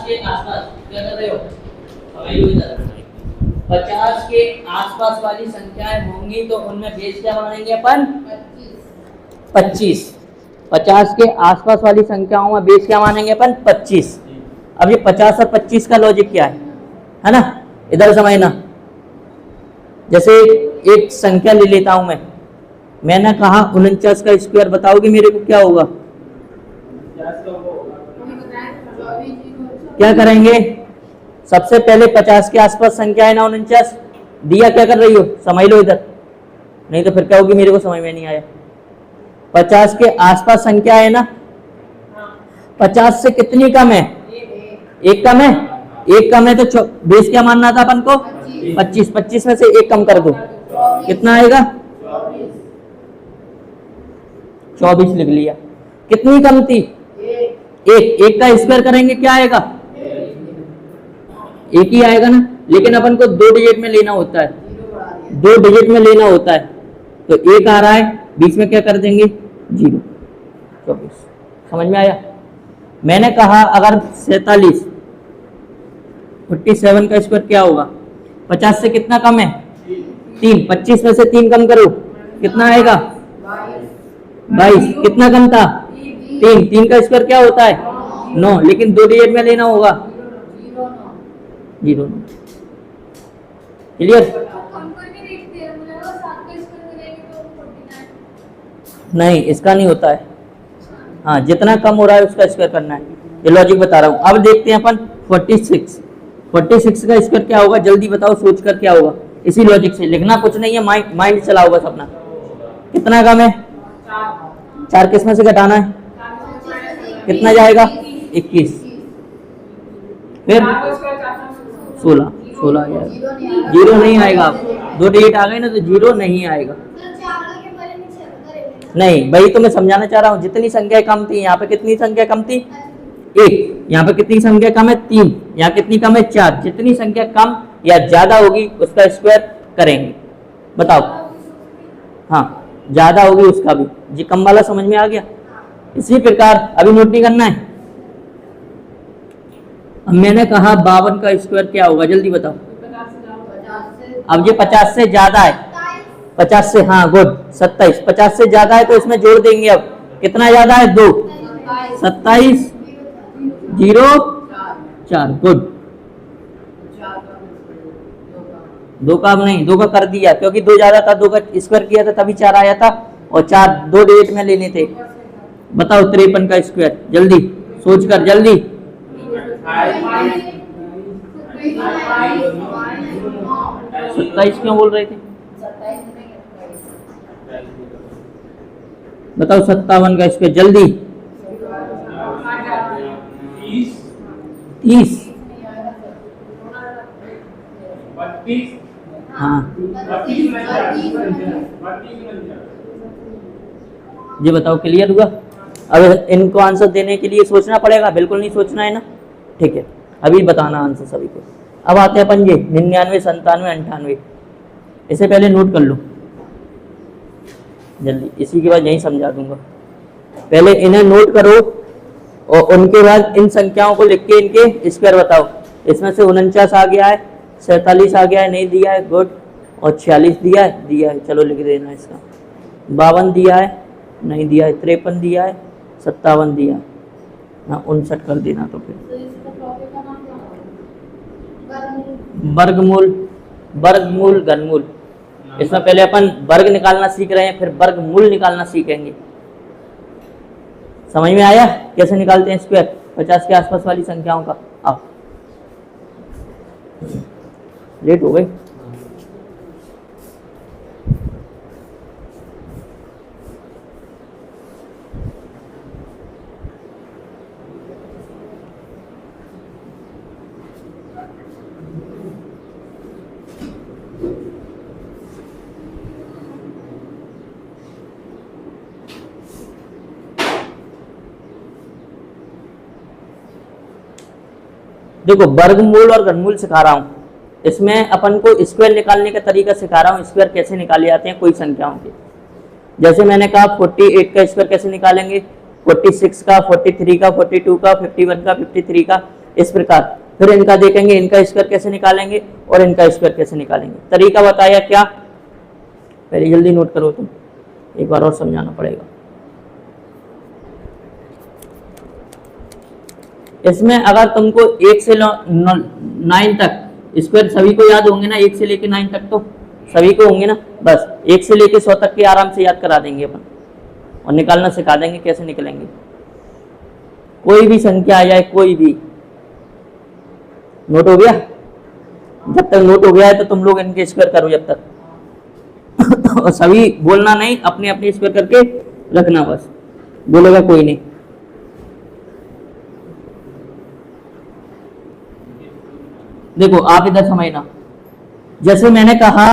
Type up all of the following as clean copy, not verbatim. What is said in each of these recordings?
के आसपास क्या कर रहे हो? हवेली इधर 50 के आसपास वाली संख्याएं होंगी तो उनमें बेस क्या मानेंगे अपन? 25। 50 के आसपास वाली संख्याओं में बेस क्या मानेंगे अपन? 25। अब ये 50 और 25 का लॉजिक क्या है ना? इधर समझना। जैसे एक संख्या ले लेता हूं मैंने कहा 49 का स्क्वायर, बताओगे मेरे को क्या होगा? क्या करेंगे? सबसे पहले 50 के आसपास संख्या है ना 49, दिया क्या कर रही हो? समझ लो इधर, नहीं तो फिर क्या होगी मेरे को समझ में नहीं आया। 50 के आसपास संख्या है ना, 50 से कितनी कम है? एक कम है। एक कम है तो बेस क्या मानना था अपन को? 25। 25 में से एक कम कर दो, कितना आएगा? 24 लिख लिया। कितनी कम थी? एक का स्क्वायर करेंगे क्या आएगा? एक ही आएगा ना, लेकिन अपन को 2 डिजिट में लेना होता है, 2 डिजिट में लेना होता है। तो एक आ रहा है, बीच में क्या कर देंगे? 0। 24। समझ में आया? मैंने कहा अगर 47 47 का स्क्वायर क्या होगा? 50 से कितना कम है? 3। 25 में से 3 कम करो, कितना आएगा? 22। कितना कम था? 3। 3 का स्क्वायर क्या होता है? 9, लेकिन 2 डिजिट में लेना होगा। 0। क्लियर? नहीं, इसका नहीं होता है। हाँ, जितना कम हो रहा है उसका स्क्वायर करना है, ये लॉजिक बता रहा हूँ। अब देखते हैं अपन 46 का स्क्वायर क्या होगा? जल्दी बताओ, सोच कर क्या होगा? इसी लॉजिक से लिखना कुछ नहीं है, माइंड चलाओ बस अपना। कितना कम है? 4 किस में से घटाना है? कितना जाएगा? 21। फिर 16 आ जाएगा। 0 नहीं आएगा। 2 डिजिट आ गए ना तो 0 नहीं आएगा। नहीं, वही तो मैं समझाना चाह रहा हूँ। जितनी संख्या कम थी, यहाँ पे कितनी संख्या कम थी? 1। यहाँ पे कितनी संख्या कम है? 3। यहाँ कितनी कम है? 4। जितनी संख्या कम या ज्यादा होगी उसका स्क्वायर करेंगे। बताओ। हाँ, ज्यादा होगी उसका भी। जी, कम वाला समझ में आ गया? इसी प्रकार अभी नोट नहीं करना है। अब मैंने कहा 52 का स्क्वायर क्या होगा? जल्दी बताओ। अब ये 50 से ज्यादा है। 50 से, हाँ गुड, 27। 50 से ज्यादा है तो इसमें जोड़ देंगे। अब कितना ज्यादा है? 2। 27 0 4। गुड। 2 का अब नहीं, 2 का कर दिया क्योंकि 2 ज्यादा था, 2 का स्क्वायर किया था तभी 4 आया था, और 4 2 डिजिट में लेने थे। बताओ 53 का स्क्वायर, जल्दी सोच कर, जल्दी। 27 क्यों बोल रहे थे? बताओ 57 का स्क्वायर, जल्दी। 30। हाँ, ये बताओ क्लियर हुआ? अब इनको आंसर देने के लिए सोचना पड़ेगा? बिल्कुल नहीं सोचना है ना, ठीक है। अभी बताना आंसर सभी को। अब आते हैं अपन ये 99, 97, 98। इसे पहले नोट कर लो जल्दी, इसी के बाद यही समझा दूंगा। पहले इन्हें नोट करो और उनके बाद इन संख्याओं को लिख के इनके स्क्वायर बताओ। इसमें से 49 आ गया है, 47 आ गया है, नहीं दिया है, गुड, और 46 दिया है, चलो लिख देना इसका। 52 दिया है, नहीं दिया है, 53 दिया है, 57 दिया है, हाँ 59 कर देना। तो फिर वर्गमूल घनमूल, इसमें पहले अपन वर्ग निकालना सीख रहे हैं, फिर वर्गमूल निकालना सीखेंगे। समझ में आया कैसे निकालते हैं स्क्वायर 50 के आसपास वाली संख्याओं का? आओ, लेट हो गई। देखो, वर्गमूल और घनमूल सिखा रहा हूँ। इसमें अपन को स्क्वायर निकालने का तरीका सिखा रहा हूँ, स्क्वायर कैसे निकाले जाते हैं कोई संख्याओं के। जैसे मैंने कहा 48 का स्क्वायर कैसे निकालेंगे, 46 का, 43 का, 42 का, 51 का, 53 का, इस प्रकार। फिर इनका देखेंगे इनका स्क्वायर कैसे निकालेंगे और इनका स्क्वायर कैसे निकालेंगे। तरीका बताया क्या, पहले जल्दी नोट करो तुम, एक बार और समझाना पड़ेगा। इसमें अगर तुमको 1 से 9 तक स्क्वायर सभी को याद होंगे ना, 1 से लेके 9 तक तो सभी को होंगे ना, बस 1 से लेके 100 तक के आराम से याद करा देंगे अपन और निकालना सिखा देंगे कैसे निकलेंगे। कोई भी संख्या आ जाए, कोई भी, नोट हो गया? जब तक नोट हो गया है तो तुम लोग इनके स्क्वायर करो जब तक और सभी बोलना नहीं, अपने अपने स्क्वायर करके रखना, बस बोलेगा कोई नहीं। देखो आप इधर समझना, जैसे मैंने कहा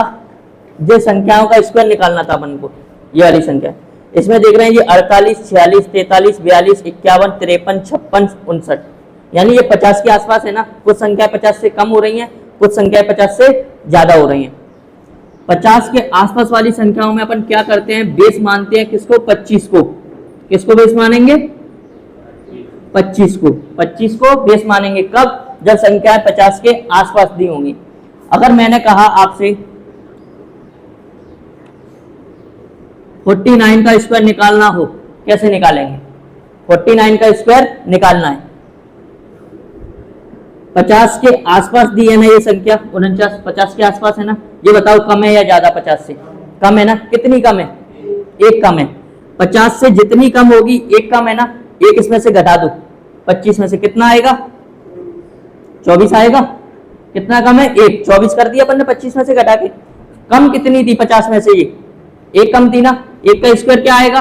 जो संख्याओं का स्क्वायर निकालना था अपन को, ये वाली संख्या, इसमें देख रहे हैं ये 48, 46, 43, 42, 51, 53, 56, 59, यानी ये 50 के आसपास है ना। कुछ संख्याएं 50 से कम हो रही हैं, कुछ संख्याएं 50 से ज्यादा हो रही हैं। 50 के आसपास वाली संख्याओं में अपन क्या करते हैं, बेस मानते हैं किसको, 25 को। किसको बेस मानेंगे, 25 को। 25 को बेस मानेंगे कब, जब संख्याएं 50 के आसपास दी होंगी। अगर मैंने कहा आपसे 49 का स्क्वायर निकालना हो, कैसे निकालेंगे? 49 का स्क्वायर निकालना है, 50 के आसपास दी है ना ये संख्या, 49 50 के आसपास है ना। ये बताओ कम है या ज्यादा? 50 से कम है ना। कितनी कम है? एक कम है। 50 से जितनी कम होगी एक कम है ना, एक इसमें से घटा दो, 25 में से कितना आएगा, 24 आएगा। कितना कम है? एक। 24 कर दिया अपन ने 25 में से घटा के। कम कितनी थी 50 में से? ये एक कम थी ना। एक का स्क्वायर क्या आएगा?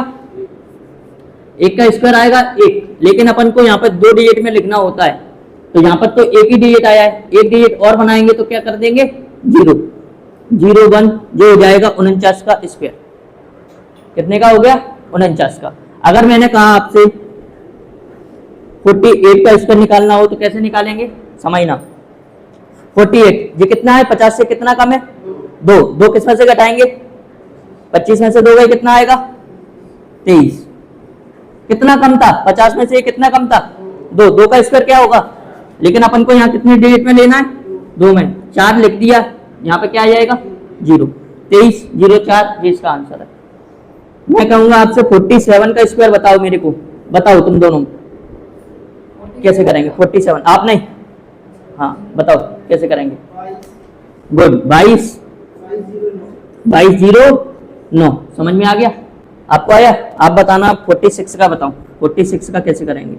एक का स्क्वायर आएगा एक, लेकिन अपन को यहाँ पर 2 डिजिट में लिखना होता है, तो यहाँ पर तो एक ही डिजिट आया है, एक डिजिट और बनाएंगे तो क्या कर देंगे, 0 0 1, जो हो जाएगा 49 का स्क्वायर। कितने का हो गया? 49 का। अगर मैंने कहा आपसे 48 का स्क्वायर निकालना हो तो कैसे निकालेंगे, समझना। 48 ये कितना है, 50 से कितना कम है, 2। 2 किस में से घटाएंगे, 25 में से 2 गए, कितना आएगा, 23। कितना कम था 50 में से, ये कितना कम था, 2। 2 का स्क्वायर क्या होगा, लेकिन अपन को यहाँ कितनी डिजिट में लेना है, 2 में। 4 लिख दिया, यहाँ पे क्या आ जाएगा, 0। 23 0 4, ये इसका आंसर है। मैं कहूंगा आपसे 47 का स्क्वायर बताओ मेरे को, बताओ तुम दोनों कैसे करेंगे। 47 आप नहीं, हाँ बताओ कैसे करेंगे। गुड। 22 0 9, समझ में आ गया आपको? आया? आप बताना 46 का बताओ, 46 का कैसे करेंगे।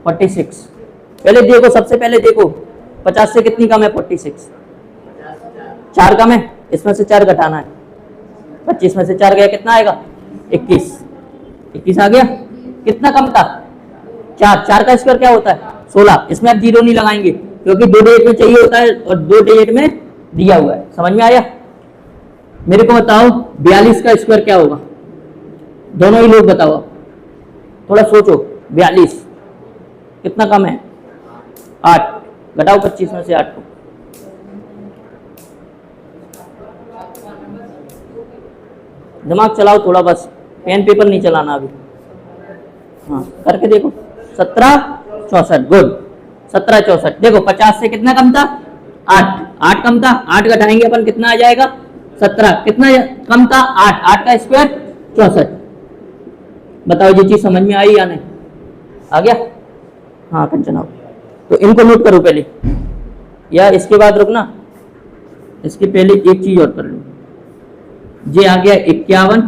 46 पहले देखो, सबसे पहले देखो 50 से कितनी कम है, 46 4 कम है, इसमें से 4 घटाना है। 25 में से 4 गया, कितना आएगा, 21। 21 आ गया। कितना कम था, 4। 4 का स्क्वायर क्या होता है, 16। इसमें आप 0 नहीं लगाएंगे क्योंकि 2 डिजिट में चाहिए होता है और 2 डिजिट में दिया हुआ है। समझ में आया? मेरे को बताओ 42 का स्क्वायर क्या होगा, दोनों ही लोग बताओ, थोड़ा सोचो। 42 कितना कम है, 8। घटाओ 25 में से 8 को। दिमाग चलाओ थोड़ा, बस पेन पेपर नहीं चलाना अभी। हाँ करके देखो। 17 64। गुड। 17 64। देखो 50 से कितना कम था, 8। 8 कम था, 8 घटाएंगे अपन, कितना आ जाएगा, 17। कितना कम था, 8। 8 का स्क्वायर 64। बताओ ये चीज समझ में आई या नहीं? आ गया? हाँ कंचन आओ। तो इनको नोट करो पहले, या इसके बाद रुकना, इसके पहले एक चीज और कर लो। ये आ गया 51,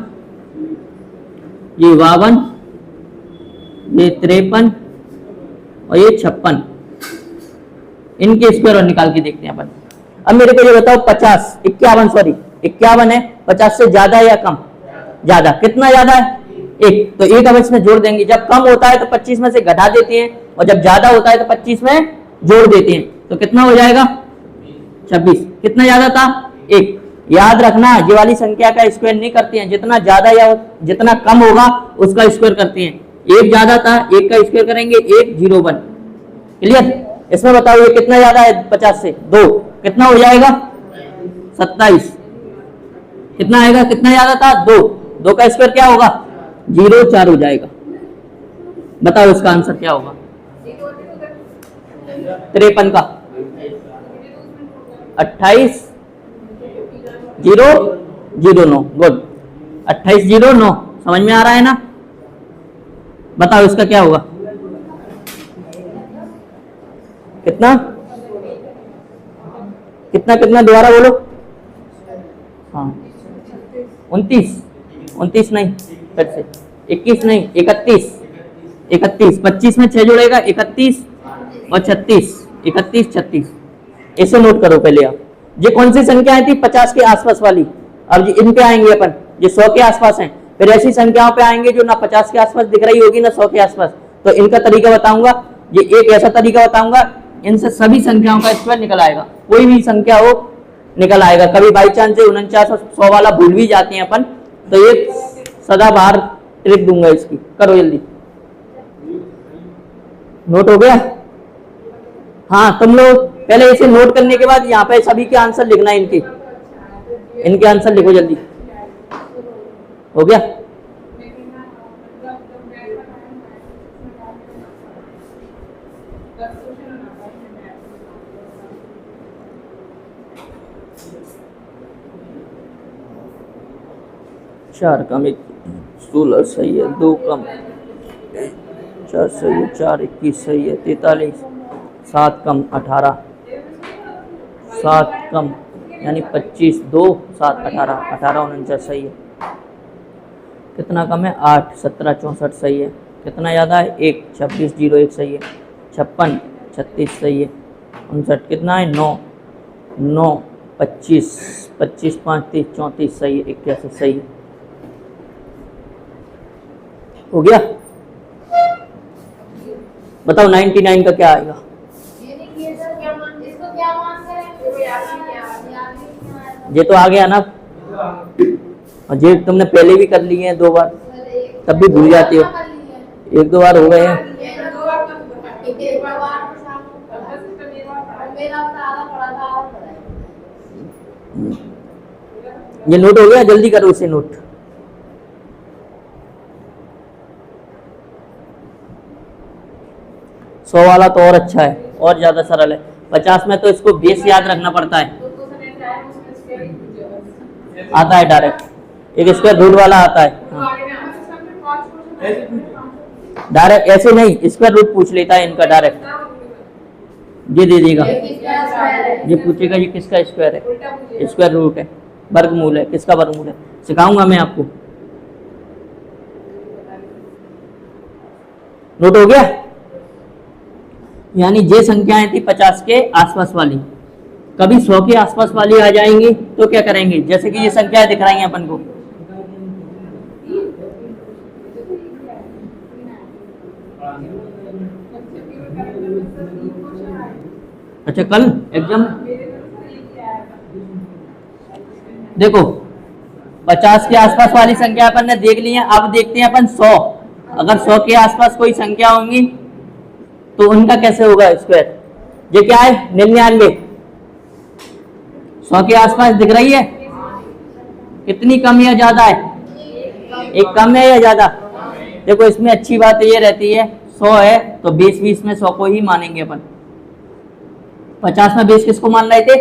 ये 52, ये 53 और ये 56। इनके स्क्वायर और निकाल के देखते हैं अपन। अब मेरे को ये बताओ 50 51 सॉरी 51 है, 50 से ज्यादा है या कम, ज्यादा। कितना ज्यादा है, 1। तो 1 अब इसमें जोड़ देंगे। जब कम होता है तो 25 में से घटा देते हैं और जब ज्यादा होता है तो 25 में जोड़ देते हैं। तो कितना हो जाएगा, 26। कितना ज्यादा था, 1। याद रखना ये वाली संख्या का स्क्वायर नहीं करते हैं, जितना ज्यादा या जितना कम होगा उसका स्क्वायर करते हैं। 1 ज्यादा था, 1 का स्क्वायर करेंगे, 1 0 1। क्लियर? इसमें बताओ ये कितना ज्यादा है 50 से, 2। कितना हो जाएगा, 27। कितना आएगा, कितना ज्यादा था, 2। 2 का स्क्वायर क्या होगा, 0 4 हो जाएगा। बताओ इसका आंसर क्या होगा। 53 का 28,009। गुड, 28,009 समझ में आ रहा है ना? बताओ इसका क्या होगा? कितना कितना कितना दोबारा बोलो। हाँ 29 नहीं, फिर से 21 नहीं, 31। 25 में 6 जुड़ेगा, 31 और 36, 31 36। इसे नोट करो पहले आप। ये कौन सी संख्या थी? 50 के आसपास वाली। अब इन पे आएंगे अपन, जो 100 के आसपास हैं। फिर ऐसी संख्याओं पे आएंगे जो ना 50 के आसपास दिख रही होगी ना 100 के आसपास। तो इनका तरीका बताऊंगा। ये एक ऐसा तरीका बताऊंगा, इनसे सभी संख्याओं का स्क्वायर निकल आएगा। कोई भी संख्या हो निकल आएगा। कभी बाई चांस से 49 और 100 वाला भूल भी जाते हैं अपन, तो ये सदाबहार ट्रिक दूंगा इसकी। करो जल्दी। नोट हो गया? हाँ, तुम लोग पहले इसे नोट करने के बाद यहाँ पे सभी के आंसर लिखना है। इनके आंसर लिखो जल्दी। हो गया? चार कम 16 सही है, 2 कम 4 सही है, 4 21 सही है, 43 7 कम 18 7 कम यानी 25 2 7 18 18 49 सही है। कितना कम है? 8 17 64 सही है। कितना ज़्यादा है? 1 26 01 सही है। 56 36 सही है। 59 कितना है? 9 9 25 25 5 30 34 सही है। 81 सही है। हो गया? बताओ 99 का क्या आएगा? ये तो आ गया ना, और ये तुमने पहले भी कर लिए हैं 2 बार, तब भी भूल जाते हो। 1-2 बार हो गए हैं। ये नोट हो गया? जल्दी करो इसे नोट। सौ वाला तो और अच्छा है, और ज्यादा सरल है। 50 में तो इसको बेस याद रखना पड़ता है। आता है डायरेक्ट, एक स्क्वायर रूट वाला आता है। डायरेक्ट ऐसे नहीं, स्क्वायर रूट पूछ लेता है इनका डायरेक्ट। ये दे देगा, ये पूछेगा ये किसका स्क्वायर है? स्क्वायर रूट है, वर्गमूल है। किसका वर्गमूल है? सिखाऊंगा मैं आपको। नोट हो गया? यानी ये संख्याएं थी 50 के आसपास वाली। कभी 100 के आसपास वाली आ जाएंगी तो क्या करेंगे? जैसे कि ये संख्याएं दिख रही हैं अपन को, अच्छा कल एग्जाम देखो 50 के आसपास वाली संख्या अपन ने देख ली है। अब देखते हैं अपन 100। अगर 100 के आसपास कोई संख्या होंगी तो उनका कैसे होगा स्क्वायर? ये क्या है? 99। 100 के आसपास दिख रही है? कितनी कम या ज्यादा है? एक कम है या ज्यादा? देखो इसमें अच्छी बात ये रहती है, 100 है तो 20 में 100 को ही मानेंगे अपन। 50 में 20 किसको मान रहे थे?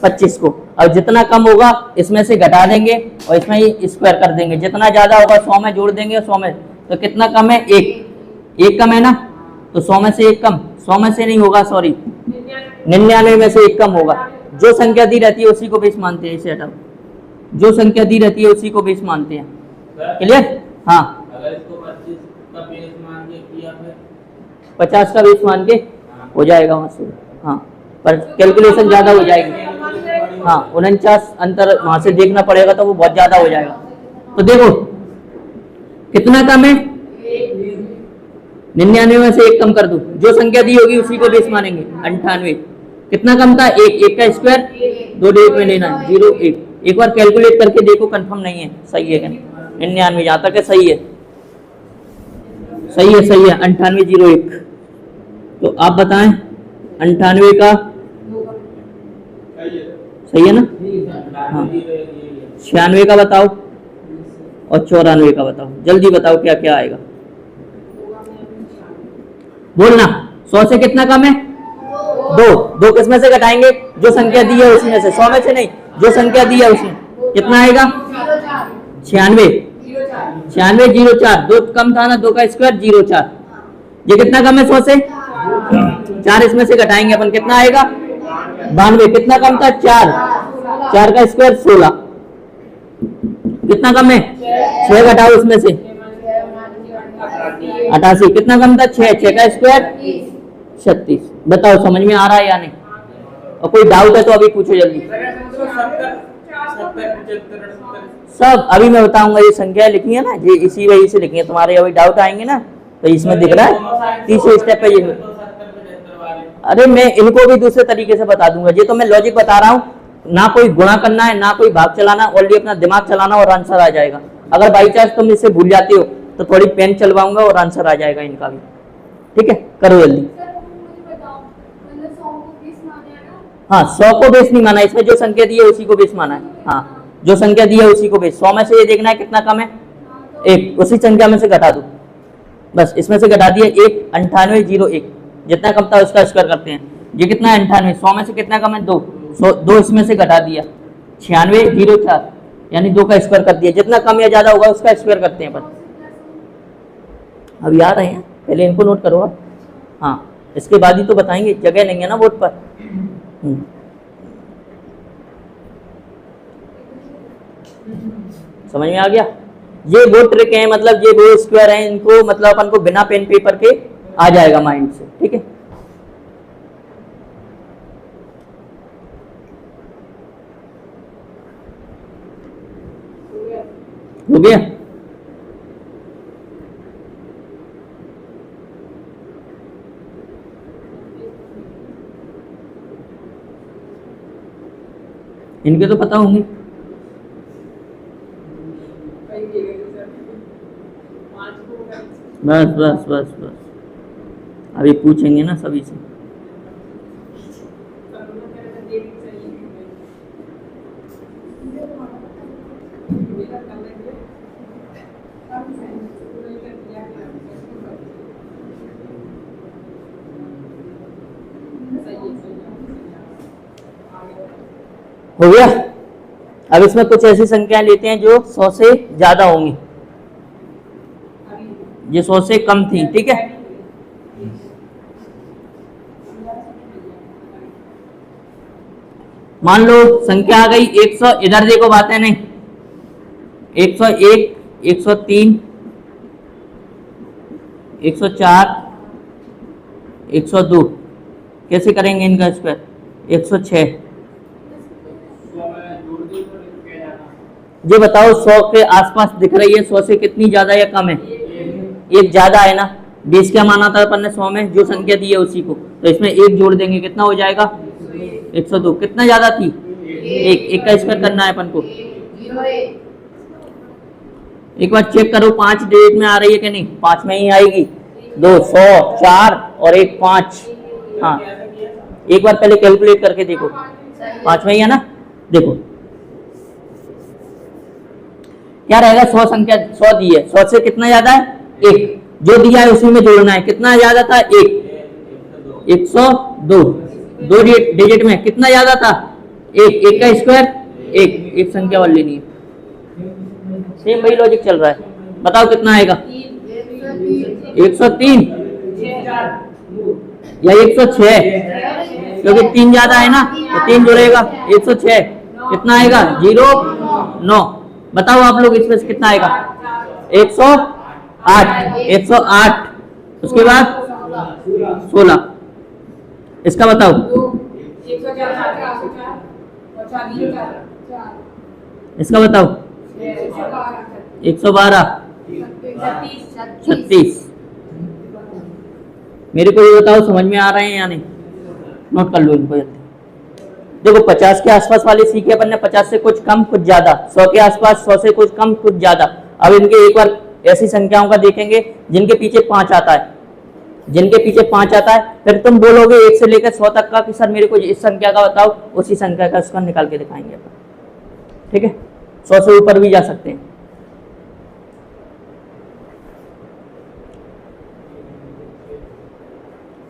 25 को। अब जितना कम होगा इसमें से घटा देंगे और इसमें ही स्क्वायर कर देंगे। जितना ज्यादा होगा 100 में जोड़ देंगे। 100 में तो कितना कम है? 1 कम है ना, तो 100 में से 1 कम। 100 में से नहीं होगा, सॉरी 99 में से 1 कम होगा। जो संख्या दी रहती है उसी को बेस मानते हैं। इसे हटाओ, जो संख्या दी रहती है उसी को बेस मानते हैं। क्लियर? हाँ, अगर इसको 25 का बेस मान के किया, फिर 50 का बेस मान के हो जाएगा वहां से। हाँ, पर कैलकुलेशन ज्यादा हो जाएगी। हाँ, 49 अंतर वहां से देखना पड़ेगा तो वो बहुत ज्यादा हो जाएगा। तो देखो कितना कम है? 99 में से 1 कम कर दो, जो संख्या दी होगी उसी को बेस मानेंगे। 98 कितना कम था? 1 का स्क्वायर 2 1 में लेना 0 1। एक बार कैलकुलेट करके देखो, कंफर्म नहीं है सही है क्या? 99 जहाँ तक है सही है, सही है 98 0 1। तो आप बताएं 98 का सही है ना? हाँ, 96 का बताओ और 94 का बताओ। जल्दी बताओ क्या क्या आएगा, बोलना। 100 से कितना कम है? दो। दो किस में से घटाएंगे? जो संख्या दी है उसी में से, 100 में से नहीं, जो संख्या दी है उसमें। कितना आएगा? 96। 96 04, दो कम था ना, 2 का स्क्वायर 04। ये कितना कम है 100 से? 4 इसमें से घटाएंगे अपन, कितना आएगा? 92। कितना कम था? 4, 4 का स्क्वायर 16। कितना कम है? 6 घटाओ इसमें से, 88। कितना कम था? 6, 6 का स्क्वायर 36। बताओ समझ में आ रहा है या नहीं? और कोई डाउट है तो अभी पूछो जल्दी। सब अभी मैं बताऊंगा। ये संख्या लिखी है ना, ये इसी वजह से लिखी है। तुम्हारे अभी डाउट आएंगे ना तो इसमें दिख रहा है तीसरे स्टेप पे ये। अरे मैं इनको भी दूसरे तरीके से बता दूंगा। ये तो मैं लॉजिक बता रहा हूँ, ना कोई गुणा करना है ना कोई भाग चलाना, ऑलरेडी अपना दिमाग चलाना और आंसर आ जाएगा। अगर बाई चांस तुम इससे भूल जाते हो तो थोड़ी पेन चलवाऊंगा और आंसर आ जाएगा इनका भी। ठीक है, करो जल्दी। हाँ, 100 को बेस नहीं माना, इसमें जो संख्या दी है उसी को बेस माना है। हाँ, जो संख्या दी है उसी को बेस। 100 में से ये देखना है कितना कम है, 1, उसी संख्या में से घटा दो बस। इसमें से घटा दिया 1, 9801, जितना कम था उसका स्क्वायर करते हैं। ये कितना है? 98। 100 में से कितना कम है? 2, 2 इसमें से घटा दिया 9604, यानी 2 का स्क्वायर कर दिया। जितना कम या ज्यादा होगा उसका स्क्वायर करते हैं अपन। अब याद है, पहले इनको नोट करो आप। हाँ, इसके बाद ही तो बताएंगे, जगह नहीं है ना बोर्ड पर। समझ में आ गया? ये वो ट्रिक है, मतलब ये वो स्क्वायर है, इनको मतलब अपन को बिना पेन पेपर के आ जाएगा माइंड से। ठीक है, हो गया? इनके तो पता होंगे। बस बस बस बस, अभी पूछेंगे ना सभी से। हो गया? अब इसमें कुछ ऐसी संख्याएं लेते हैं जो 100 से ज्यादा होंगी, ये 100 से कम थी। ठीक है, मान लो संख्या आ गई 100, इधर देखो बातें नहीं, 101, 103, 104, 102। कैसे करेंगे इनका स्क्वायर? 106। ये बताओ 100 के आसपास दिख रही है, 100 से कितनी ज्यादा या कम है? एक ज्यादा है ना। बेस क्या माना था अपन ने 100 में? जो संख्या दी है उसी को, तो इसमें एक जोड़ देंगे, कितना हो जाएगा? 102। कितना ज्यादा थी? एक का स्क्वायर करना है अपन को। एक बार चेक करो 5 डिजिट में आ रही है कि नहीं? 5 में ही आएगी। 2, 100, 4 और 1, 5। हाँ, एक बार पहले कैलकुलेट करके देखो, 5 में ही है ना। देखो क्या रहेगा? 100 संख्या 100 दी है, 100 से कितना ज्यादा है? 1। जो दिया है उसी में जोड़ना है। कितना ज्यादा था? 1, 102। 2 डिजिट में कितना ज्यादा था? 1 का स्क्वायर 1 संख्या और लेनी है। सेम वही लॉजिक चल रहा है। बताओ कितना आएगा? 103 या 106? क्योंकि 3 ज्यादा है ना, तो 3 जुड़ेगा। 106 कितना आएगा? 09। बताओ आप लोग इसमें से कितना आएगा? 108। 108 उसके बाद 16। इसका बताओ। इसका बताओ। 112, 36। मेरे को ये बताओ समझ में आ रहे हैं या नहीं? नोट कर लो इनको जल्दी। देखो 50 के आसपास वाले सीखे अपन ने, 50 से कुछ कम कुछ ज्यादा। 100 के आसपास, 100 से कुछ कम कुछ ज्यादा। अब इनके एक बार ऐसी संख्याओं का देखेंगे जिनके पीछे 5 आता है, जिनके पीछे 5 आता है। फिर तुम बोलोगे 1 से लेकर 100 तक का कि सर मेरे को इस संख्या का बताओ, उसी संख्या का उसका निकाल के दिखाएंगे अपन। ठीक है, 100 से ऊपर भी जा सकते हैं।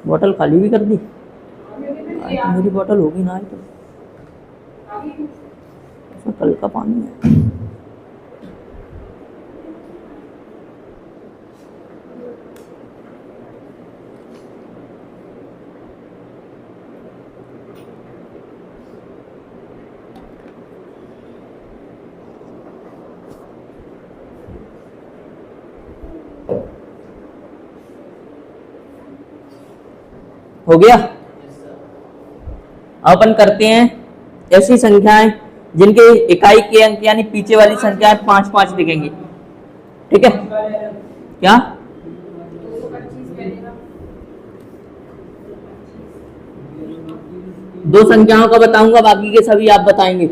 बोतल खाली भी कर दी। मेरी बोतल होगी ना तो इसमें कल का पानी है। हो गया। अपन करते हैं ऐसी संख्याएं जिनके इकाई के अंक यानी पीछे वाली संख्याएं 5-5 लिखेंगे। ठीक है क्या? दो संख्याओं का बताऊंगा, बाकी के सभी आप बताएंगे।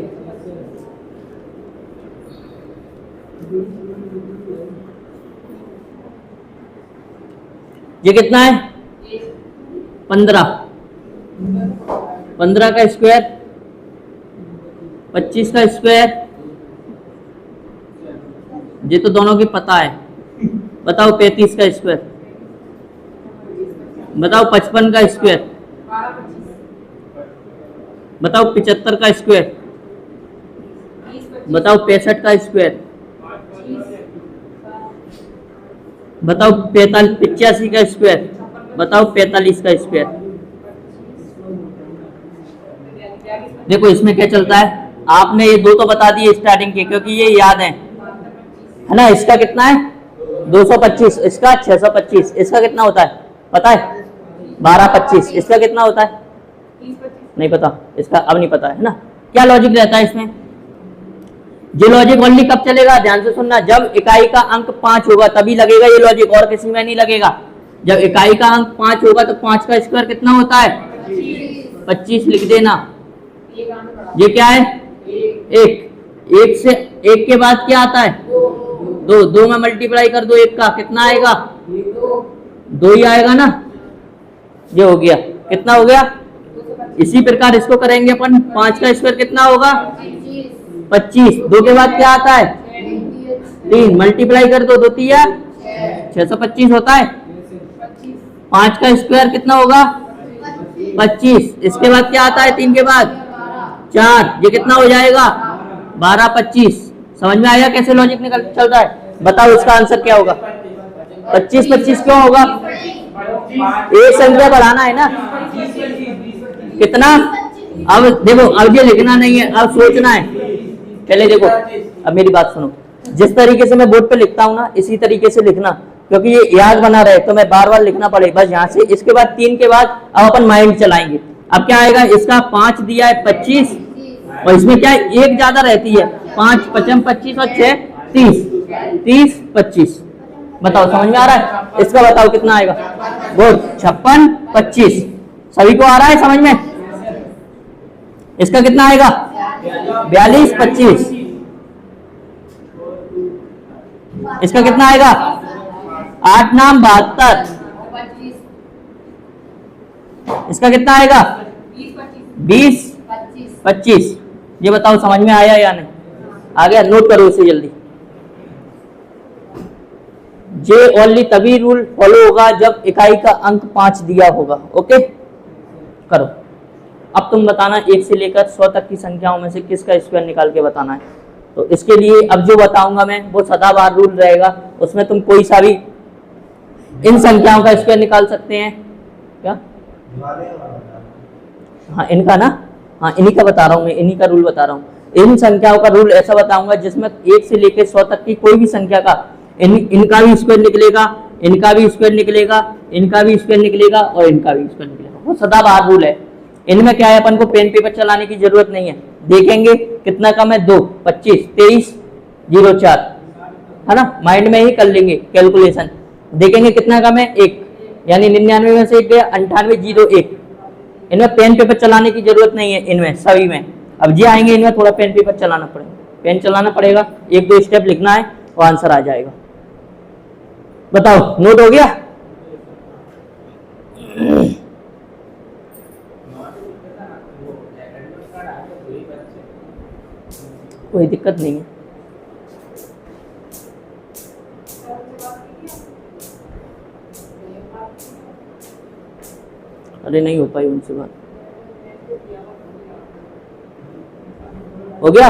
ये कितना है? 15। 15 का स्क्वायर, 25 का स्क्वायर, ये तो दोनों की पता है। बताओ 35 का स्क्वायर, बताओ 55 का स्क्वायर, बताओ 75 का स्क्वायर, बताओ 65 का स्क्वायर, बताओ 85 का स्क्वायर, बताओ 45 का स्क्वायर। देखो इसमें क्या चलता है, आपने ये दो तो बता दिए स्टार्टिंग के, क्योंकि ये याद है ना। इसका कितना है? 225, इसका 625, इसका कितना होता है पता है? 1225, इसका कितना होता है? नहीं पता, इसका अब नहीं पता है ना। क्या लॉजिक रहता है इसमें? ये लॉजिक ओनली कब चलेगा, ध्यान से सुनना, जब इकाई का अंक 5 होगा तभी लगेगा ये लॉजिक, और किसी में नहीं लगेगा। जब इकाई का अंक 5 होगा तो 5 का स्क्वायर कितना होता है? 25 लिख देना। ये क्या है? एक से एक के बाद क्या आता है? दो में मल्टीप्लाई कर दो एक का, कितना आएगा? 2 ही आएगा ना। ये हो गया, कितना हो गया? इसी प्रकार इसको करेंगे अपन। 5 का स्क्वायर कितना होगा? 25। 2 के बाद क्या आता है? 3, मल्टीप्लाई कर दो, 2 तिया 625 होता है। 5 का स्क्वायर कितना होगा? 25। इसके बाद क्या आता है? 3 के बाद 4, ये कितना हो जाएगा? 12 25। समझ में आया कैसे लॉजिक निकल चल रहा है? बताओ इसका आंसर क्या होगा? 25 25 क्यों होगा? एक संख्या बढ़ाना है ना। कितना? अब देखो, अब ये लिखना नहीं है, अब सोचना है। पहले देखो, अब मेरी बात सुनो। जिस तरीके से मैं बोर्ड पे लिखता हूँ ना, इसी तरीके से लिखना, क्योंकि ये याद बना रहे तो मैं बार बार लिखना पड़े बस यहाँ से। इसके बाद 3 के बाद अब अपन माइंड चलाएंगे। अब क्या आएगा? इसका 5 दिया है 25, और इसमें क्या है? एक ज्यादा रहती है। 5 5 25 और 6 30, 30 25। बताओ समझ में आ रहा है? इसका बताओ कितना आएगा? वो 56 25। सभी को आ रहा है समझ में? इसका कितना आएगा? 42 25। इसका कितना आएगा? 8 नाम 72। इसका कितना आएगा? 20 25। ये बताओ समझ में आया या नहीं? आ गया? नोट करो इसे जल्दी। जे ओनली तभी रूल फॉलो होगा जब इकाई का अंक 5 दिया होगा। ओके करो। अब तुम बताना 1 से लेकर 100 तक की संख्याओं में से किसका स्क्वायर निकाल के बताना है। तो इसके लिए अब जो बताऊंगा मैं वो सदाबहार रूल रहेगा, उसमें तुम कोई सा भी इन संख्याओं का स्क्वायर निकाल सकते हैं। क्या? हाँ इनका ना, हाँ इन्हीं का बता रहा हूँ मैं, इन्हीं का रूल बता रहा हूँ। इन संख्याओं का रूल ऐसा बताऊंगा जिसमें 1 से लेकर 100 तक की कोई भी संख्या का इनका भी स्क्वायर निकलेगा, इनका भी स्क्वायर निकलेगा, इनका भी स्क्वायर निकलेगा और इनका भी स्क्वायर निकलेगा। वो सदाबहार रूल है। इनमें क्या है, अपन को पेन पेपर चलाने की जरूरत नहीं है। देखेंगे कितना कम है, 2 25 23 04 है ना, माइंड में ही कर लेंगे कैलकुलेशन। देखेंगे कितना कम है, 1, यानी 99 में से 1 गया, 98 01। इनमें पेन पेपर चलाने की जरूरत नहीं है, इनमें सभी में। अब जी आएंगे इनमें थोड़ा पेन पेपर चलाना पड़ेगा, पेन चलाना पड़ेगा, 1-2 स्टेप लिखना है और आंसर आ जाएगा। बताओ नोट हो गया? कोई दिक्कत नहीं है। अरे नहीं हो पाई उनसे बात। हो गया।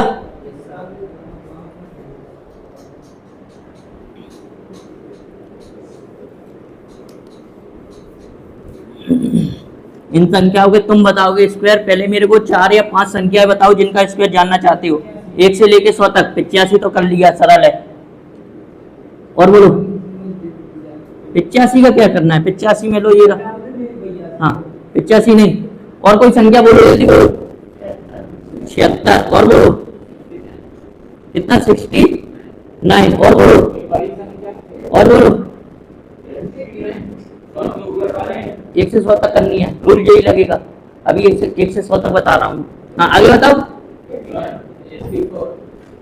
इन संख्याओं के तुम बताओगे स्क्वायर। पहले मेरे को 4 या 5 संख्याएं बताओ जिनका स्क्वायर जानना चाहते हो, 1 से लेके 100 तक। 85 तो कर लिया, सरल है। और बोलो 85 का क्या करना है? 85 में लो ये रहा, हाँ 85 नहीं। और कोई संख्या बोलो जल्दी बोलो। 76। और बोलो कितना? 69। और बोलो, और बोलो 1 से 100 तक करनी है, रूल यही लगेगा। अभी 1 से 100 तक बता रहा हूँ। हाँ आगे बताओ।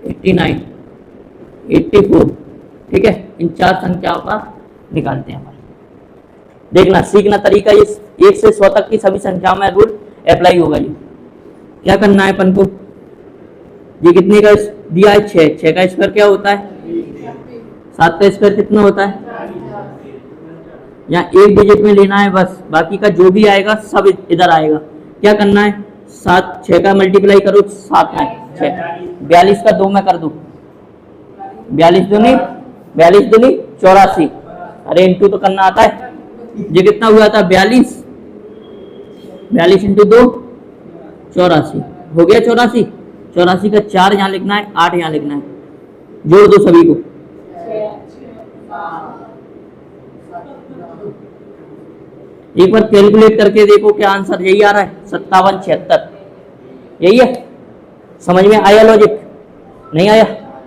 89, 84। ठीक है, इन 4 संख्याओं का निकालते हैं। देखना सीखना तरीका, ये 1 से 100 तक की सभी संख्याओं में रूल अप्लाई होगा। ये क्या करना है अपन को? ये कितने का दिया है? 6। 6 का स्क्वायर क्या होता है? 7 का स्क्वायर कितना होता है? यहाँ एक डिजिट में लेना है बस, बाकी का जो भी आएगा सब इधर आएगा। क्या करना है? 7 6 का मल्टीप्लाई करो 7 में 6। 42 का 2 में कर दो, 42 दूनी 84। अरे इंटू तो करना आता है। ये कितना हुआ था? 42 इंटू 2 84 हो गया। 84 का 4 यहाँ लिखना है, 8 यहाँ लिखना है। जोड़ दो सभी को। एक बार कैलकुलेट करके देखो क्या आंसर यही आ रहा है? 5776 यही है। समझ में आया लॉजिक? नहीं आया?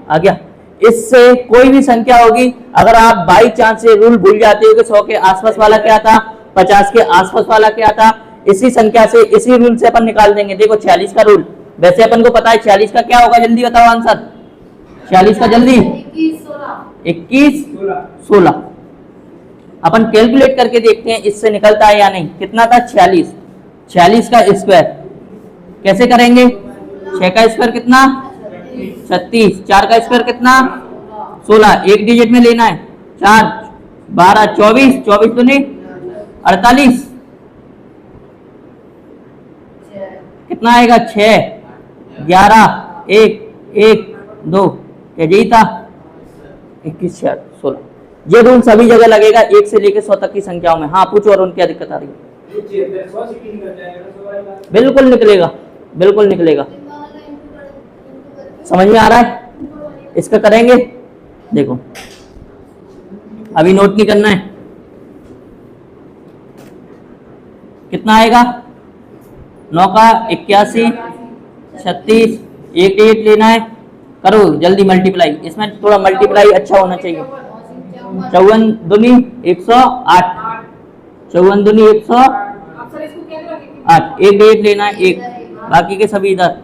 आ गया। इससे कोई भी संख्या होगी, अगर आप बाई चांस से रूल भूल जाते हो कि 100 के आसपास वाला क्या था, 50 के आसपास वाला क्या था, इसी संख्या से इसी रूल से अपन निकाल देंगे। देखो 46 का रूल, वैसे अपन को पता है 46 का क्या होगा, जल्दी बताओ आंसर। 46 का जल्दी 21 16। अपन कैलकुलेट करके देखते हैं इससे निकलता है या नहीं। कितना था? 46। 46 का स्क्वायर कैसे करेंगे? 6 का स्क्वायर कितना? 36। 4 का स्क्वायर कितना? 16। एक डिजिट में लेना है। 4 12 24, 24 दूनी 48। कितना आएगा? 6 11 1 1 2। क्या यही था? 21 16। ये रूल सभी जगह लगेगा 1 से लेकर 100 तक की संख्याओं में। हाँ पूछो और क्या दिक्कत आ रही है? बिल्कुल निकलेगा, बिल्कुल निकलेगा। समझ में आ रहा है? इसका करेंगे। देखो अभी नोट नहीं करना है। कितना आएगा? 9 का 81 36। एक डिजिट लेना है, करो जल्दी मल्टीप्लाई। इसमें थोड़ा मल्टीप्लाई अच्छा होना चाहिए। 54 दूनी 108। 54 दूनी 108। एक डिजिट लेना है, एक। बाकी के सभी इधर।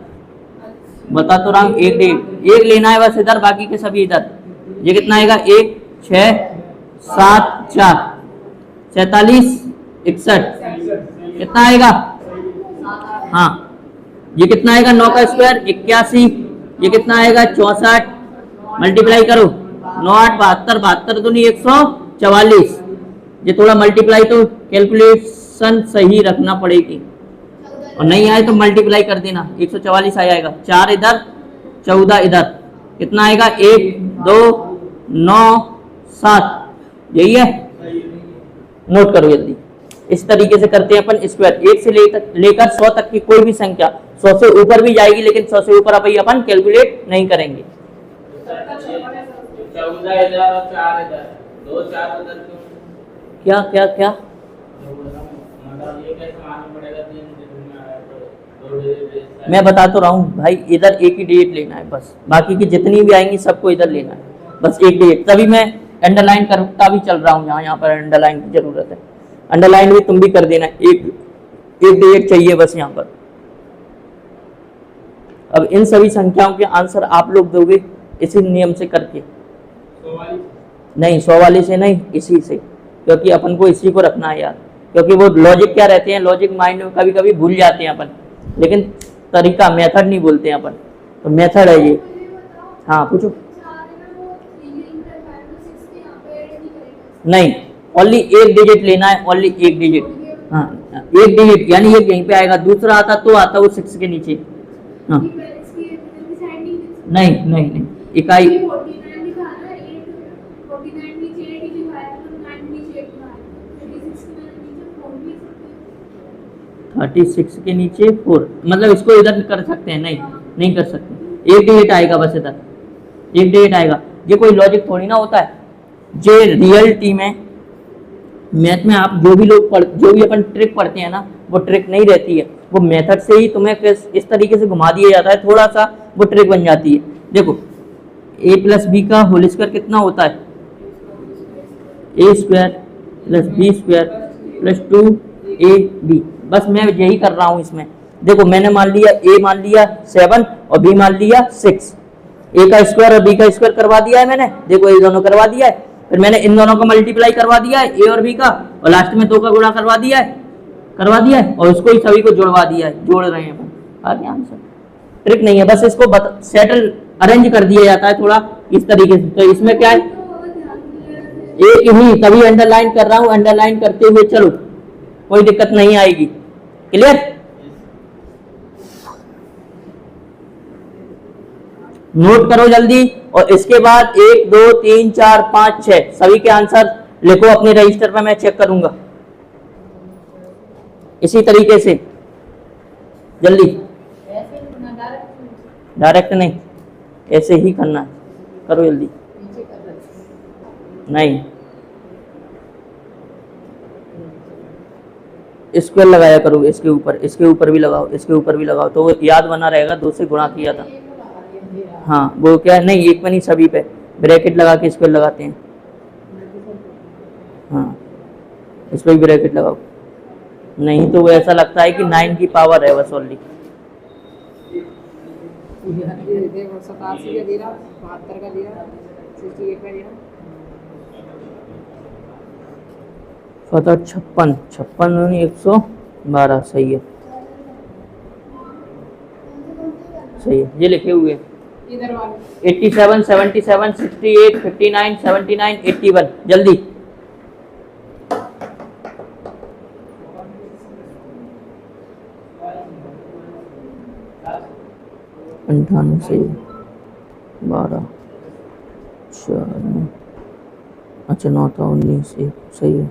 बता तो रहा हूँ, एक डिजिट एक लेना है बस इधर, बाकी के सभी इधर। ये कितना आएगा? 1 6 7 4 47 61। कितना आएगा? हाँ ये कितना आएगा? 9 का स्क्वायर 81। ये कितना आएगा? 64। मल्टीप्लाई करो। 9 8 72। 72 दूनी 144। ये थोड़ा मल्टीप्लाई तो कैलकुलेशन सही रखना पड़ेगी, और नहीं आए तो मल्टीप्लाई कर देना। 144 आ जाएगा। 4 इधर 14 इधर। कितना आएगा? 1 2 9 7। यही है, नोट करो जल्दी। इस तरीके से करते हैं अपन स्क्वायर। 1 से लेकर 100 तक की कोई भी संख्या, 100 से ऊपर भी जाएगी, लेकिन 100 से ऊपर अभी अपन कैलकुलेट नहीं करेंगे। 14 इधर और 4 इधर, 2 4 उधर। क्या क्या क्या? मैं बता तो रहा हूँ भाई, इधर एक ही डिजिट लेना है बस, बाकी की जितनी भी आएंगी सबको इधर लेना है बस एक डिजिट। तभी मैं अंडरलाइन करता भी चल रहा हूँ। यहाँ पर अंडरलाइन की जरूरत है, अंडरलाइन भी तुम भी कर देना। एक डिजिट चाहिए बस यहाँ पर। अब इन सभी संख्याओं के आंसर आप लोग दोगे इसी नियम से करके। नहीं 100 वाले से नहीं, इसी से, क्योंकि अपन को इसी को रखना है यार। क्योंकि वो लॉजिक क्या रहते हैं, लॉजिक माइंड में कभी कभी भूल जाते हैं अपन, लेकिन तरीका मेथड नहीं बोलते हैं अपन, तो मेथड है ये। हाँ पूछो। नहीं, ओनली एक डिजिट लेना है, ओनली एक डिजिट। हाँ एक डिजिट, यानी ये यहीं पे आएगा। दूसरा आता तो आता वो 6 के नीचे। हाँ नहीं नहीं नहीं, इकाई 49 लिखा ना, 8 49 नीचे 8 ही लिखा है, तो 9 नीचे 8 लिखा है, 36 के नीचे 4 भी लिख सकते हैं। 36 के नीचे 4, मतलब इसको इधर कर सकते हैं? नहीं नहीं कर सकते, एक डिजिट आएगा बस इधर, एक डिजिट आएगा। ये कोई लॉजिक थोड़ी ना होता है, ये रियलिटी में मैथ में आप जो भी अपन ट्रिक पढ़ते हैं ना, वो ट्रिक नहीं रहती है, वो मेथड से ही तुम्हें इस तरीके से घुमा दिया जाता है, थोड़ा सा वो ट्रिक बन जाती है। देखो a प्लस बी का होल स्क्वायर कितना होता है? a square plus B square plus 2ab। बस मैं यही कर रहा हूँ इसमें। देखो मैंने मान लिया a मान लिया 7 और b मान लिया 6, a का स्क्वायर और b का स्क्वायर करवा दिया है मैंने, देखो ये दोनों करवा दिया है, फिर मैंने इन दोनों को मल्टीप्लाई करवा दिया है a और b का, और लास्ट में 2 का गुणा करवा दिया है, और इसको ही सभी को जोड़वा दिया है, जोड़ रहे हैं अपन। आ गया आंसर। ट्रिक नहीं है, बस इसको सेटल अरेंज कर दिया जाता है थोड़ा इस तरीके से। तो इसमें क्या है, एक ही, तभी अंडरलाइन कर रहा हूं, अंडरलाइन करते हुए चलो, कोई दिक्कत नहीं आएगी। क्लियर? नोट करो जल्दी, और इसके बाद 1 2 3 4 5 6 सभी के आंसर लिखो अपने रजिस्टर पर, मैं चेक करूंगा इसी तरीके से जल्दी। डायरेक्ट नहीं, ऐसे ही करना है, करो जल्दी। नहीं, स्क्वायर लगाया करो इसके ऊपर भी लगाओ, इसके ऊपर भी लगाओ, तो वो याद बना रहेगा, 2 से गुणा किया था। हाँ वो क्या है, नहीं एक में नहीं, सभी पे ब्रैकेट लगा के स्क्वायर लगाते हैं। हाँ इस पर भी ब्रैकेट लगाओ, नहीं तो वो ऐसा लगता है कि 9 की पावर है बस ओनली। देखो 87 का दिया, 72 का दिया, 68 का दिया, 56 नहीं 112, सही है, सही है, ये लिखे हुए इधर वाले 87 77 68 59 79 81, जल्दी। अंठानवे, सही है, 12 4 अच्छा 9 था 19 1, सही है,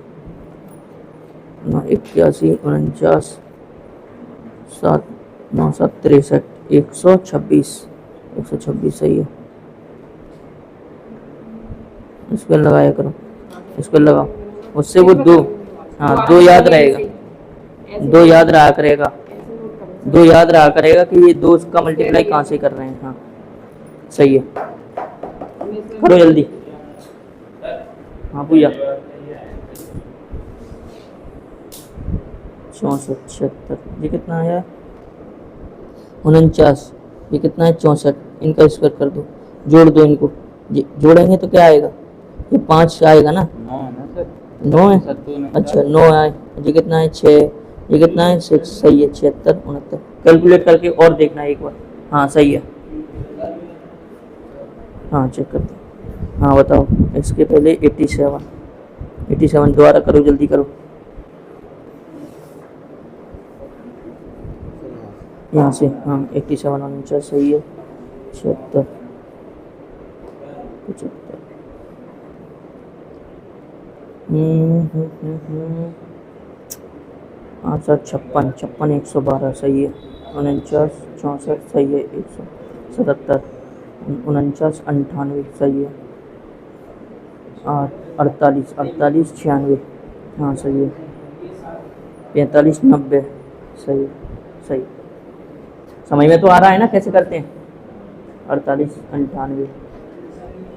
9 81 49 7 9 7 63 126 सही है। इसको लगाया करो, इसको लगाओ, उससे वो 2, हाँ 2 याद रहेगा, 2 याद रहा करेगा, 2 याद रहा करेगा कि ये 2 का मल्टीप्लाई कहाँ से कर रहे हैं। हाँ सही है, करो जल्दी। हाँ पूजा 64 76, ये कितना आया 49, ये कितना है 64, इनका स्क्वायर कर दो, जोड़ दो इनको, जोड़ेंगे तो क्या आएगा, ये 5 आएगा ना, 9 है, अच्छा 9 आए, ये कितना है 6, ये कितना है 6, सही है 76 69, कैलकुलेट करके और देखना एक बार। हाँ सही है, हाँ चेक कर दो। हाँ बताओ, इसके पहले 87 दोबारा करो, जल्दी करो, यहाँ से, हाँ 87 49 सही है, 76 75 आंसर 56 112 सही है, 49 64 सही है, 177 49 98 सही है, 48 96 हाँ सही है, 45 90 सही सही। समझ में तो आ रहा है ना कैसे करते हैं? 48 98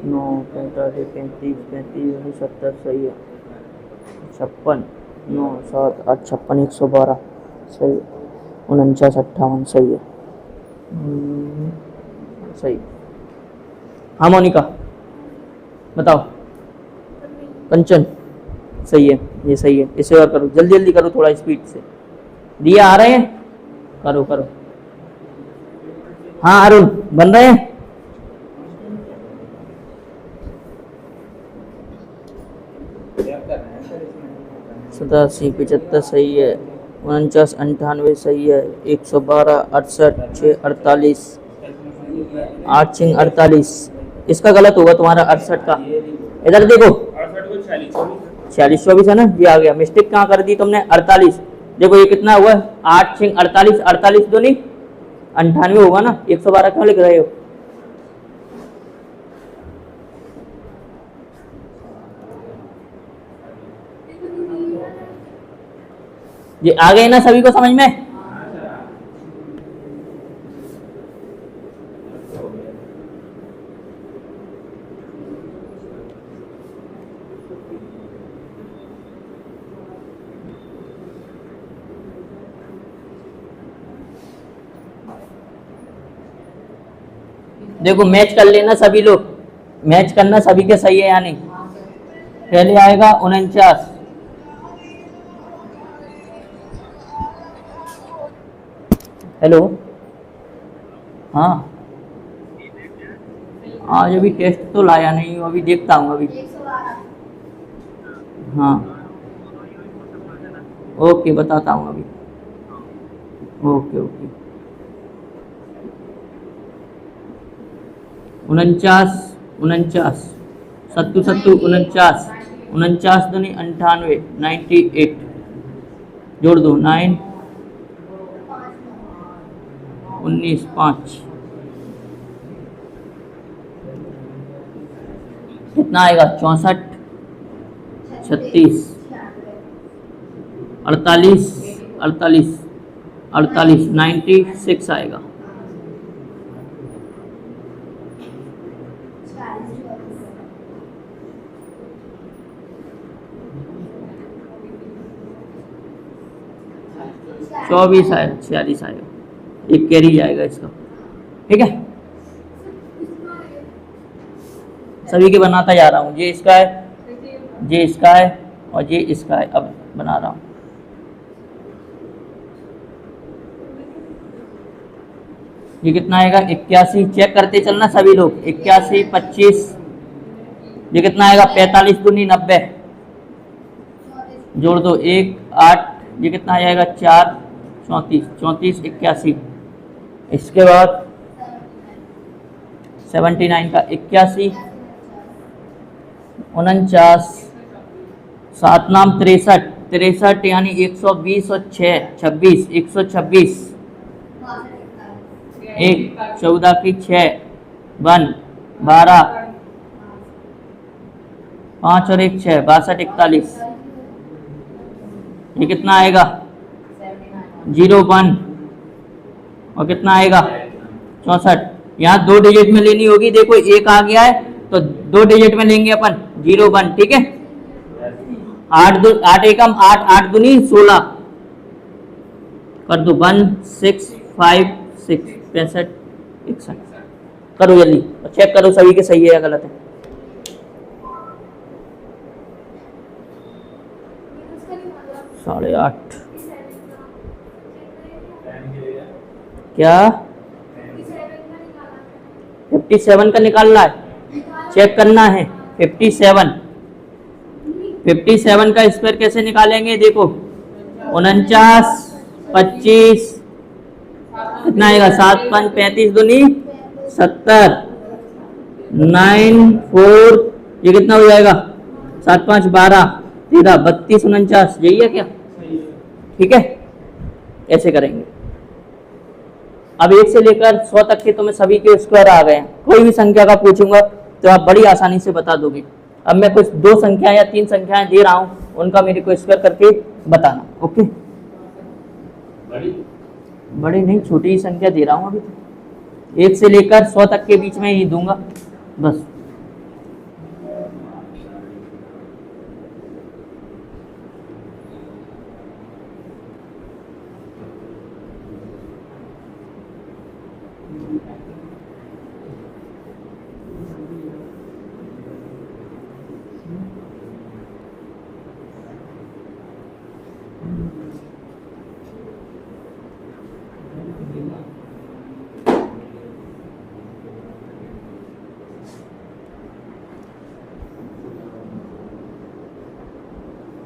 9 45 35 35 70 सही है, 56 9 7 8 56 112 सही है, 49 58 सही है, सही। हाँ मोनिका बताओ, कंचन सही है, ये सही है, इसे और करो, जल्दी जल्दी करो, थोड़ा स्पीड से, दिया आ रहे हैं, करो करो। हाँ अरुण बन रहे हैं, सतासी 75 सही है, 49 98 सही है, 112 68 6 48 8 6 48, इसका गलत होगा तुम्हारा 68 का। इधर देखो 68 को 46 46 24 है ना, ये आ गया। मिस्टेक कहाँ कर दी तुमने? 48। देखो ये कितना हुआ? 8 6 48, 48 दूनी 98 होगा ना। 112 क्यों लिख रहे हो? ये आ गए ना सभी को समझ में? देखो मैच कर लेना सभी लोग, मैच करना सभी के सही है या नहीं। पहले आएगा 49। हेलो, हाँ आज अभी टेस्ट तो लाया नहीं हूँ, अभी देखता हूँ अभी। हाँ ओके, बताता हूँ अभी। Okay okay. 49 49 सत्तू सत्तू 49, 49 दूनी 98, 98 जोड़ दो 9 19 5 कितना आएगा? 64 36 48 48 48 96 आएगा। चौबीस आएगा, 46 आएगा, एक कैरी जाएगा इसका। ठीक है, सभी के बनाता जा रहा हूँ। ये इसका है, ये इसका है और ये इसका है। अब बना रहा हूँ। ये कितना आएगा? 81। चेक करते चलना सभी लोग। 81 25, ये कितना आएगा? 45 दूनी 90 जोड़ दो 1 8, ये कितना आ जाएगा? 4 34 34 81। इसके बाद 79 का 81 49 7 नाम 63 63 यानी 120 और 6 26 126 1 14 की 6 1 12 5 और 1 6 62 41। ये कितना आएगा? 01 और कितना आएगा? 64। यहाँ 2 डिजिट में लेनी होगी। देखो एक आ गया है तो 2 डिजिट में लेंगे अपन 01। ठीक है, 8 एकम 8 8 दूनी 16 कर दो 1 6 5 6 65 61। करो जल्दी और चेक करो सभी के सही है या गलत है। साढ़े 8 क्या? 57 का निकालना है, चेक करना है। 57 का स्क्वायर कैसे निकालेंगे? देखो 49 25 कितना आएगा? 7 5 35 दूनी 70 9 4, ये कितना हो जाएगा? 7 5 12 13 32 49। यही है क्या? ठीक है, ऐसे करेंगे। अब 1 से लेकर 100 तक के तुम्हें सभी के स्क्वायर आ गए हैं। कोई भी संख्या का पूछूंगा तो आप बड़ी आसानी से बता दोगे। अब मैं कुछ 2 संख्या या 3 संख्याएं दे रहा हूं, उनका मेरे को स्क्वायर करके बताना। ओके, बड़ी नहीं, छोटी ही संख्या दे रहा हूं अभी तो। 1 से लेकर 100 तक के बीच में ही दूंगा बस।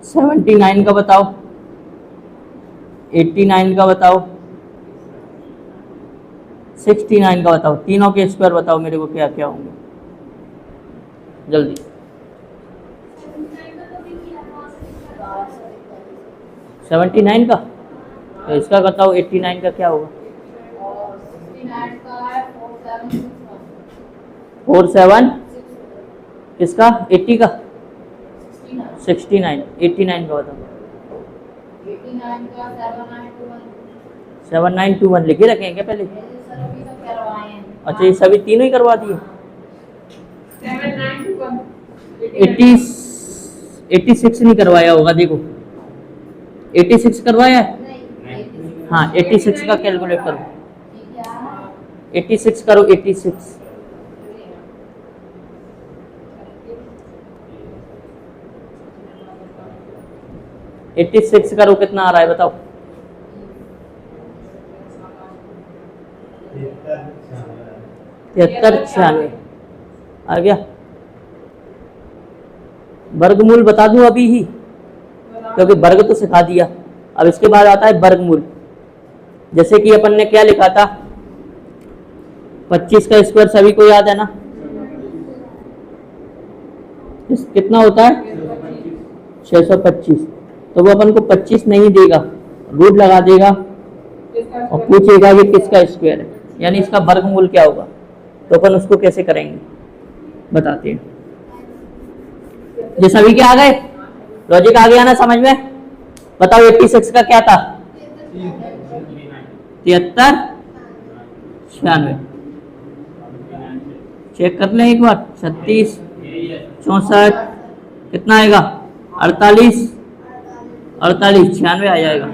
सेवेंटी 79 का बताओ, 89 का बताओ, 69 का बताओ, तीनों के स्क्वायर बताओ मेरे को क्या क्या होंगे जल्दी। 79 का, तो इसका बताओ 89 का क्या होगा। 47 किसका, 80 का, 69, 89 का बताओ। 7921 लिखे रखे हैं क्या पहले? अच्छा ये सभी तीनों ही करवा दिए। 86 नहीं करवाया होगा, देखो 86 करवाया है? हाँ 86 का कैलकुलेट करो, 86 करो, 86 86 करो, कितना आ रहा है बताओ। 7396 आ गया। वर्गमूल बता दूं अभी ही, क्योंकि वर्ग तो सिखा दिया। अब इसके बाद आता है वर्गमूल। जैसे कि अपन ने क्या लिखा था, 25 का स्क्वायर सभी को याद है ना, कितना होता है 625। तो वो अपन को 25 नहीं देगा, रूट लगा देगा और पूछेगा ये किसका स्क्वायर है, यानी इसका वर्गमूल क्या होगा। तो अपन उसको कैसे करेंगे बताते हैं। ये सभी के आ गए, लॉजिक आ गया ना समझ में। बताओ 86 का क्या था, 7396। चेक कर ले एक बार, 36 64 कितना आएगा, 48 96 आ जाएगा।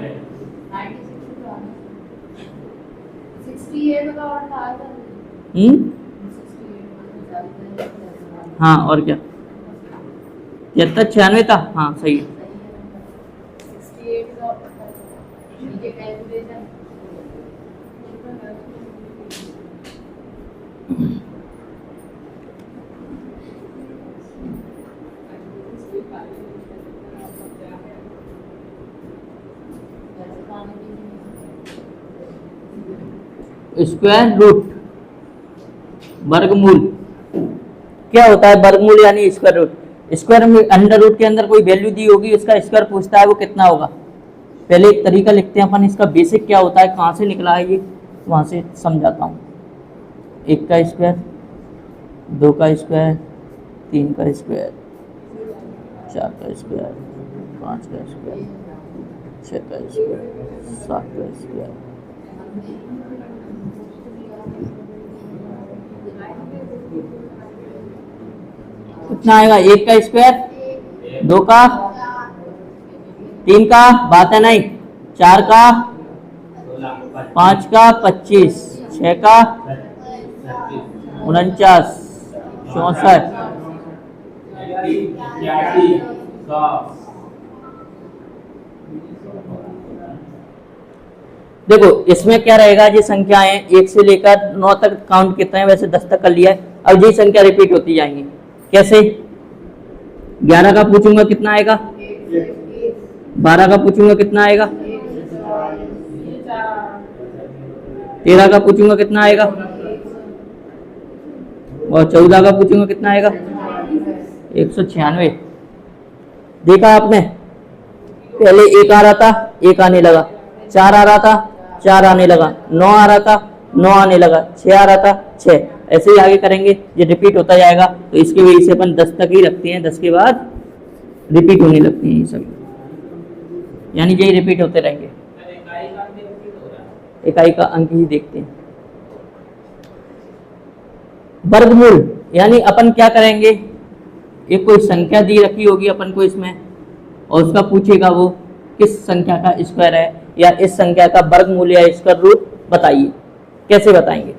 हाँ और क्या, 7396 था, हाँ सही है। स्क्वायर रूट, वर्गमूल क्या होता है, वर्गमूल यानी स्क्वायर रूट। स्क्वायर में अंडर रूट के अंदर कोई वैल्यू दी होगी, इसका स्क्वायर पूछता है वो कितना होगा। पहले एक तरीका लिखते हैं अपन, इसका बेसिक क्या होता है, कहाँ से निकला है ये, वहाँ से समझाता हूँ। 1 का स्क्वायर, 2 का स्क्वायर, 3 का स्क्वायर, 4 का स्क्वायर, 5 का स्क्वायर, 6 का स्क्वायर, 7 का स्क्वायर। कितना आएगा, 1 का स्क्वायर, 2 का, 3 का बात है नहीं, 4 का, 5 का 25, 6 का 49, 64। देखो इसमें क्या रहेगा, ये संख्याएं 1 से लेकर 9 तक काउंट कितना है, वैसे 10 तक कर लिया है। अब ये संख्या रिपीट होती जाएंगी। कैसे, 11 का पूछूंगा कितना आएगा, 12 का पूछूंगा कितना आएगा, 13 का पूछूंगा कितना आएगा, और 14 का पूछूंगा कितना आएगा, 196। देखा आपने, पहले 1 आ रहा था, 1 आने लगा, 4 आ रहा था, 4 आने लगा, 9 आ रहा था, 9 आने लगा, 6 आ रहा था, 6। ऐसे ही आगे करेंगे, ये रिपीट होता जाएगा। तो इसकी वजह से अपन 10 तक ही रखते हैं, 10 के बाद रिपीट होने लगते हैं ये सभी, यानी यही रिपीट होते रहेंगे। इकाई का अंक ही देखते हैं। वर्गमूल यानी अपन क्या करेंगे, एक कोई संख्या दी रखी होगी अपन को इसमें, और उसका पूछेगा वो किस संख्या का स्क्वायर है, या इस संख्या का वर्गमूल या स्क्वायर रूट बताइए। कैसे बताएंगे,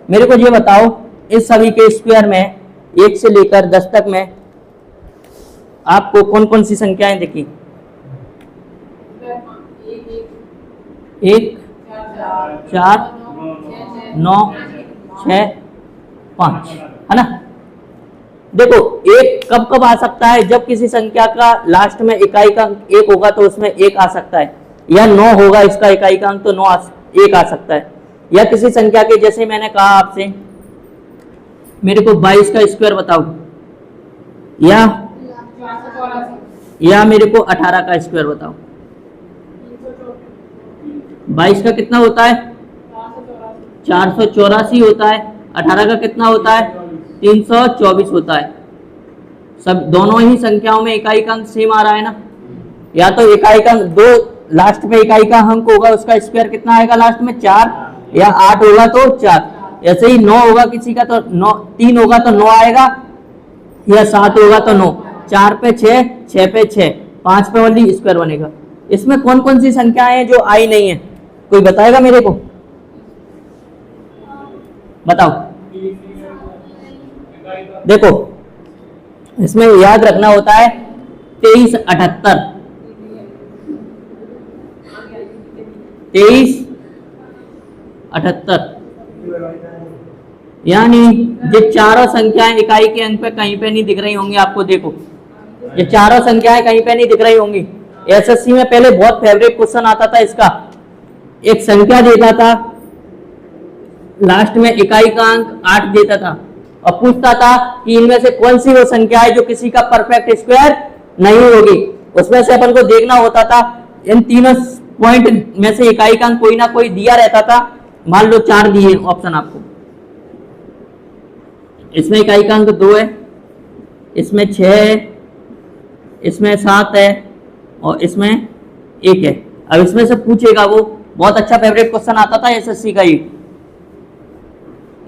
मेरे को ये बताओ, इस सभी के स्क्वायर में 1 से लेकर 10 तक में आपको कौन कौन सी संख्याएं दिखी। 1 4 9 6 5 है ना। देखो 1 कब कब आ सकता है, जब किसी संख्या का लास्ट में इकाई का अंक 1 होगा तो उसमें 1 आ सकता है, या 9 होगा इसका इकाई का अंक तो 1 आ सकता है। या किसी संख्या के, जैसे मैंने कहा आपसे मेरे को 22 का स्क्वायर बताओ, या मेरे को 18 का स्क्वायर बताओ। 22 का कितना होता है? 484 होता है। 18 का कितना होता है? 324 होता है। सब दोनों ही संख्याओं में इकाई का अंक सेम आ रहा है ना। या तो इकाई का अंक दो, लास्ट में इकाई का अंक होगा, उसका स्क्वायर कितना आएगा लास्ट में? 4, या 8 होगा तो 4। ऐसे ही 9 होगा किसी का तो 9, 3 होगा तो 9 आएगा, या 7 होगा तो 9, 4 पे 6, 6 पे 6, 5 पे ओनली स्क्वायर बनेगा। इसमें कौन कौन सी संख्याएं हैं जो आई नहीं है? कोई बताएगा मेरे को? बताओ। देखो इसमें याद रखना होता है 23 78, 23 78, यानी ये चारों संख्याएं इकाई के अंक पे कहीं पे नहीं दिख रही होंगी आपको। देखो ये चारों संख्याएं कहीं पे नहीं दिख रही होंगी। एसएससी में पहले बहुत फेवरेट क्वेश्चन आता था इसका, एक संख्या देता था, लास्ट में इकाई का अंक 8 देता था और पूछता था कि इनमें से कौन सी वो संख्या है जो किसी का परफेक्ट स्क्वायर नहीं होगी। उसमें से अपन को देखना होता था इन तीनों पॉइंट में से इकाई का अंक कोई ना कोई दिया रहता था। मान लो 4 दिए ऑप्शन आपको, इसमें इकाई का अंक 2 है, इसमें 6 है, इसमें 7 है और इसमें 1 है। अब इसमें से पूछेगा, वो बहुत अच्छा फेवरेट क्वेश्चन आता था एसएससी का ये,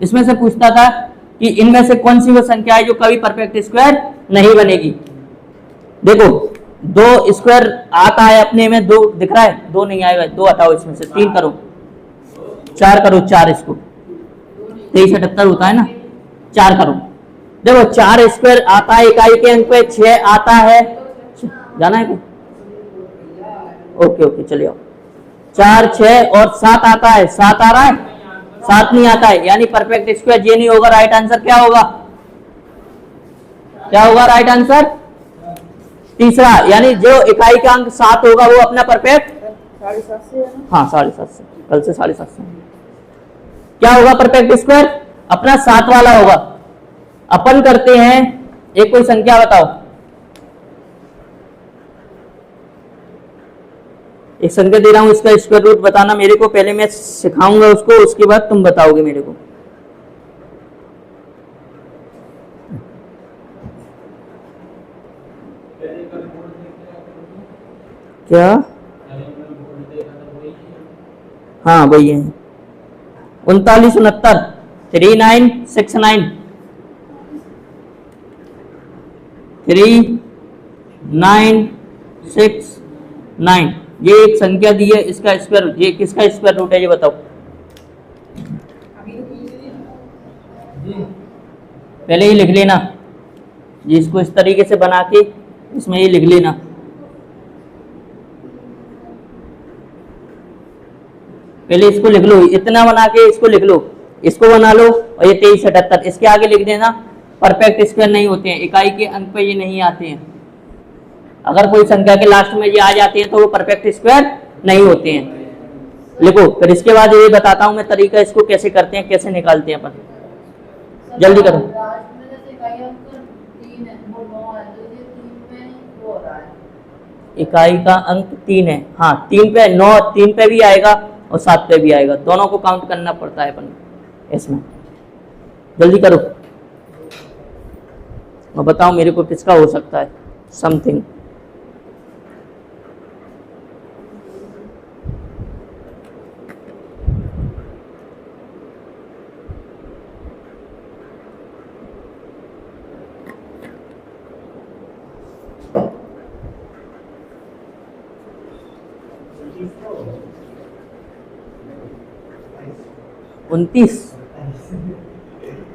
इसमें से पूछता था कि इनमें से कौन सी वो संख्या है जो कभी परफेक्ट स्क्वायर नहीं बनेगी। देखो 2 स्क्वायर आता है अपने में, 2 दिख रहा है, 2 नहीं आएगा, 2 हटाओ, इसमें से 3 करो, 4 करो, 4 इसको 23 78 होता है ना, 4 करो। देखो 4 स्क्वायर आता है इकाई के अंक पे, 6 आता है, जाना है क्या? ओके ओके चलिए आओ। 4 6 और 7 आता है, 7 आ रहा है, 7 नहीं आता है, यानी परफेक्ट स्क्वायर ये नहीं होगा। राइट आंसर क्या होगा? क्या होगा राइट आंसर? तीसरा, यानी जो इकाई का अंक 7 होगा वो अपना परफेक्ट 7.5 से, हाँ 7.5 से, कल से 7.5 से क्या होगा परफेक्ट स्क्वायर? अपना 7 वाला होगा। अपन करते हैं, एक कोई संख्या बताओ, एक संख्या दे रहा हूं, इसका स्क्वायर रूट बताना मेरे को। पहले मैं सिखाऊंगा उसको, उसके बाद तुम बताओगे मेरे को। क्या? हाँ वही है, 39 69 3969 3969, ये एक संख्या दी है, इसका स्क्वायर, ये किसका स्क्वायर रूट है ये बताओ। पहले ही लिख लेना, ये इसको इस तरीके से बना के इसमें ये लिख लेना। पहले इसको लिख लो, इतना बना के इसको लिख लो, इसको बना लो, और ये 23 78 इसके आगे लिख देना। परफेक्ट स्क्वायर नहीं होते हैं, इकाई के अंक पे ये नहीं आते हैं। अगर कोई संख्या के लास्ट में ये आ जाते हैं तो वो परफेक्ट स्क्वायर नहीं होते हैं। लिखो, फिर इसके बाद ये बताता हूं मैं तरीका इसको कैसे करते हैं, कैसे निकालते हैं अपन। जल्दी करो। इकाई का अंक 3 है, हाँ 3 पे 9, 3 पे भी आएगा और 7 पे भी आएगा, दोनों को काउंट करना पड़ता है अपन इसमें। जल्दी करो और बताओ मेरे को किसका हो सकता है समथिंग।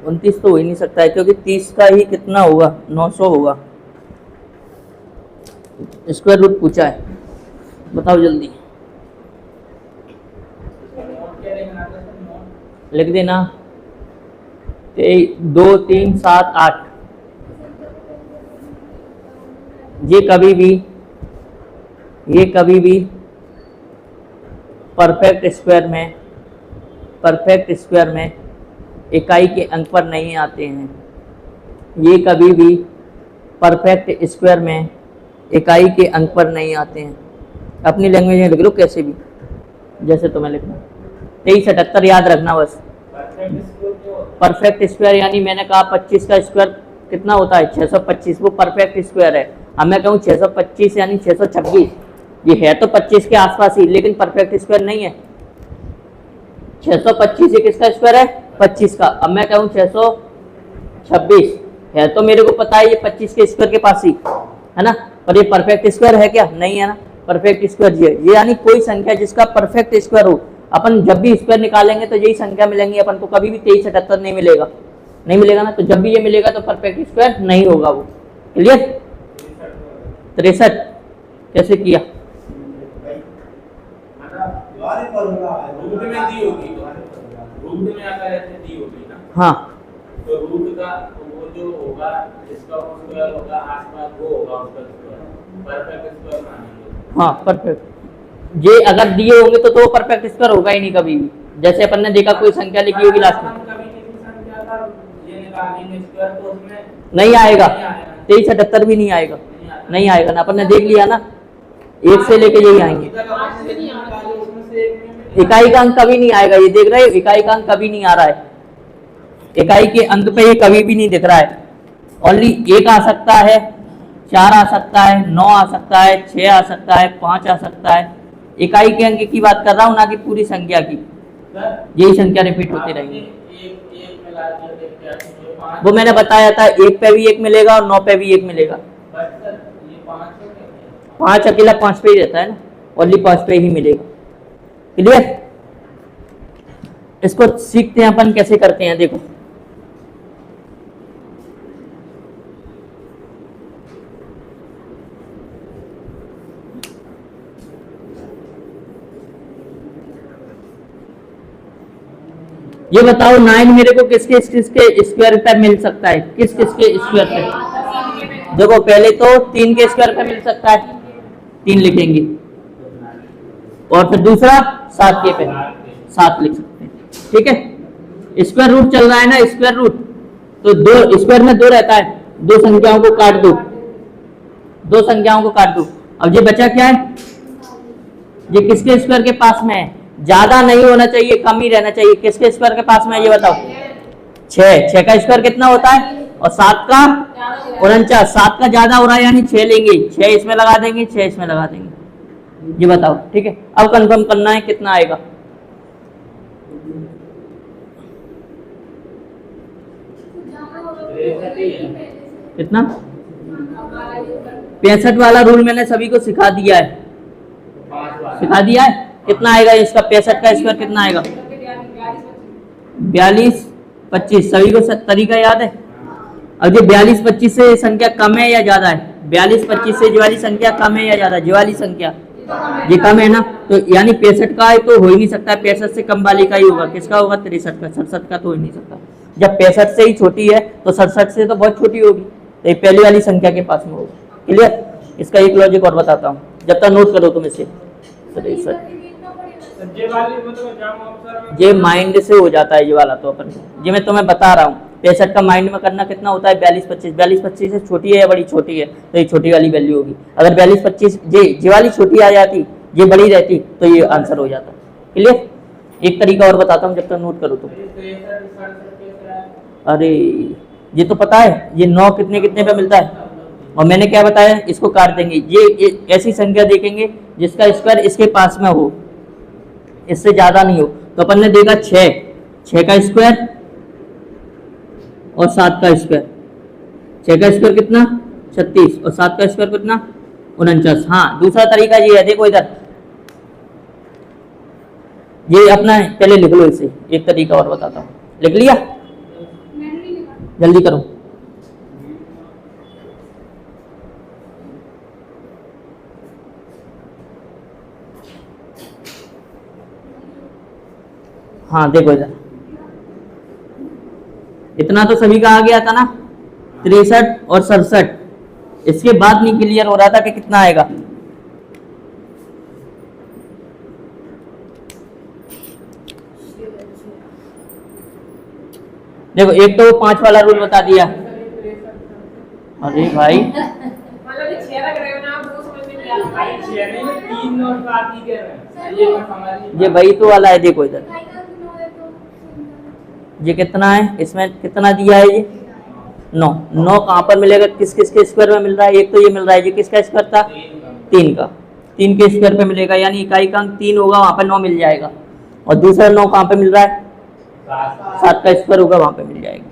उनतीस तो हो ही नहीं सकता है, क्योंकि 30 का ही कितना होगा, 900 होगा। स्क्वायर रूट पूछा है, बताओ जल्दी लिख देना। 2 3 7 8, ये कभी भी परफेक्ट स्क्वायर में परफेक्ट स्क्वायर में इकाई के अंक पर नहीं आते हैं। ये कभी भी परफेक्ट स्क्वायर में इकाई के अंक पर नहीं आते हैं। अपनी लैंग्वेज में लिख लो कैसे भी, जैसे तुम्हें लिखना। 2378 याद रखना बस। परफेक्ट स्क्वायर यानी मैंने कहा 25 का स्क्वायर कितना होता है 625, वो परफेक्ट स्क्वायर है। अब मैं कहूँ 625 यानी 626, ये है तो 25 के आसपास ही, लेकिन परफेक्ट स्क्वायर नहीं है। 625 ये किसका स्क्वायर है 25 का। अब मैं कहूँ 626 है तो मेरे को पता है ये 25 के स्क्वायर के पास ही है ना, पर ये परफेक्ट स्क्वायर है क्या, नहीं है ना। परफेक्ट स्क्वायर ये यानी कोई संख्या जिसका परफेक्ट स्क्वायर हो। अपन जब भी स्क्वायर निकालेंगे तो यही संख्या मिलेंगी अपन को, कभी भी 2378 नहीं मिलेगा, नहीं मिलेगा ना। तो जब भी ये मिलेगा तो परफेक्ट स्क्वायर नहीं होगा वो। क्लियर। 63 कैसे किया, रूट में दी होगी, रूट में अगर ऐसे दी होगी ना, हाँ तो रूट का वो जो होगा इसका स्क्वायर होगा आसपास वो होगा उसका स्क्वायर, परफेक्ट स्क्वायर मानेंगे। हाँ परफेक्ट, ये अगर दिए होंगे तो परफेक्ट स्क्वायर होगा ही नहीं कभी भी। जैसे अपन ने देखा कोई संख्या लिखी होगी लास्ट में, कभी किसी संख्या का ये निकालेंगे स्क्वायर तो उसमें नहीं आएगा, 2378 भी नहीं आएगा, नहीं आएगा ना। अपन ने देख लिया ना, एक से लेके यही आएंगे। इकाई का अंक कभी नहीं आएगा, ये देख रहे हो, इकाई का अंक कभी नहीं आ रहा है। इकाई के अंक पे ये कभी भी नहीं दिख रहा है। ओनली 1 आ सकता है, 4 आ सकता है, 9 आ सकता है, 6 आ सकता है, 5 आ सकता है। इकाई के अंक की बात कर रहा हूँ, ना कि पूरी संख्या की। यही संख्या रिपीट होती रहेगी। वो मैंने बताया था, 1 पे भी 1 मिलेगा और 9 पे भी 1 मिलेगा। 5 अकेला 5 पे ही रहता है ना, ओनली 5 पे ही मिलेगा। क्लियर। इसको सीखते हैं अपन कैसे करते हैं, देखो। ये बताओ 9 मेरे को किसके स्क्वायर पे मिल सकता है, किसके स्क्वायर पे। देखो पहले तो 3 के स्क्वायर पे मिल सकता है, 3 लिखेंगे, और फिर दूसरा 7 के पे 7 लिख सकते हैं। ठीक है। स्क्वायर रूट चल रहा है ना, स्क्वायर रूट, तो 2 स्क्वायर में 2 रहता है, 2 संख्याओं को काट दो, 2 संख्याओं को काट दो। अब ये बचा क्या है, ये किसके स्क्वायर के पास में है, ज्यादा नहीं होना चाहिए, कम ही रहना चाहिए। किसके स्क्वायर के पास में है ये बताओ, 6 का स्क्वायर कितना होता है, और 7 का 49, 7 का ज्यादा हो रहा है यानी 6 लेंगे, 6 इसमें लगा देंगे, 6 इसमें लगा देंगे। ये बताओ। ठीक है। अब कंफर्म करना है कितना आएगा। कितना, 65 वाला रूल मैंने सभी को सिखा दिया है, सिखा दिया है। कितना आएगा इसका, 65 का स्क्वायर कितना आएगा, 42 25। सभी को तरीका याद है। अब ये 42 25 से संख्या कम है या ज्यादा है, 42 25 से जो वाली संख्या कम है या ज्यादा, जो वाली संख्या ये कम है ना, तो यानी 65 का है तो हो ही नहीं सकता, 65 से कम वाली का ही होगा। किसका होगा, 63 का, 67 का तो हो ही नहीं सकता। जब 65 से ही छोटी है तो 67 से तो बहुत छोटी होगी, तो ये पहली वाली संख्या के पास में होगा। क्लियर। इसका एक लॉजिक और बताता हूँ, जब तक नोट करो तुम इसे। ये माइंड से हो जाता है ये वाला, तो अपन ये मैं तुम्हें बता रहा हूँ। 65 का माइंड में करना कितना होता है, 42 25। 42 25 से छोटी है या बड़ी, छोटी है, तो ये छोटी वाली वैल्यू होगी। अगर 42 25 ये वाली छोटी आ जाती, ये बड़ी रहती, तो ये आंसर हो जाता। क्लियर। एक तरीका और बताता हूँ, जब तक नोट करो तुम। अरे ये तो पता है, ये 9 कितने कितने पे मिलता है, और मैंने क्या बताया, इसको काट देंगे। ये ऐसी संख्या देखेंगे जिसका स्क्वायर इसके पास में हो, इससे ज्यादा नहीं हो। तो अपन ने देखा 6 का स्क्वायर और 7 का स्क्वायर। 6 का स्क्वायर कितना 36 और 7 का स्क्वायर कितना 49। हाँ दूसरा तरीका ये है, देखो इधर, ये अपना है, पहले लिख लो इसे। एक तरीका और बताता हूँ, लिख लिया, जल्दी करो। हाँ देखो इधर, इतना तो सभी का आ गया था ना, 63 और 67। इसके बाद नहीं क्लियर हो रहा था कि कितना आएगा। देखो एक तो 5 वाला रूल बता दिया। अरे भाई मतलब ये 6 लग रहे हो ना, आप वो समझ में नहीं आ रहा। भाई 6 में 3 नोट बाकी कह रहे हैं, ये मैं समझ नहीं ये वही तो वाला है, देखो इधर इकाई का 9 है तो ये कितना है, इसमें कितना दिया है, ये 9। 9 कहाँ पर मिलेगा, किस किस के स्क्वायर में मिल रहा है? एक तो ये मिल रहा है, ये किसका स्क्वायर था? 3 का। 3 के स्क्वायर पे मिलेगा, यानी इकाई का अंक 3 होगा, वहाँ पे 9 मिल जाएगा। और दूसरा 9 कहाँ पे मिल रहा है? 7 का स्क्वायर होगा, वहाँ पे मिल जाएगा।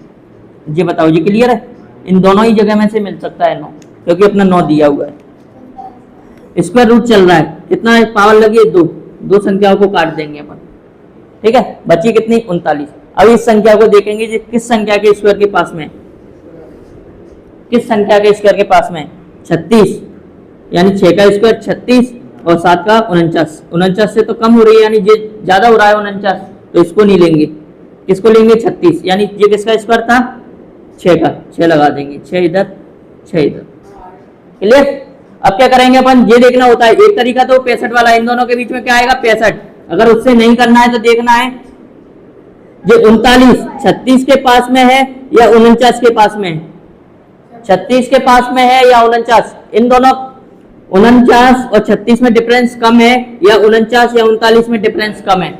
ये बताओ, ये क्लियर है? इन दोनों ही जगह में से मिल सकता है 9, क्योंकि अपना 9 दिया हुआ है। स्क्वायर रूट चल रहा है, कितना है पावर लगी है? 2। 2 संख्याओं को काट देंगे अपन, ठीक है? बची कितनी? 39। अब इस संख्या को देखेंगे जी किस संख्या के स्क्वायर के पास में, किस संख्या के स्क्वायर के पास में? 36, यानी 6 का स्क्वायर 36 और 7 का 49। 49 से तो कम हो रही है, यानी ये ज्यादा हो रहा है 49, तो इसको नहीं लेंगे। किसको लेंगे? 36, यानी ये किसका स्क्वायर था? 6 का। 6 लगा देंगे, 6 इधर 6 इधर। क्लियर? अब क्या करेंगे अपन, ये देखना होता है। एक तरीका तो 65 वाला, इन दोनों के बीच में क्या आएगा? 65। अगर उससे नहीं करना है तो देखना है ये 39 36 के पास में है या 49 के पास में है? 36 के पास में है या 49? इन दोनों 49 और 36 में डिफरेंस कम है या 49 या 39 में डिफरेंस कम है?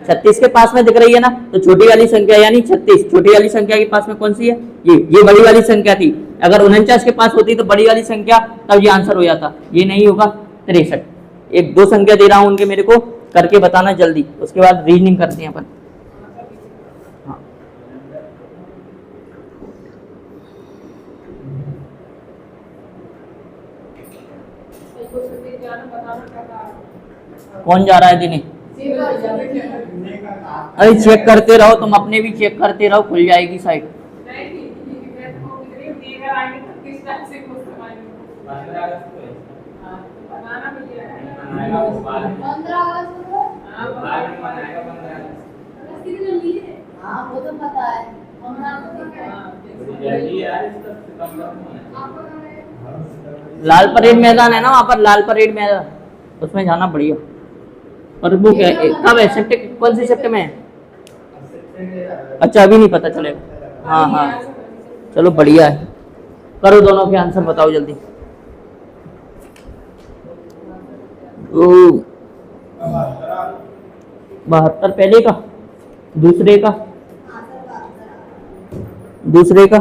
36 के पास में दिख रही है ना, तो छोटी वाली संख्या यानी 36। छोटी वाली संख्या के पास में कौन सी है? ये बड़ी वाली संख्या थी। अगर 49 के पास होती तो बड़ी वाली संख्या, तब ये आंसर हो जाता। ये नहीं होगा, 63। एक 2 संख्या दे रहा हूं, उनके मेरे को करके बताना जल्दी, उसके बाद रीजनिंग करते हैं अपन। हाँ। कौन जा रहा है दिने? अरे चेक करते रहो, तुम अपने भी चेक करते रहो, खुल जाएगी साइट। हाँ वो तो पता है। लाल परेड मैदान है ना वहाँ पर, लाल परेड मैदान, उसमें जाना बढ़िया। और वो क्या है, कब है? शिफ्ट कौन सी शिफ्ट में है? अच्छा अभी नहीं पता चलेगा। हाँ हाँ चलो बढ़िया है, करो दोनों के आंसर बताओ जल्दी। 72 पहले का, दूसरे का, दूसरे का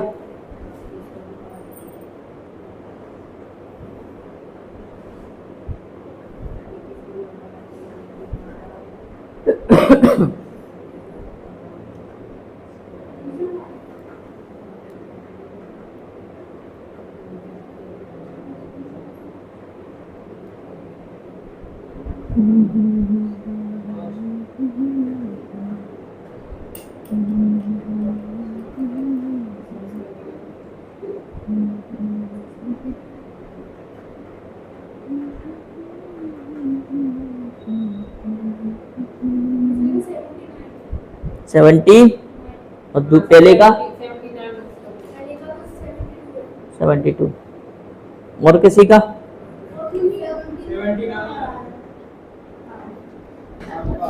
सेवेंटी और पहले का 72। और किसी का?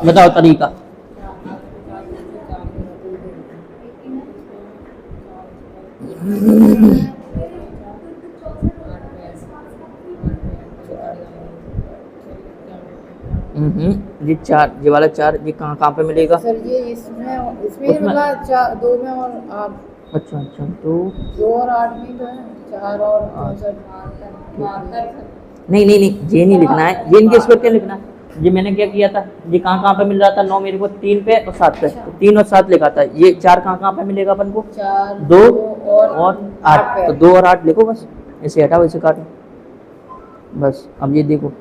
बताओ तरीका। ये 4, ये वाला 4, ये कहाँ कहाँ पे मिलेगा? सर ये इसमें होगा 2 में और 8। अच्छा अच्छा, तो 2 और 8 में तो है, 4 और 72। नहीं नहीं नहीं, ये नहीं लिखना है, ये इनके स्क्वायर क्या लिखना है? ये मैंने क्या किया था, ये कहाँ कहाँ पे मिल रहा था? 9 मेरे को 3 पे और 7 पे, तो 3 और 7 लिखा था। ये 4 कहाँ कहाँ पे मिलेगा अपन को? 4 2 और 8, तो 2 और 8 लिखो बस, ऐसे हटाओ, ऐसे काटो बस। अब ये देखो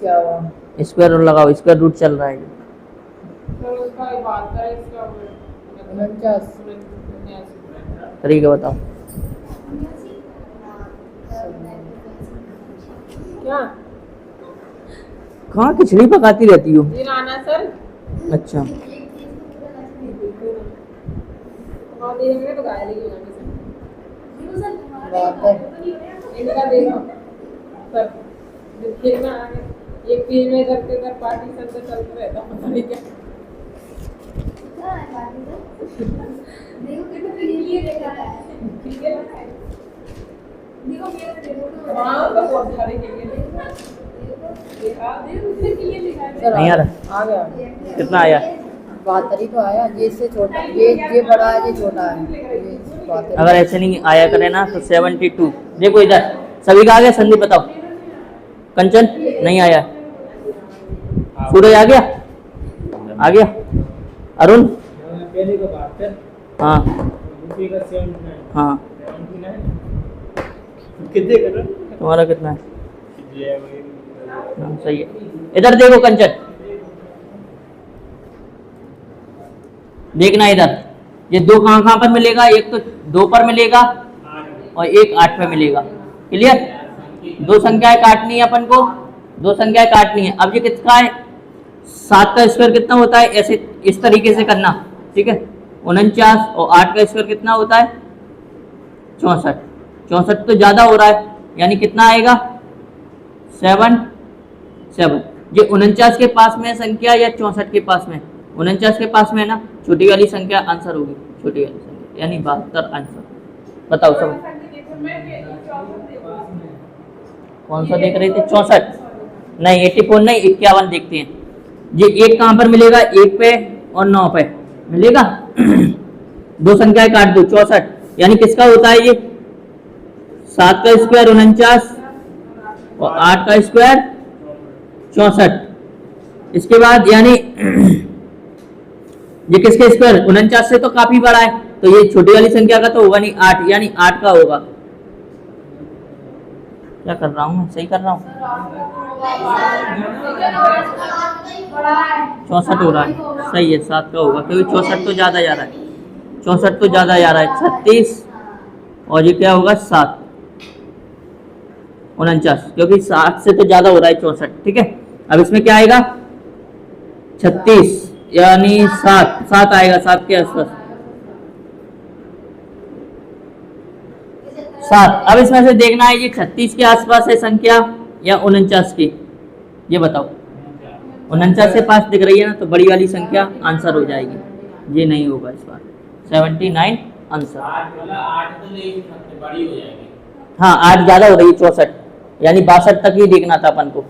51 स्क्वायर लगाओ, स्क्वायर रूट चल रहा है। 49 तरीका बताओ। क्या कहाँ खिचड़ी पकाती रहती हो? जी राना सर। अच्छा और देखेंगे तो गायब ही हो जाएंगे सर। इनका देखो सर, देखना आगे एक पेज में इधर के इधर पार्टी चलते रहता, पता नहीं क्या। देखो कितना क्लियर देखा है। देखो मेरा देखो हाँ तो बहुत सारे के लिए देखा देखो कितना क्लियर लिखा है। नहीं आ रहा, आ गया कितना आया? 72 ही तो आया, ये इससे छोटा, ये बड़ा है, ये छोटा है, ये 72। अगर ऐसे नहीं आया करे ना तो 72। देखो इधर सभी का आ गया, संदीप बताओ। कंचन नहीं आया, सूरज आ गया, आ गया, अरुण पहले को बात कर, हाँ दूसरी का 79, हाँ 79 कितने कर रहे हो? तुम्हारा कितना है? ये वही हाँ, सही है। इधर देखो कंचन, देखना इधर, ये दो कहाँ कहाँ पर मिलेगा? एक तो 2 पर मिलेगा और एक 8 पे मिलेगा। क्लियर? दो संख्याएं काटनी है अपन को, दो संख्याएं काटनी है। अब ये किसका है? 7 का स्क्वायर कितना होता है? ऐसे इस तरीके से करना, ठीक है। 49 और 8 का स्क्वायर कितना होता है? 64। 64 तो ज्यादा हो रहा है, यानी कितना आएगा? 7 7। ये 49 के पास में है संख्या या 64 के पास में? 49 के पास में है ना, छोटी वाली संख्या आंसर होगी, छोटी वाली संख्या यानी 72 आंसर। बताओ सब कौन सा देख रहे थे? 64 नहीं, 84 नहीं, 51 देखते हैं। ये एक कहाँ पर मिलेगा? 1 पे और 9 पे मिलेगा। दो संख्याएं काट दो, 64 यानी किसका होता है ये? 7 का स्क्वायर 49 और 8 का स्क्वायर 64। इसके बाद यानी ये किसके स्क्वायर? 49 से तो काफी बड़ा है, तो ये छोटी वाली संख्या का तो होगा नहीं, 8 यानी 8 का होगा। क्या कर रहा हूँ मैं? सही कर रहा हूँ? 64 हो रहा है, सही है, 7 का होगा, क्योंकि 64 तो ज्यादा जा रहा है, 64 तो ज्यादा जा रहा है। 36 और ये क्या होगा? 7 49, क्योंकि 7 से तो ज्यादा हो रहा है 64, ठीक है। अब इसमें क्या आएगा? 36 यानी 7 आएगा, 7 के आसपास 7। अब इसमें से देखना है ये 36 के आसपास है संख्या या 49 की, ये बताओ। 49 से पास दिख रही है ना, तो बड़ी वाली संख्या आंसर हो जाएगी, ये नहीं होगा इस बार। 79 आंसर। 8 तो ले ही सकते, बड़ी हो जाएगी। हाँ 8 ज्यादा हो रही है, 64 यानी 62 तक ही देखना था अपन को।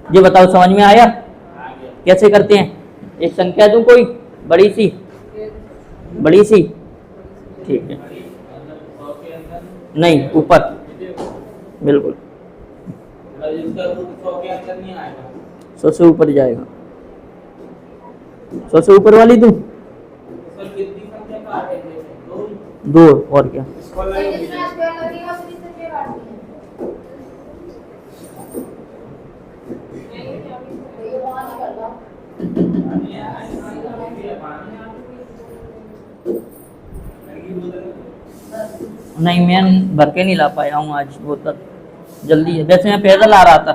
ये बताओ समझ में आया? आ गया। कैसे करते हैं? एक संख्या दूं कोई बड़ी सी, बड़ी सी, ठीक है, 100 के अंदर नहीं ऊपर, बिल्कुल इसका रूट 100 के अंदर नहीं आएगा। 100 से ऊपर जाएगा। 100 से ऊपर वाली दूं? इसमें कितनी संख्या काटेंगे? 2 और क्या। इसको लाएंगे। नहीं मैं भर के नहीं ला पाया हूँ आज, वो तक जल्दी है। वैसे मैं पैदल आ रहा था,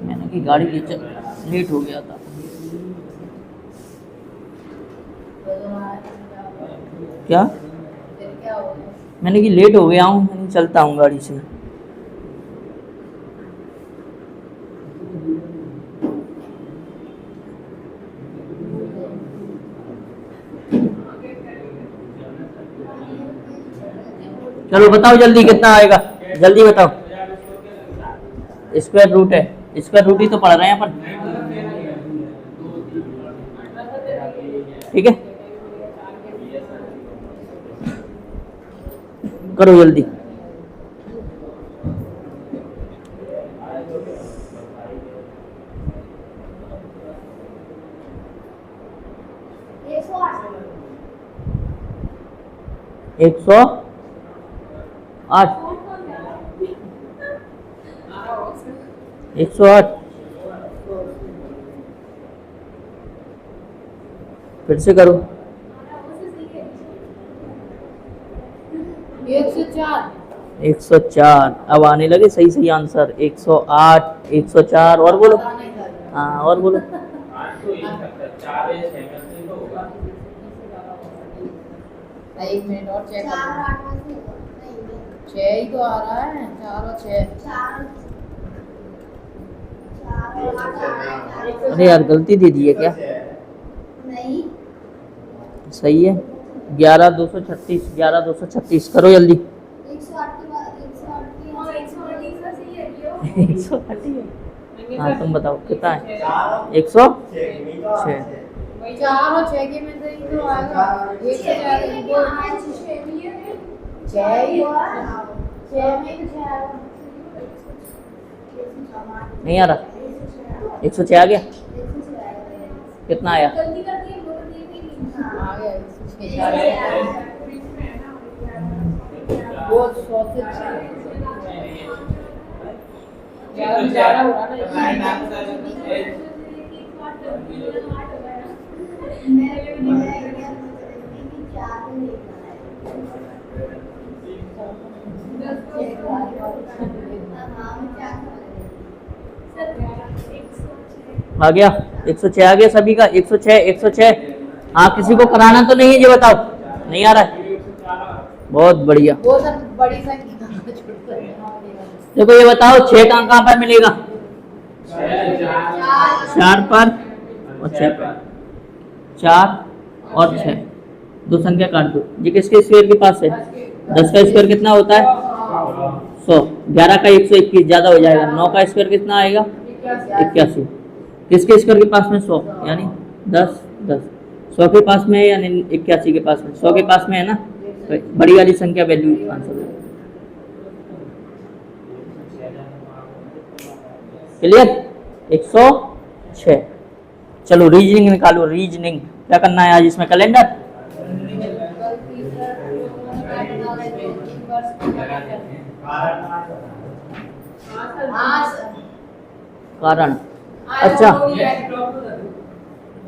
मैंने कि गाड़ी ले चल, लेट हो गया था। क्या? मैंने कि लेट हो गया हूँ, मैंने चलता हूँ गाड़ी से। चलो बताओ जल्दी कितना आएगा, जल्दी बताओ। स्क्वायर रूट है, स्क्वायर रूट ही तो पढ़ रहे हैं अपन, ठीक है। करो जल्दी। एक सौ 8 108 फिर से करो। 104 अब आने लगे सही सही आंसर। 108 104 और बोलो, हाँ और बोलो। 8 तो ही सकता, 4 या 6 में से तो होगा। 1 मिनट और चेक कर, 6 ही तो आ रहा है, 4 और 6। अरे यार गलती दे दी है क्या? नहीं सही है। 11,236, 11,236 करो जल्दी। 108 है। हाँ तुम बताओ कितना है? 106। भाई 4 और 6 के में से ही तो आएगा। 1 से 4 6 ही हुआ। 6 में तो 6 आएगा। नहीं आ रहा? 106 आ गया? कितना आया? आ गया 106। वो 100 से 11 हो रहा ना। आ गया? 106 आ गया सभी का? 106, 106। हाँ किसी को कराना तो नहीं है ये बताओ? नहीं आ रहा है? बहुत बढ़िया। वो सब बड़ी संख्या देखो ये बताओ 6 कहाँ पर मिलेगा? 4 पर और 6 पर। 4 और 6 दो संख्या काट दो। ये किसके स्क्वायर के पास है? 10 का स्क्वायर कितना होता है? 100। 11 का 121 ज्यादा हो जाएगा। 9 का स्क्वायर कितना आएगा? 81। किसके स्क्वायर के पास में? 100 यानी 10 10। 100 के पास में है यानी 81 के पास में। 100 के पास में है ना, बड़ी वाली संख्या वैल्यू आंसर। क्लियर? 106। चलो रीजनिंग निकालो। रीजनिंग क्या करना है आज इसमें? कैलेंडर। कारण। अच्छा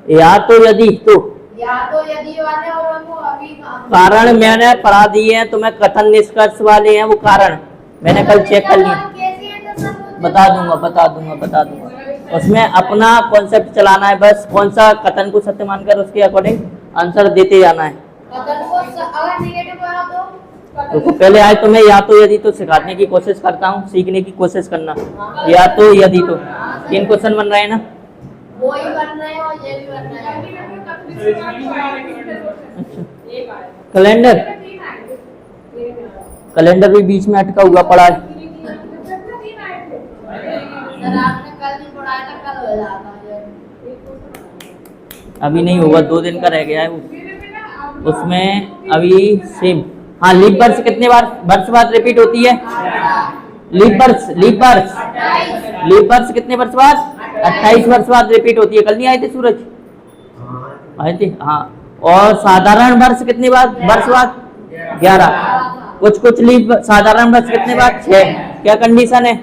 या तो यदि तो वाले और हमको अभी कारण मैंने पढ़ा दिए हैं तुम्हें। कथन निष्कर्ष वाले हैं वो कारण मैंने कल चेक कर लिए। बता दूंगा। उसमें अपना कॉन्सेप्ट चलाना है बस। कौन सा कथन को सत्य मानकर उसके अकॉर्डिंग आंसर देते जाना है। अगर नेगेटिव आया तो पहले आए तो मैं या तो यदि तो सिखाने की कोशिश करता हूँ, सीखने की कोशिश करना। या तो यदि तो 3 क्वेश्चन बन रहे हैं ना। वो ही बनना है और ये भी बनना है। अच्छा कैलेंडर भी बीच में अटका हुआ पड़ा है। सर आपने कल नहीं पढ़ाया था, कल हो जाता है। अभी नहीं होगा, 2 दिन का रह गया है वो। उसमें अभी सेम। हाँ लीप वर्ष कितने बार वर्ष बाद रिपीट होती है? लीप वर्ष कितने वर्ष बाद? 28 वर्ष बाद रिपीट होती है। कल नहीं आए थे सूरज? आए थे हाँ। और साधारण वर्ष कितने बाद? वर्ष बाद 11। कुछ लीप साधारण वर्ष कितने बाद? 6। क्या कंडीशन है?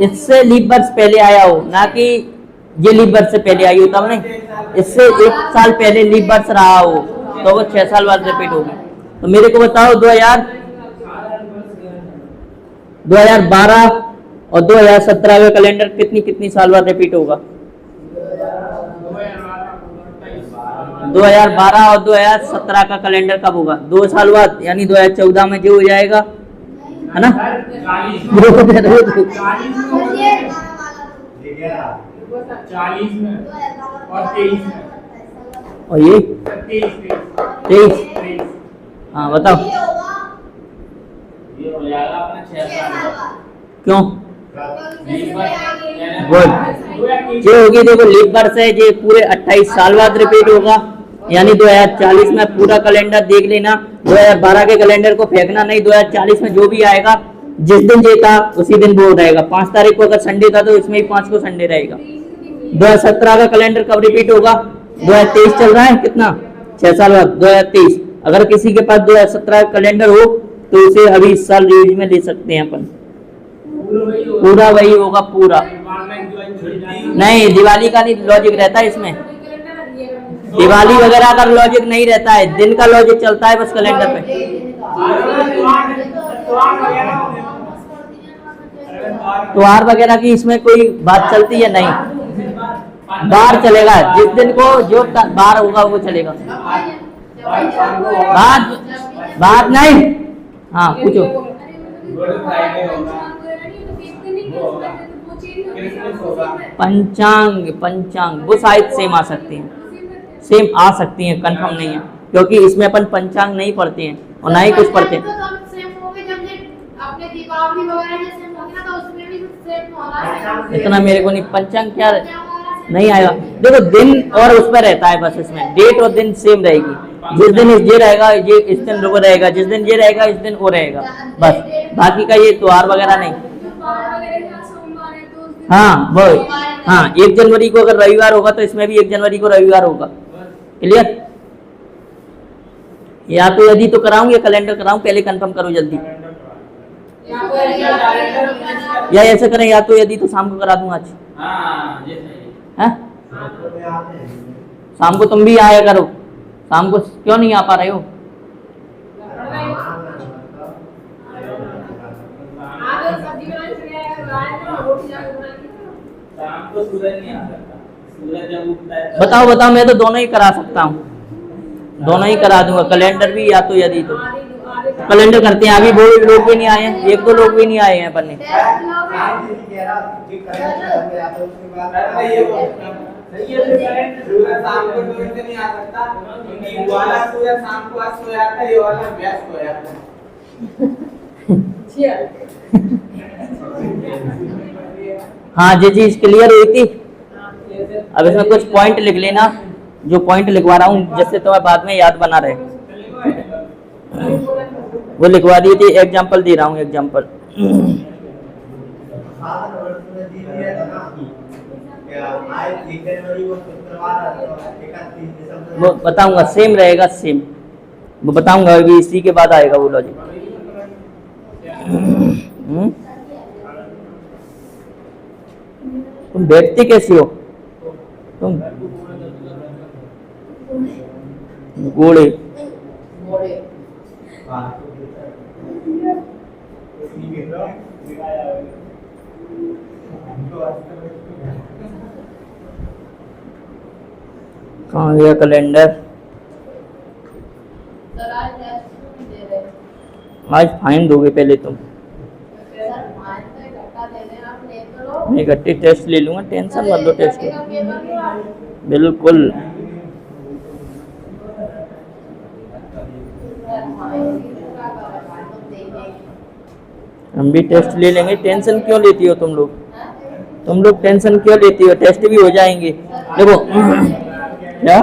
इससे लीप वर्ष पहले आया हो, ना कि ये लीप वर्ष से पहले आई हो तब नहीं। इससे 1 साल पहले लीप वर्ष रहा हो तो वो 6 साल बाद रिपीट होगी। तो मेरे को बताओ 2012 और 2017 का कैलेंडर कितनी साल बाद रिपीट होगा? 2012 और 2017 का कैलेंडर कब होगा? 2 साल बाद यानी 2014 में जो हो जाएगा है ना। 40 में और 23 में और ये 23। 23। हाँ बताओ ये हो जाएगा अपना 6 साल। क्यों? गुड। ये होगी देखो लीप वर्ष है, ये पूरे 28 साल बाद रिपीट होगा यानी 2040 में। पूरा कैलेंडर देख लेना। 2012 के कैलेंडर को फेंकना नहीं। 2040 में जो भी आएगा जिस दिन ये था उसी दिन वो रहेगा। 5 तारीख को अगर संडे था तो इसमें ही 5 को संडे रहेगा। 2017 का कैलेंडर कब रिपीट होगा? 2023 चल रहा है कितना? 6 साल बाद 2023। अगर किसी के पास 2017 का कैलेंडर हो तो उसे अभी इस साल यूज में ले सकते हैं अपन। पूरा वही होगा पूरा। नहीं दिवाली का नहीं लॉजिक रहता है इसमें। दिवाली वगैरह का लॉजिक नहीं रहता है, दिन का लॉजिक चलता है बस कैलेंडर पे। त्योहार वगैरह की इसमें कोई बात चलती है नहीं। बार चलेगा जिस दिन को जो बार होगा वो चलेगा। बात नहीं। हाँ पूछो। क्रिसमस होगा। पंचांग वो शायद सेम आ सकती हैं, सेम आ सकती हैं, कंफर्म नहीं है, क्योंकि इसमें अपन पंचांग नहीं पढ़ते हैं और ना ही कुछ पढ़ते हैं। इतना मेरे को नहीं, पंचांग क्या नहीं आएगा। देखो दिन और उस पर रहता है बस, इसमें डेट और दिन सेम रहेगी। जिस दिन ये रहेगा ये इस दिन वो रहेगा, जिस दिन ये रहेगा इस दिन वो रहेगा, बस। बाकी का ये त्योहार वगैरह नहीं। हाँ वो, हाँ 1 जनवरी को अगर रविवार होगा तो इसमें भी 1 जनवरी को रविवार होगा। क्लियर? या तो यदि तो कराऊं या कैलेंडर कराऊं, पहले कंफर्म करो जल्दी। या ऐसे करें, या तो यदि तो शाम को करा दूं आज। हैं? शाम को तुम भी आया करो, शाम को क्यों नहीं आ पा रहे हो? बताओ बताओ, मैं तो दोनों ही करा सकता हूँ, दोनों ही करा दूंगा, कैलेंडर भी या तो यदि तो। कैलेंडर करते हैं, अभी वो लोग भी नहीं आए हैं, 1-2 लोग भी नहीं आए हैं अपन ने। हाँ जी चीज क्लियर हुई थी। अब इसमें कुछ पॉइंट लिख लेना, जो पॉइंट लिखवा रहा हूँ जिससे तुम्हें बाद में याद बना रहे, वो लिखवा दी थी। एग्जाम्पल दे रहा हूँ, एग्जाम्पल। वो बताऊंगा, सेम रहेगा, सेम वो बताऊंगा, अभी इसी के बाद आएगा वो लॉजिक। तुम बैठती कैसी हो तुम? घोड़े कहाँ गया कैलेंडर? आज फाइन दोगे पहले तुम? मैं इकट्ठी टेस्ट ले लूंगा, टेंशन मत लो टेस्ट बिल्कुल। हम भी टेस्ट ले लेंगे, टेंशन क्यों लेती हो तुम लोग? तुम लोग टेंशन क्यों लेती हो? टेस्ट भी हो जाएंगे। देखो क्या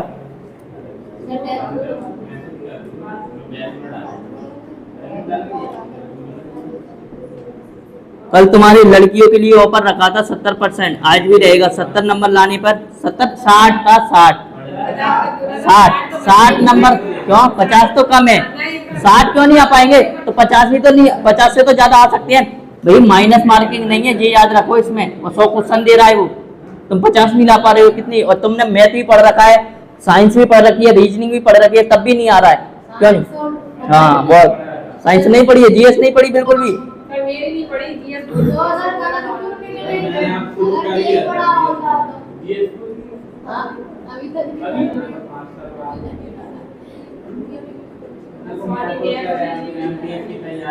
कल तुम्हारी लड़कियों के लिए ऑफर रखा था 70%, आज भी रहेगा 70 नंबर लाने पर। 70 60 का 60 नंबर क्यों? 50 तो कम है, 60 क्यों नहीं आ पाएंगे? तो 50 भी तो नहीं, 50 से तो ज्यादा आ सकते हैं भाई। माइनस मार्किंग नहीं है, ये याद रखो। इसमें वो 100 क्वेश्चन दे रहा है वो, तुम 50 नहीं ला पा रहे हो कितनी? और तुमने मैथ भी पढ़ रखा है, साइंस भी पढ़ रखी है, रीजनिंग भी पढ़ रखी है, तब भी नहीं आ रहा है, क्यों नहीं? हाँ बहुत, साइंस नहीं पढ़ी है, जीएस नहीं पढ़ी बिल्कुल भी। मेरी नहीं पढ़ी जीएस।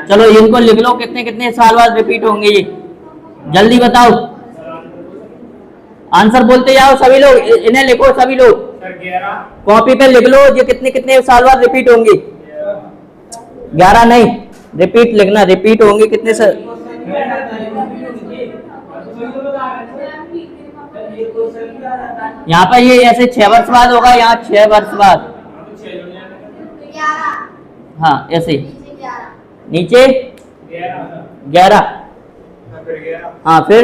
चलो इनको लिख लो, कितने कितने साल बाद रिपीट होंगे ये, जल्दी बताओ। आंसर बोलते जाओ सभी लोग, इन्हें लिखो सभी लोग, कॉपी पे लिख लो ये कितने कितने साल बाद रिपीट होंगे। 11 नहीं, रिपीट लिखना, रिपीट होंगे कितने साल। यहाँ पर ये ऐसे 6 वर्ष बाद होगा, यहाँ 6 वर्ष बाद। हाँ ऐसे नीचे 11, हाँ फिर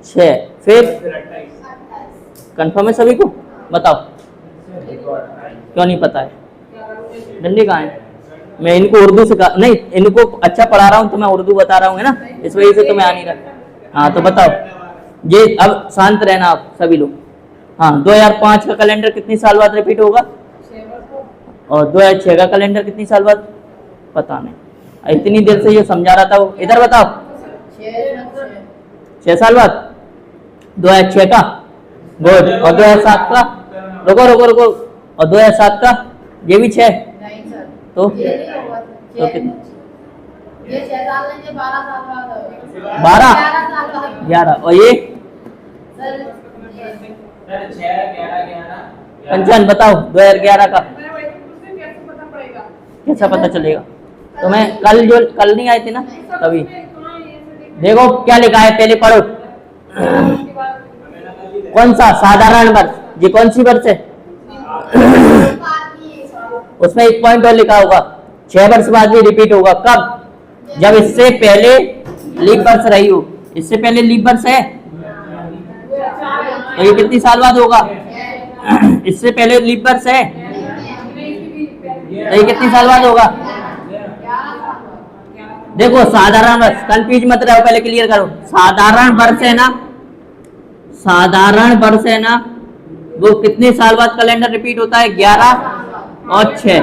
6, फिर कंफर्म है सभी को? बताओ क्यों नहीं पता है? डंडे कहाँ है? मैं इनको उर्दू सिखा नहीं, इनको अच्छा पढ़ा रहा हूँ तो मैं उर्दू बता रहा हूँ, है ना, इस वजह से तुम्हें आ नहीं रहा। हाँ तो बताओ ये, अब शांत रहना आप सभी लोग। हाँ 2005 का कैलेंडर कितनी साल बाद रिपीट होगा? और 2006 का कैलेंडर कितनी साल बाद? पता नहीं, इतनी देर से ये समझा रहा था वो। इधर बताओ 6 साल बाद 2006 का, गुड। और 2007 का? रुको रुको रुको, और 2007 का? ये भी 6 तो कितना? ये 6 साल नहीं, ये 12 साल बाद होगा। 12 11 साल बाद। 11 और ये सर सर 6 11 11 पंचान बताओ 2011 का मैं वही पूछती कैसे पता पड़ेगा? कैसा पता चलेगा? तो मैं कल नहीं आई थी ना तभी। कहाँ ये से देखो क्या लिखा है, पहले पढ़ो। देखने के बाद कौन सा साधारण वर्ष, ये कौन सी वर्ष है? उसमें एक पॉइंट और लिखा होगा 6 वर्ष बाद भी रिपीट होगा। कब? जब इससे पहले लीप वर्ष रही हो। इससे पहले लीप वर्ष है तो ये कितनी साल बाद होगा? इससे पहले लीप वर्ष है तो ये कितनी साल बाद होगा? देखो साधारण वर्ष, कंफ्यूज मत रहो, पहले क्लियर करो। साधारण वर्ष है ना, साधारण वर्ष है ना, वो कितने साल बाद कैलेंडर रिपीट होता है? 11 और 6।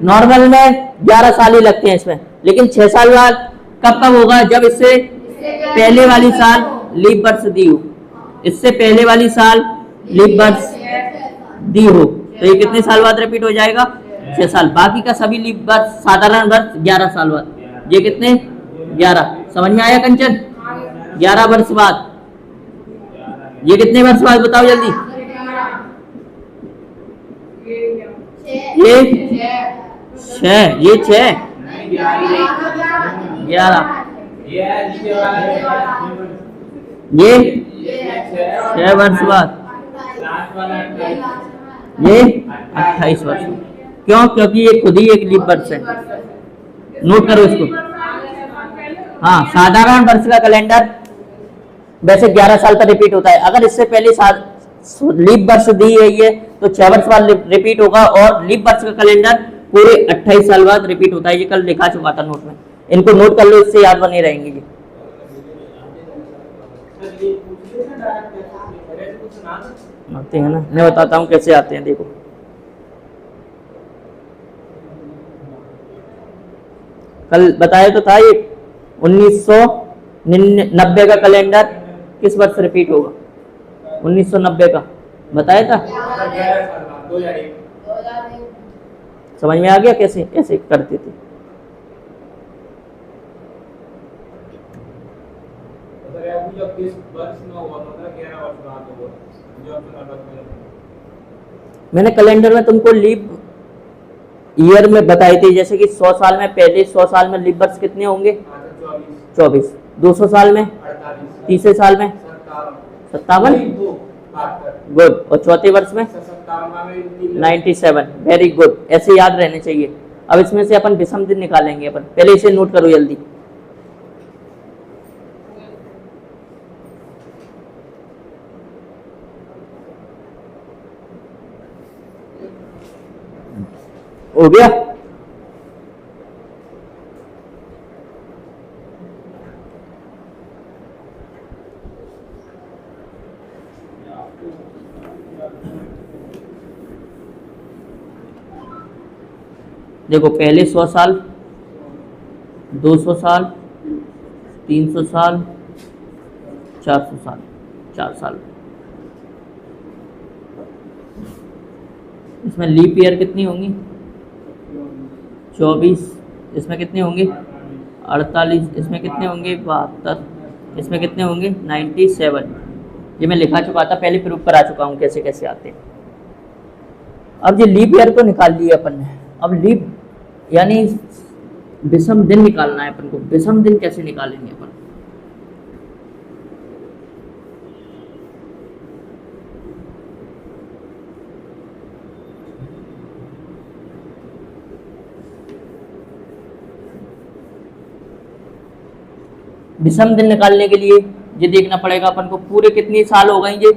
नॉर्मल में 11 साल ही लगते हैं इसमें, लेकिन 6 साल बाद कब कब होगा? जब इससे पहले वाली साल लीप वर्ष दी हो, इससे पहले वाली साल लीप वर्ष दी हो तो ये कितने साल बाद रिपीट हो जाएगा? 6 साल। बाकी का सभी लीप वर्ष साधारण वर्ष 11 साल बाद। ये कितने? 11। समझ में आया कंचन? 11 वर्ष बाद। ये कितने वर्ष बाद बताओ जल्दी? ये 6, ये 6 11, ये है नीचे वाला ये ये 6 वर्ष बाद, लास्ट वाला ये 28 वर्ष। क्यों? क्योंकि ये खुद ही एक लीप वर्ष है। नोट करो इसको। हाँ, साधारण वर्ष का कैलेंडर वैसे 11 साल पर रिपीट होता है। अगर इससे पहले लीप वर्ष दी गई है तो 6 वर्ष बाद रिपीट होगा, और लीप वर्ष का कैलेंडर पूरे 28 साल बाद रिपीट होता है। ये कल लिखा चुका था नोट में, इनको नोट कर लो, इससे याद बने रहेंगे ये। आते हैं ना, मैं बताता हूँ कैसे आते हैं। देखो कल बताया तो था, ये 1990 का कैलेंडर किस वर्ष रिपीट होगा? 1990 का बताया था। 2001 समझ में आ गया कैसे कैसे करते थे? जो किस वर्ष में हुआ था? 11 वर्ष बाद हुआ जो अपना मैंने कैलेंडर में तुमको लीप ईयर में बताई थी, जैसे कि 100 साल में पहले 100 साल में लीप वर्ष कितने होंगे? 24। 200 साल में? 48 तीसरे साल में? 57। गुड। और चौथे वर्ष में? 97। वेरी गुड, ऐसे याद रहने चाहिए। अब इसमें से अपन विषम दिन निकालेंगे। अपन पहले इसे नोट करो जल्दी। हो गया? देखो पहले 100 साल, 200 साल, 300 साल, 400 साल, 4 साल। इसमें लीप ईयर कितनी होंगी? 24। इसमें कितने होंगे? 48। इसमें कितने होंगे? 72। इसमें कितने होंगे? 97। ये मैं लिखा चुका था, पहले प्रूफ करा चुका हूँ कैसे कैसे आते हैं। अब ये लीप ईयर को निकाल लिया अपन ने। अब लीप यानी विषम दिन निकालना है अपन को। विषम दिन कैसे निकालेंगे अपन? विषम दिन निकालने के लिए ये देखना पड़ेगा अपन को पूरे कितने साल हो गए ये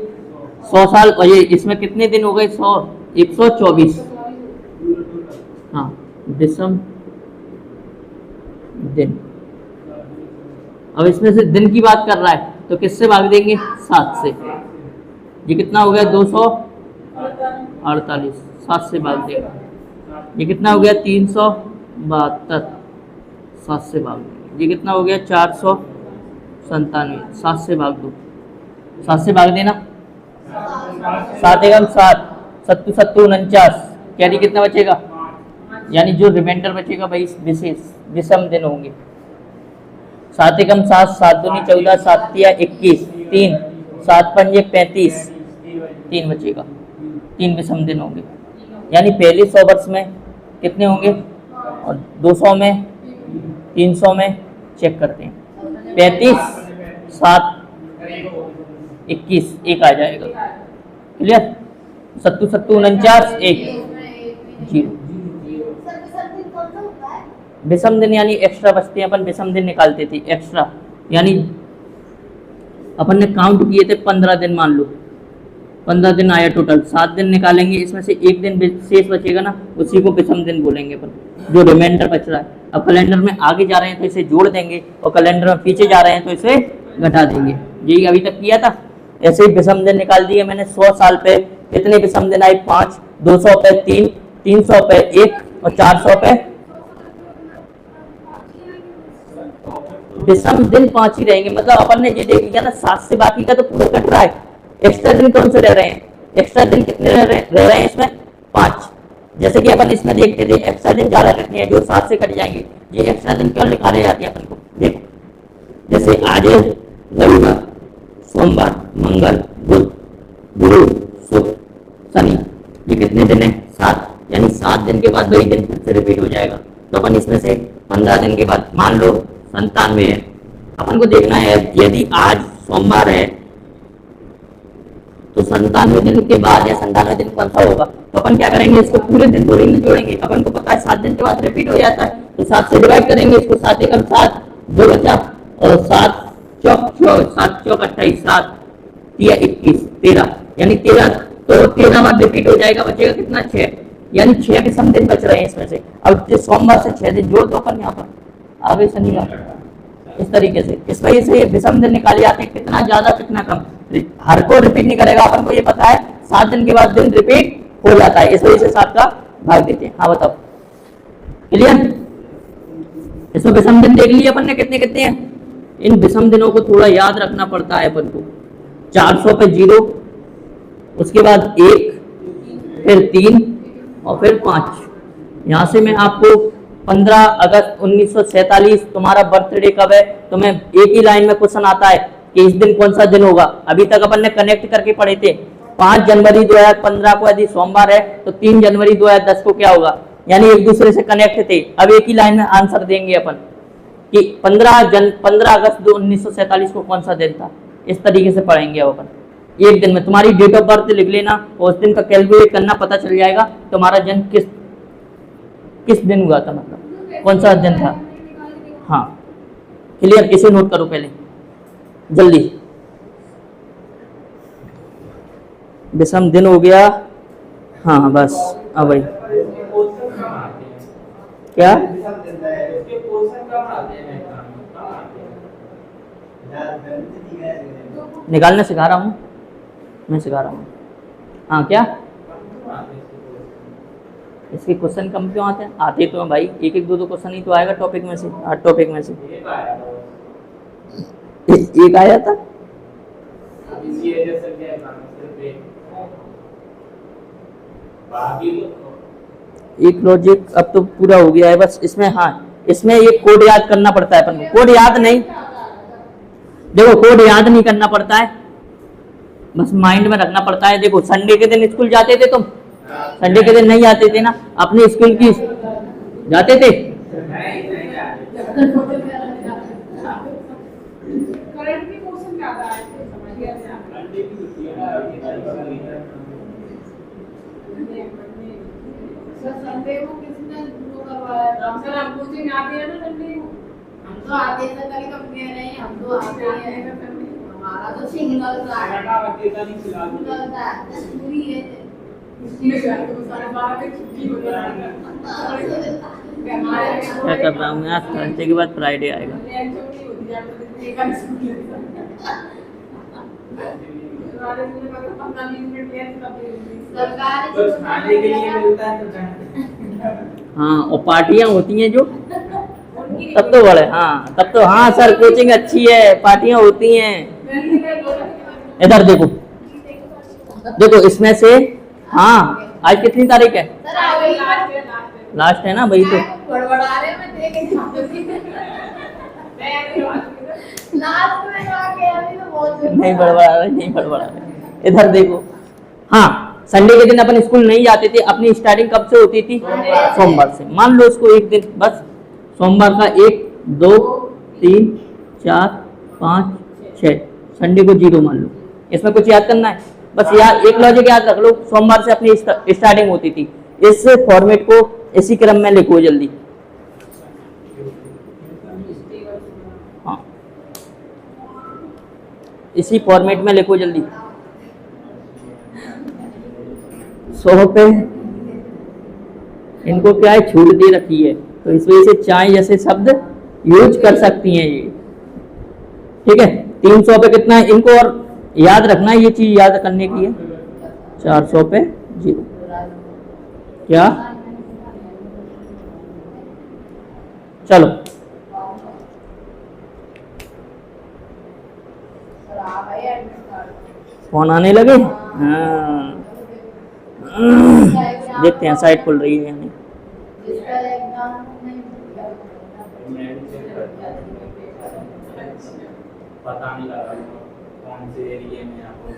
100 साल, और ये इसमें कितने दिन हो गए? 124। हाँ, विषम दिन। अब इसमें से दिन की बात कर रहा है तो किससे भाग देंगे? 7 से। ये कितना हो गया? 248। 7 से भाग देगा। ये कितना हो गया? 372। 7 से भाग देंगे। ये कितना हो गया? 497। 7 से भाग दो। 7 से भाग देना। 7 एकम 7, 7 7 49। कैरी कितना बचेगा? यानी जो रिमाइंडर बचेगा भाई विशेष विषम दिन होंगे। 7 एकम 7, 7 दूनी 14, 7 तिया 21, 3, 7 पंजे 35, 3 बचेगा, 3 विषम दिन होंगे। यानी पहले 100 वर्ष में कितने होंगे और 200 में 300 में चेक करते हैं। 35, 7, 21, 1 आ जाएगा। क्लियर? 7 7 49, 1 0। विषम दिन यानी एक्स्ट्रा बचते हैं, अपन विषम दिन निकालते थे एक्स्ट्रा, यानी अपन ने काउंट किए थे 15 दिन, मान लो 15 दिन आया टोटल, 7 दिन निकालेंगे, इसमें से 1 दिन शेष बचेगा ना, उसी को विषम दिन बोलेंगे अपन, जो रिमाइंडर बच रहा है। अब कैलेंडर में आगे जा रहे हैं तो इसे जोड़ देंगे, और कैलेंडर में पीछे जा रहे हैं तो इसे घटा देंगे। यही अभी तक किया था। ऐसे ही विषम दिन निकाल दिए मैंने। 100 साल पे कितने विषम दिन आए? 5, 200 पे 3, 300 पे 1 और 400 पे विषम दिन 5 ही रहेंगे। मतलब अपन ने ये देख लिया ना, 7 से बाकी का तो पूरा कट रहा है। एक्स्ट्रा दिन कौन से रह रहे हैं? एक्स्ट्रा दिन कितने रह रहे हैं इसमें? 5। जैसे कि अपन इसमें देखते थे एक्स्ट्रा दिन ज्यादा कटने हैं, जो 7 से कट जाएंगे। ये एक्स्ट्रा दिन क्यों निकाले जाते हैं अपन को? देखो, जैसे आज रविवार, सोमवार, मंगल, बुध, गुरु, शुक्र, शनि, ये कितने दिन है? 7। यानी 7 दिन के बाद वही दिन फिर से रिपीट हो जाएगा। तो अपन इसमें से 15 दिन के बाद, मान लो 97 है, अपन को देखना है यदि आज सोमवार है तो 97 दिन के बाद या 97 दिन कौन सा होगा? तो अपन क्या करेंगे, इसको पूरे दिन थोड़ी नहीं जोड़ेंगे। अपन को पता है 7 दिन के बाद रिपीट हो जाता है, तो 7 से डिवाइड करेंगे इसको। 7 एकम 7, 2 बचा, और 7 चौक 28, 7 तिया 21, 13, यानी 13, तो 13 बार रिपीट हो जाएगा। बचेगा कितना? 6। यानी 6 विषम दिन बच रहे हैं इसमें से। अब सोमवार से 6 दिन जोड़ दो अपन यहाँ पर, आगे शनिवार, इस तरीके से। इस वजह से विषम दिन निकाले जाते हैं, कितना ज्यादा कितना कम। हर को रिपीट नहीं करेगा, अपन को ये पता है 7 दिन के बाद दिन रिपीट हो जाता है, इस वजह से 7 का भाग देते हैं। हाँ बताओ, क्लियर? इसमें विषम दिन देख लिए अपन ने कितने कितने हैं। इन विषम दिनों को थोड़ा याद रखना पड़ता है अपन को। 400 पे 0, उसके बाद 1, फिर 3 और फिर 5। यहाँ से मैं आपको 15 अगस्त 1947 तुम्हारा बर्थडे कब है, तो मैं एक ही लाइन में क्वेश्चन आता है कि इस दिन कौन सा दिन होगा। अभी तक अपन ने कनेक्ट करके पढ़े थे। 5 जनवरी 2015 को यदि सोमवार है तो 3 जनवरी 2010 को क्या होगा, यानी एक दूसरे से कनेक्ट थे। अब एक ही लाइन में आंसर देंगे अपन कि 15 अगस्त 1947 को कौन सा दिन था। इस तरीके से पढ़ेंगे अब अपन। एक दिन में तुम्हारी डेट ऑफ बर्थ लिख लेना और उस दिन का कैलकुलेट करना, पता चल जाएगा तुम्हारा जन्म किस दिन हुआ था, मतलब कौन सा दिन था। हाँ क्लियर? इसे नोट करो पहले जल्दी। विषम दिन हो गया। हाँ बस अब भाई क्या निकालना सिखा रहा हूँ मैं, सिखा रहा हूँ। हाँ क्या इसके क्वेश्चन कम क्यों आते हैं? आते तो हैं भाई, एक एक दो दो क्वेश्चन ही तो आएगा टॉपिक में से। 8 टॉपिक में से एक आया था। एक लॉजिक अब तो पूरा हो गया है बस। इसमें हाँ, इसमें ये कोड याद करना पड़ता है अपन को। कोड याद नहीं, देखो कोड याद नहीं करना पड़ता है, बस माइंड में रखना पड़ता है। देखो संडे के दिन स्कूल जाते थे तुम? संडे के दिन नहीं जाते थे ना, अपने स्कूल की जाते थे? संडे को किसने शुरू करवाया था? सर हम कोचिंग आते हैं ना संडे को। हम तो आते हैं, कल कब कह रहे हैं, हम तो आते हैं। हमारा तो सिंगल था, सिंगल था, पूरी है। इसलिए तो सारे 12 पे छुट्टी हो जाती है। क्या कर रहा हूँ यार, थर्सडे के बाद फ्राइडे आएगा। हाँ और पार्टियां होती हैं जो, तब तो बड़े हाँ, तब तो हाँ सर कोचिंग अच्छी है, पार्टियां होती हैं। इधर देखो, देखो इसमें से हाँ आज कितनी तारीख है? लास्ट है ना भाई तो। बड़बड़ा रहे मैं देख के लास्ट में आके अभी तो बहुत नहीं बड़बड़ा रहे, नहीं बड़बड़ा रहे। इधर देखो, हाँ संडे के दिन अपन स्कूल नहीं जाते थे। अपनी स्टार्टिंग कब से होती थी? सोमवार से। मान लो इसको एक दिन बस सोमवार का 1 2 3 4 5 6, संडे को 0 मान लो। इसमें कुछ याद करना है? बस याद एक लॉजिक याद रख लो, सोमवार से अपनी स्टार्टिंग होती थी। इस फॉर्मेट को इसी क्रम में लिखो जल्दी। हाँ इसी फॉर्मेट में लिखो जल्दी। 100 पे इनको क्या है, छूट दे रखी है, तो इस वजह से चाय जैसे शब्द यूज कर सकती हैं ये, ठीक है। 300 पे कितना है, इनको और याद रखना है, ये चीज याद करने की है। 400 पे 0 क्या, चलो फोन आने लगे। हाँ देखते हैं साइट खुल रही है या नहीं। पता नहीं लगा कौन से एरिया में आपको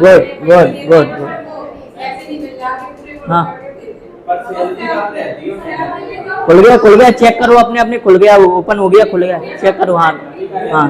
गुड गुड गुड गुड। हाँ पर सैलरी कम रहती है। खुल गया चेक करो अपने अपने, खुल गया, ओपन हो गया, खुल गया, चेक करो। हाँ हाँ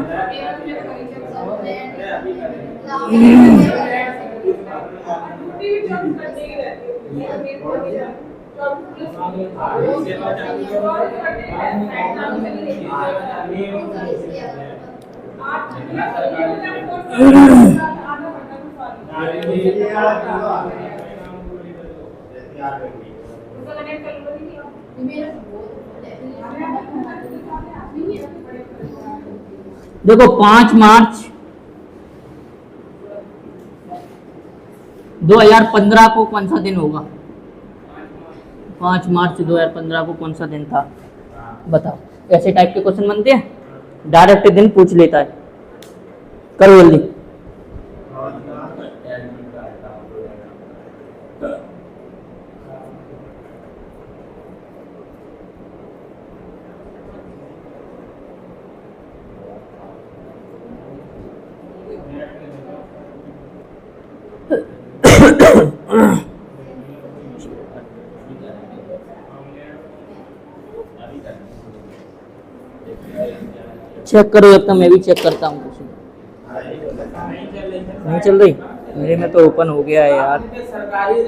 देखो 5 मार्च 2015 को कौन सा दिन होगा? 5 मार्च 2015 को कौन सा दिन था बताओ। ऐसे टाइप के क्वेश्चन बनते हैं, डायरेक्ट दिन पूछ लेता है। करो जल्दी। चेक करो, जब तक मैं भी चेक करता हूँ। कुछ नहीं चल रही मेरे में तो ओपन हो गया है यार। सरकारी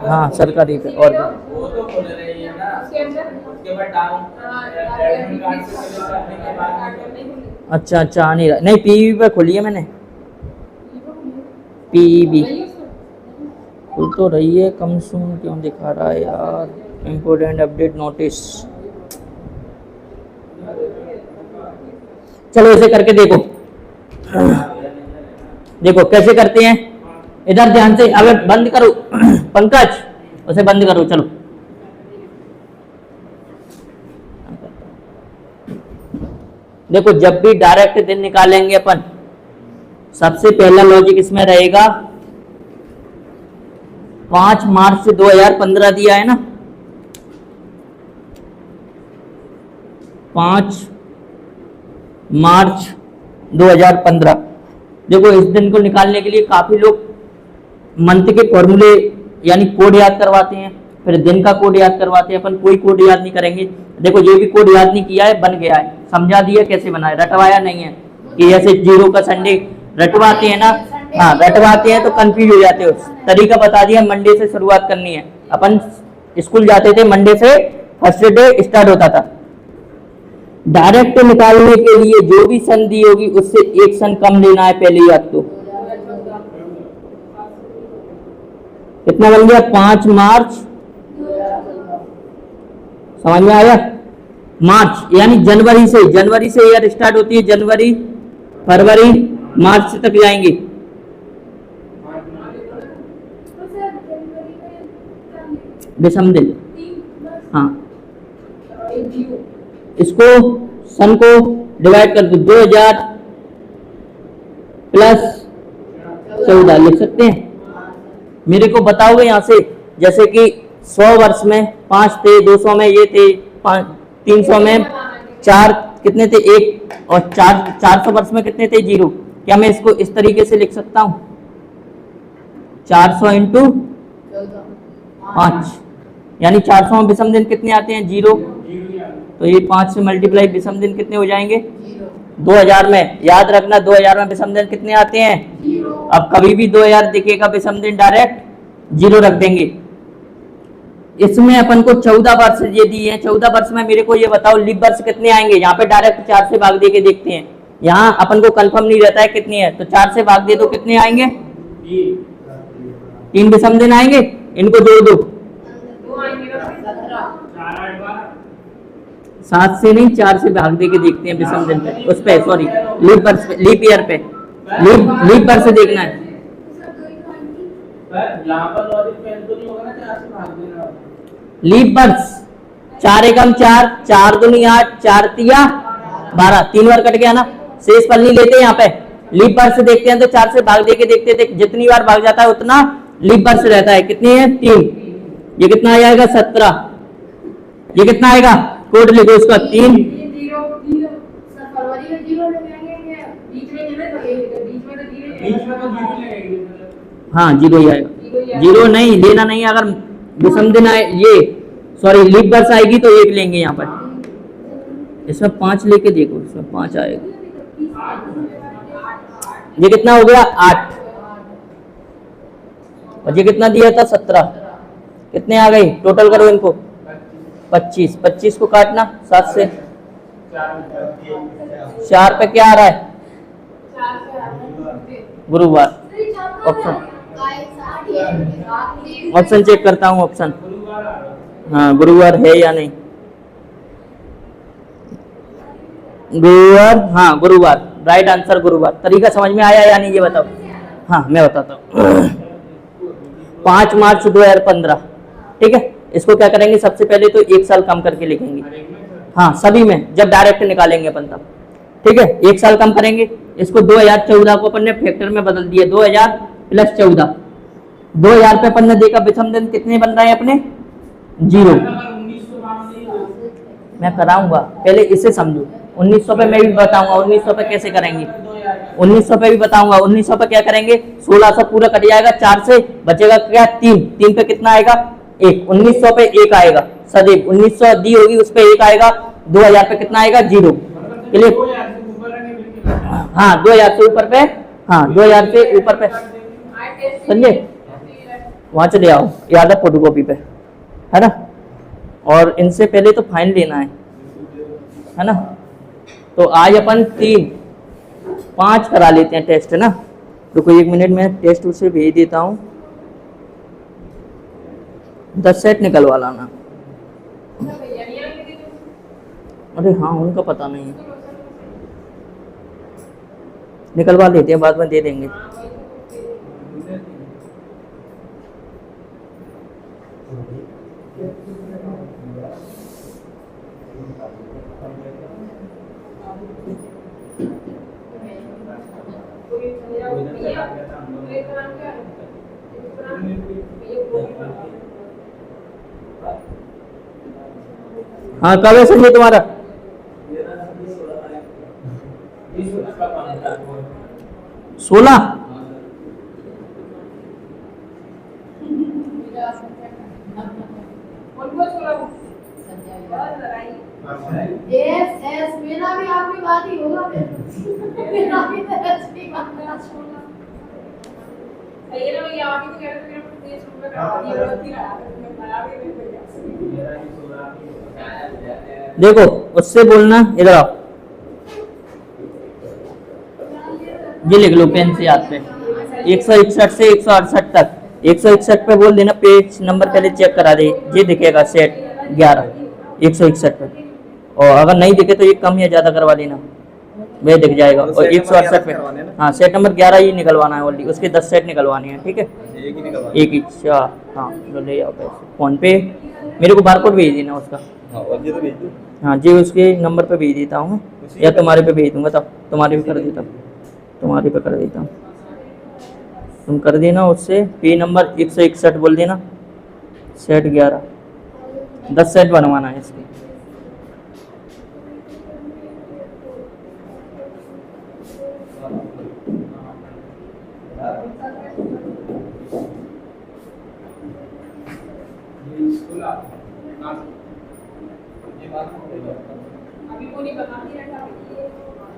हाँ सरकारी पे और वो तो खोल रही है ना, उसके बाद डाउन एडमिट कार्ड से करने के बाद अच्छा अच्छा आ नहीं रहा। नहीं पीईबी पे खोली है मैंने, पीईबी खुल तो रही है, कम सून क्यों दिखा रहा है यार। इम्पोर्टेंट अपडेट नोटिस, चलो इसे करके देखो। देखो कैसे करते हैं, इधर ध्यान से। अब बंद करो पंकज, उसे बंद करो। चलो देखो, जब भी डायरेक्ट दिन निकालेंगे अपन, सबसे पहला लॉजिक इसमें रहेगा 5 मार्च 2015 दिया है ना, 5 मार्च 2015। देखो इस दिन को निकालने के लिए काफी लोग मंथ के फॉर्मूले यानी कोड याद करवाते हैं, फिर दिन का कोड याद करवाते हैं। अपन कोई कोड याद नहीं करेंगे। देखो ये भी कोड याद नहीं किया है, बन गया है, समझा दिया कैसे बनाए, रटवाया नहीं है कि ऐसे 0 का संडे रटवाते हैं ना। हाँ रटवाते हैं तो कंफ्यूज हो जाते हो। तरीका बता दिया, मंडे से शुरुआत करनी है। अपन स्कूल जाते थे, मंडे से फर्स्ट डे स्टार्ट होता था। डायरेक्ट निकालने के लिए जो भी सन दी होगी उससे एक सन कम लेना है पहले याद। तो कितना बन गया? 5 मार्च, समझ में आया? मार्च यानी जनवरी से ईयर स्टार्ट होती है, जनवरी फरवरी मार्च तक जाएंगे। विषम दिन, हाँ इसको सन को डिवाइड कर दो, 2000 प्लस 14 लिख सकते हैं। मेरे को बताओगे यहाँ से, जैसे कि 100 वर्ष में 5 थे, 200 में ये थे, 300 में 4 कितने थे 1, और 400 वर्ष में कितने थे 0। क्या मैं इसको इस तरीके से लिख सकता हूँ? 400 इंटू 5, यानी 400 में विषम दिन कितने आते हैं 0, तो ये 5 से मल्टीप्लाई विषम दिन कितने हो जाएंगे 2000 में। याद रखना 2000 में विषम दिन कितने आते हैं। अब कभी भी 2000 दिखेगा विषम दिन डायरेक्ट 0 रख देंगे। इसमें अपन को 14 वर्ष ये दिए हैं, 14 वर्ष में मेरे को ये बताओ लीप वर्ष कितने आएंगे। यहाँ पे डायरेक्ट 4 से भाग दे के देखते हैं, यहाँ अपन को कंफर्म नहीं रहता है कितने है, तो 4 से भाग दे दो कितने आएंगे 3 विषम दिन आएंगे। इनको जोड़ दो, 7 से नहीं 4 से भाग दे के देखते हैं विषम दिन पे, उस पे सॉरी लीप वर्ष पे, लीप ईयर पे, लीप वर्ष देखना है। यहाँ पर लॉजिक फेल तो नहीं होगा ना, 4 से भाग देना। लीप वर्ष 4 एकम 4, 4 दूनी 8, 4 तिया 12, 3 बार कट गया ना, शेष पल्ली लेते हैं यहाँ पे। लीप वर्ष देखते हैं तो 4 से भाग दे के देखते थे, जितनी बार भाग जाता है उतना लीप वर्ष रहता है। कितनी है 3, ये कितना आ जाएगा 17, ये कितना आएगा कोड लिखो इसका 3। हाँ 0 ही आएगा, 0 नहीं लेना नहीं, अगर विषम दिन आए ये सॉरी लीप वर्ष आएगी तो 1 लेंगे यहाँ पर। इसमें 5 लेके देखो, इसमें 5 आएगा, ये कितना हो गया 8, और ये कितना दिया था 17, कितने आ गए टोटल करो इनको 25, 25 को काटना 7 से, 4 पे क्या आ रहा है गुरुवार। ऑप्शन चेक करता हूँ, ऑप्शन हाँ गुरुवार है या नहीं, गुरुवार, हाँ गुरुवार, राइट आंसर गुरुवार। तरीका समझ में आया या नहीं ये बताओ। हाँ मैं बताता हूँ 5 मार्च 2015, ठीक है। इसको क्या करेंगे, सबसे पहले तो 1 साल कम करके लिखेंगे, हाँ सभी में जब डायरेक्ट निकालेंगे अपन तब, ठीक है। 1 साल कम करेंगे, इसको 2014 को अपन ने फैक्टर में बदल दिया, 2000 प्लस 14, 2000 पे अपन ने देखा विषम दिन कितने बन रहे हैं अपने 0। मैं कराऊंगा, पहले इसे समझो। 1900 पे मैं भी बताऊंगा 1900 पे कैसे करेंगे, 1900 पे भी बताऊंगा। 1900 पे क्या करेंगे, 1600 पूरा कट जाएगा, 4 से बचेगा क्या 3 पे कितना आएगा 1, 1900 पे 1 आएगा सदैव, 1900 दी होगी उस पे 1 आएगा, 2000 पे कितना आएगा 0, क्लियर। हाँ 2000 से ऊपर पे, हाँ 2000 से ऊपर पे, समझे। वहां चले आओ, याद है फोटोकॉपी पे, है ना। और इनसे पहले तो फाइन लेना है ना। तो आज अपन 5 करा लेते हैं टेस्ट, है ना। रुको 1 मिनट में टेस्ट उसे भेज देता हूँ, 10 सेट निकलवा लाना। अरे हाँ उनका पता नहीं है, निकलवा लेते हैं, बाद में दे देंगे। हाँ कब है संजय तुम्हारा? 16। मेरा भी आपकी बात ही होगा मेरा भी ऐसी बात है। सही है ना भैया, आप ही कह रहे थे मेरा फेस पे करा दिया, गलती रहा मैं बना भी नहीं भैया। देखो उससे बोलना, इधर आओ, ये लिख लो पेन से याद पे, 161 से 168 तक। 161 पे बोल देना, पेज नंबर पहले चेक करा दे, ये दिखेगा सेट 11 161 पे, और अगर नहीं दिखे तो ये कम या ज्यादा करवा लेना, वह दिख जाएगा। और 168 पे हाँ सेट नंबर 11 ये निकलवाना है ओनली, उसके 10 सेट निकलवाने हैं, ठीक है। एक ही हाँ ले जाओ पैसे फोन पे, मेरे को बारकोड भेज देना उसका। हाँ जी उसके नंबर पे भेज देता हूँ, या तुम्हारे पे भेज दूंगा, तब तुम्हारे पे कर देता हूँ, तुम्हारे पे कर देता हूँ। तुम कर देना उससे पेज नंबर 161 बोल देना, सेट 11, 10 सेट बनवाना है इसके। अभी वो नहीं बता दिया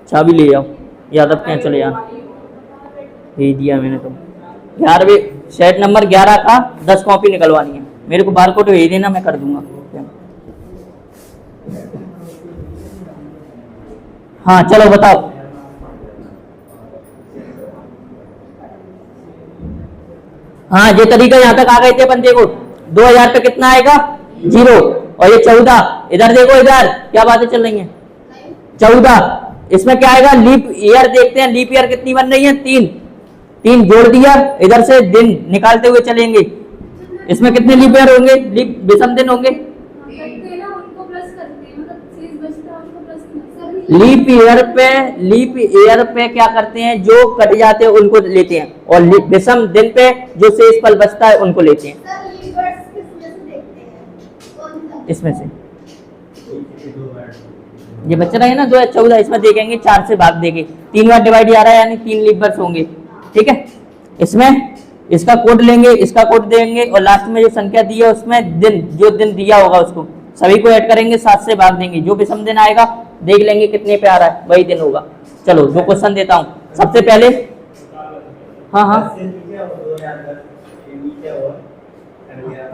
चाबी ले जाओ, यादव के यहाँ चले जाना, भेज दिया मैंने तुम। 11वें सेट नंबर 11 का 10 कॉपी निकलवानी है, मेरे को बार कोड भेज देना, मैं कर दूंगा। हाँ चलो बताओ। हाँ ये तरीका यहाँ तक आ गए थे अपन, देखो 2000 पे कितना आएगा 0, और ये 14, इधर देखो, इधर क्या बातें चल रही हैं, 14, इसमें क्या आएगा लीप ईयर, देखते हैं लीप ईयर कितनी बन रही है, 3 जोड़ दिया, इधर से दिन निकालते हुए चलेंगे, इसमें कितने लीप ईयर होंगे, लीप विषम दिन होंगे, लीप ईयर पे क्या करते हैं, जो कट जाते हैं उनको लेते हैं, और विषम दिन पे जो शेष पल बचता है उनको लेते हैं। इसमें से ये बच रहा है ना 2014, इसमें देखेंगे 4 से भाग देंगे, 3 बार डिवाइड आ रहा है, यानी 3 लीप वर्ष होंगे, ठीक है। इसमें इसका कोड लेंगे, इसका कोड देंगे, और लास्ट में जो संख्या दी है उसमें दिन, जो दिन दिया होगा उसको सभी को ऐड करेंगे, 7 से भाग देंगे, जो विषम दिन आएगा देख लेंगे कितने पे आ रहा है, वही दिन होगा। चलो 2 क्वेश्चन देता हूँ, सबसे पहले हाँ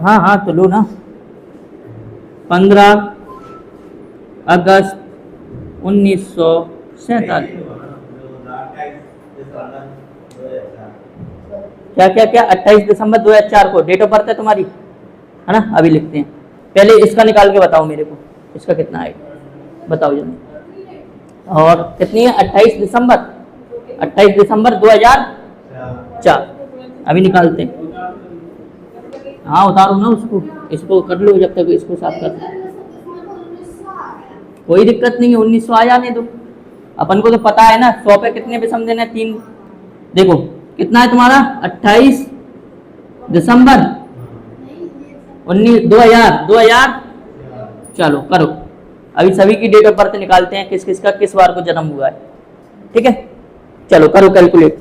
हाँ हाँ तो लो ना, 15 अगस्त 1947, क्या क्या क्या 28 दिसंबर 2004 को डेट ऑफ बर्थ है तुम्हारी, है ना। अभी लिखते हैं, पहले इसका निकाल के बताओ मेरे को, इसका कितना आएगा बताओ जल्दी, और कितनी है 28 दिसंबर 2004, अभी निकालते हैं। हाँ उतारो ना उसको, इसको कर लो जब तक इसको साफ कर, कोई दिक्कत नहीं है, 1900 आ जाने दो, अपन को तो पता है ना 100 पे कितने विषम दिन है, 3, देखो कितना है तुम्हारा 28 दिसंबर 2000, चलो करो, अभी सभी की डेट ऑफ बर्थ निकालते हैं, किस किस का किस बार को जन्म हुआ है, ठीक है। चलो करो कैलकुलेट,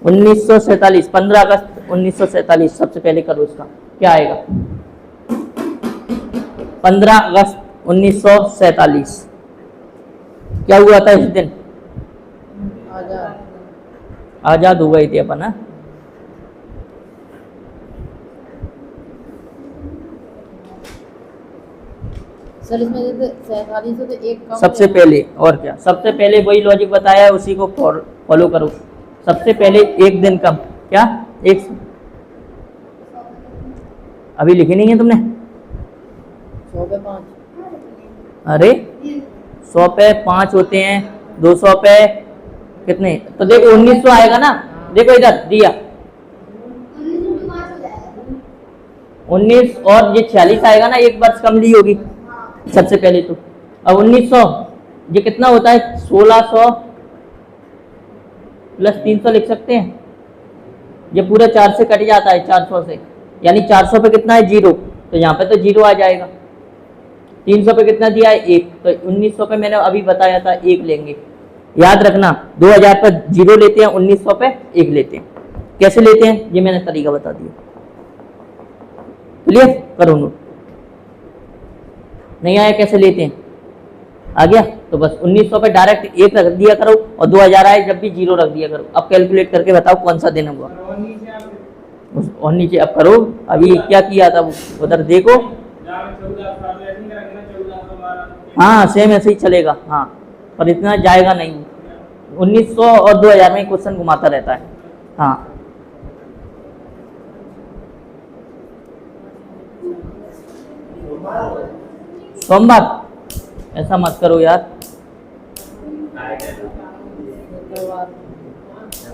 1947, 15 अगस्त 1947, सबसे पहले करो इसका क्या आएगा, 15 अगस्त 1947 क्या हुआ था इस दिन, आजाद हो गए थे अपन, है सर इसमें जैसे 47 तो एक कम सबसे पहले, और क्या सबसे पहले वही लॉजिक बताया है उसी को फॉलो करो, सबसे पहले एक दिन कम, क्या एक, अभी लिखी नहीं है तुमने, 100 पे 5, अरे 100 पे 5 होते हैं, 200 पे कितने, तो देखो 1900 आएगा ना, देखो इधर दिया 19 और ये 46 आएगा ना, एक वर्ष कम ली होगी सबसे पहले तो। अब 1900 ये कितना होता है, 1600 प्लस 300 लिख सकते हैं, ये पूरा 4 से कट जाता है 400 से, यानी 400 पे कितना है 0, तो यहाँ पे तो 0 आ जाएगा। 300 पे कितना दिया है 1, तो 1900 पे मैंने अभी बताया था 1 लेंगे, याद रखना 2000 पे 0 लेते हैं, 1900 पे 1 लेते हैं, कैसे लेते हैं ये मैंने तरीका बता दिया, क्लियर करो नोट, नहीं आया कैसे लेते हैं, आ गया, तो बस 1900 पे डायरेक्ट 1 रख दिया करो, और 2000 आए जब भी 0 रख दिया करो। अब कैलकुलेट करके बताओ कौन सा दिन हुआ, और नीचे अब करो, अभी क्या किया था उधर देखो, हाँ सेम ऐसे ही चलेगा, हाँ पर इतना जाएगा नहीं, 1900 और 2000 में क्वेश्चन घुमाता रहता है। हाँ सोमवार, ऐसा मत करो यार,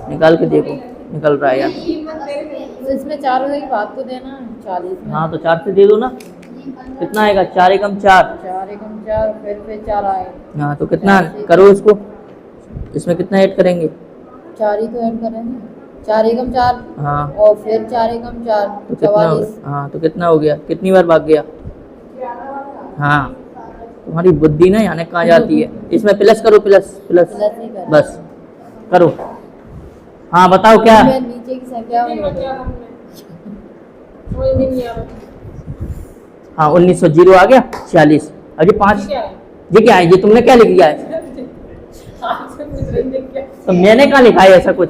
निकाल के देखो निकल रहा है यार, तो इसमें 4 की बात तो देना 40 में, हाँ तो 4 से दे दो ना, कितना आएगा 4 एकम 4, 4 एकम 4 फिर 4 आएगा, हाँ तो कितना करो इसको, इसमें कितना ऐड करेंगे, 4 ही तो ऐड करेंगे, 4 एकम 4 हाँ और फिर 4 एकम 4 तो कितना हो 44। गया? हाँ तो कितना हो गया, कितनी बार भाग गया? हाँ तुम्हारी बुद्धि ना यानी कहाँ जाती है। इसमें प्लस करो, प्लस प्लस प्लस ही कर। बस करो। हाँ बताओ क्या? इसमें नीचे की संख्या में हाँ 1900 जीरो आ गया 46। अभी 5 ये क्या है? ये तुमने क्या लिख दिया है? तो मैंने कहाँ लिखा है ऐसा कुछ?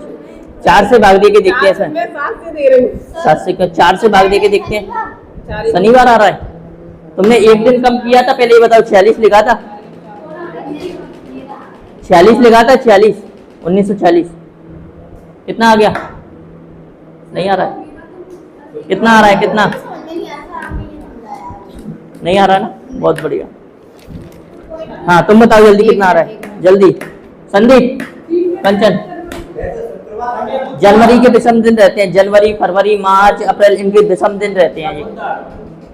4 से भाग दे के देखते हैं ऐसा। 7 से क्यों? 4 से भाग दे के देखते हैं। शनिवार आ रहा है, तुमने एक दिन कम किया था। पहले ये बताओ 46 लिखा था, 46 लिखा था 46 1946 कितना आ गया? नहीं आ रहा है। कितना आ रहा है? कितना नहीं आ रहा है ना? बहुत बढ़िया। हाँ तुम बताओ जल्दी कितना आ रहा है जल्दी। संदीप, कंचन, जनवरी के विषम दिन रहते हैं, जनवरी फरवरी मार्च अप्रैल इनके विषम दिन रहते हैं ये।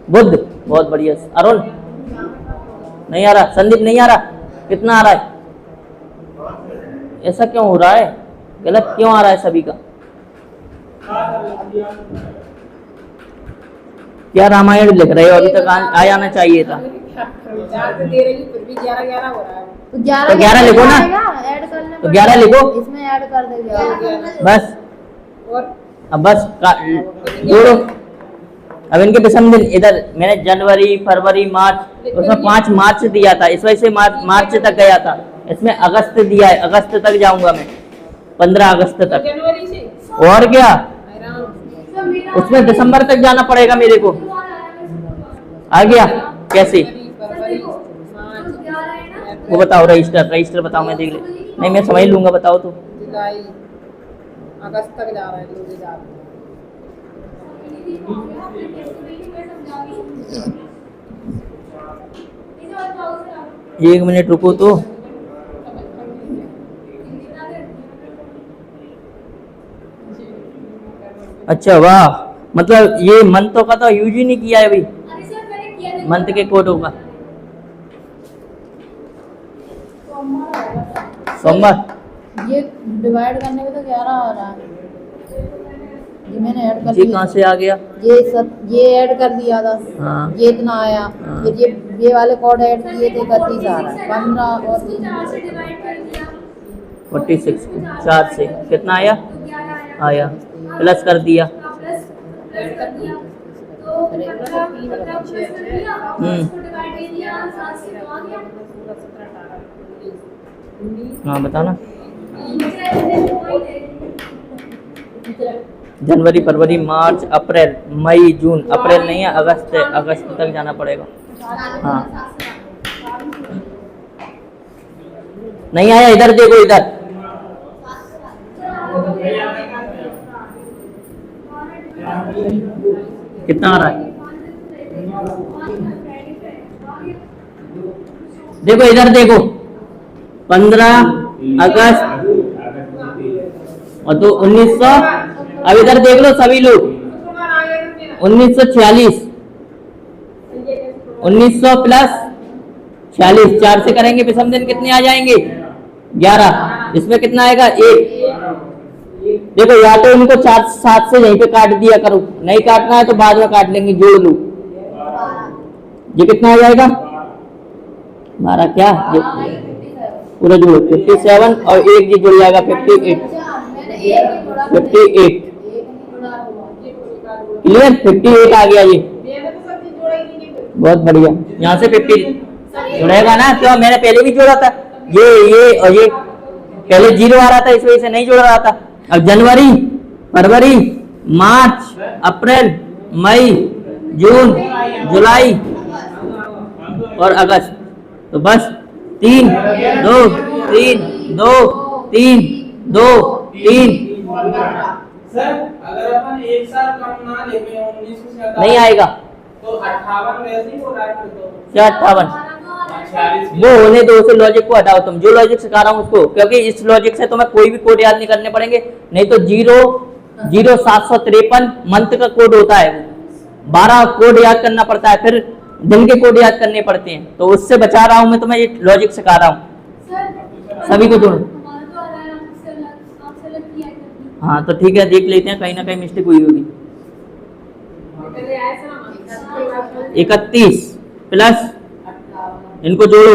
बुध, बहुत बढ़िया। अरुण नहीं आ रहा, संदीप नहीं आ रहा। कितना आ रहा है? ऐसा क्यों हो रहा है? गलत क्यों आ रहा है सभी का? क्या रामायण लिख रहे हो? अभी तक आ जाना चाहिए था। तो 11 लिखो ना। ऐड करने तो 11 लिखो। इसमें ऐड कर देंगे बस अब बस जोड़ो। अब इनके विषम दिन इधर मैंने जनवरी फरवरी मार्च, उसमें 5 मार्च दिया था, इस वजह से मार्च तक गया था। इसमें अगस्त दिया है, अगस्त तक जाऊंगा मैं, 15 अगस्त तक। और क्या? उसमें दिसंबर तक जाना पड़ेगा मेरे को। आ गया कैसे? वो बताओ रजिस्टर बताओ, मैं देख ले। नहीं मैं समझ लूंगा, बताओ तो। जुलाई अगस्त तक जा रहा है, लोग जा रहे हैं। 1 मिनट रुको तो। अच्छा वाह, मतलब ये मंथों का तो यूज ही नहीं किया है अभी, मंथ के कोडों का। सोमवार ये डिवाइड करने में तो 11 आ रहा है। ये मैंने ऐड कर ये दिया। कहाँ से आ गया? ये ऐड कर दिया था। हाँ ये इतना आया। हाँ। फिर ये वाले कोड ऐड किए थे, 31 आ रहा है। 15 और 3 46 4 से कितना आया? आया प्लस कर दिया। हाँ बताना। जनवरी फरवरी मार्च अप्रैल मई जून, अप्रैल नहीं है अगस्त है, अगस्त तक जाना पड़ेगा। हाँ नहीं आया, इधर देखो इधर। कितना आ रहा है? देखो इधर देखो, 15 अगस्त और तो 1900। अब इधर देख लो सभी लोग, 1946 1900 प्लस 46, 4 से करेंगे विषम दिन कितने आ जाएंगे? 11। इसमें कितना आएगा? 1। देखो या तो इनको 4 7 से यहीं पे काट दिया करो, नहीं काटना है तो बाद में काट लेंगे, जोड़ लो। ये कितना आ जाएगा? 12 क्या? ये पूरा जोड़ो 57 और 1 ये जुड़ जाएगा 58। 58 क्लियर? 58 आ गया ये, बहुत बढ़िया। यहाँ से 50 जुड़ेगा ना, क्यों? मैंने पहले भी जोड़ा था, ये और ये पहले 0 आ रहा था, इस वजह से नहीं जोड़ रहा था। अब जनवरी फरवरी मार्च अप्रैल मई जून जुलाई और अगस्त, तो बस 3 2 3 2 3 2 3 सर अगर अपन एक साल कम ना लेके 19 से नहीं आएगा तो 58 वैसे ही हो रहा है फिर तो। क्या 58? 46 वो होने दो, उस लॉजिक को हटाओ, तुम जो लॉजिक सिखा रहा हूँ उसको, क्योंकि इस लॉजिक से तुम्हें कोई भी कोड याद नहीं करने पड़ेंगे। नहीं तो 0753 मंथ का कोड होता है, 12 कोड याद करना पड़ता है, फिर दिन के कोड याद करने पड़ते हैं। तो उससे बचा रहा हूँ मैं तुम्हें, ये लॉजिक सिखा रहा हूँ। सभी को जोड़ो। हाँ तो ठीक है, देख लेते हैं, कहीं ना कहीं मिस्टेक हुई होगी। 31 प्लस इनको जोड़ो,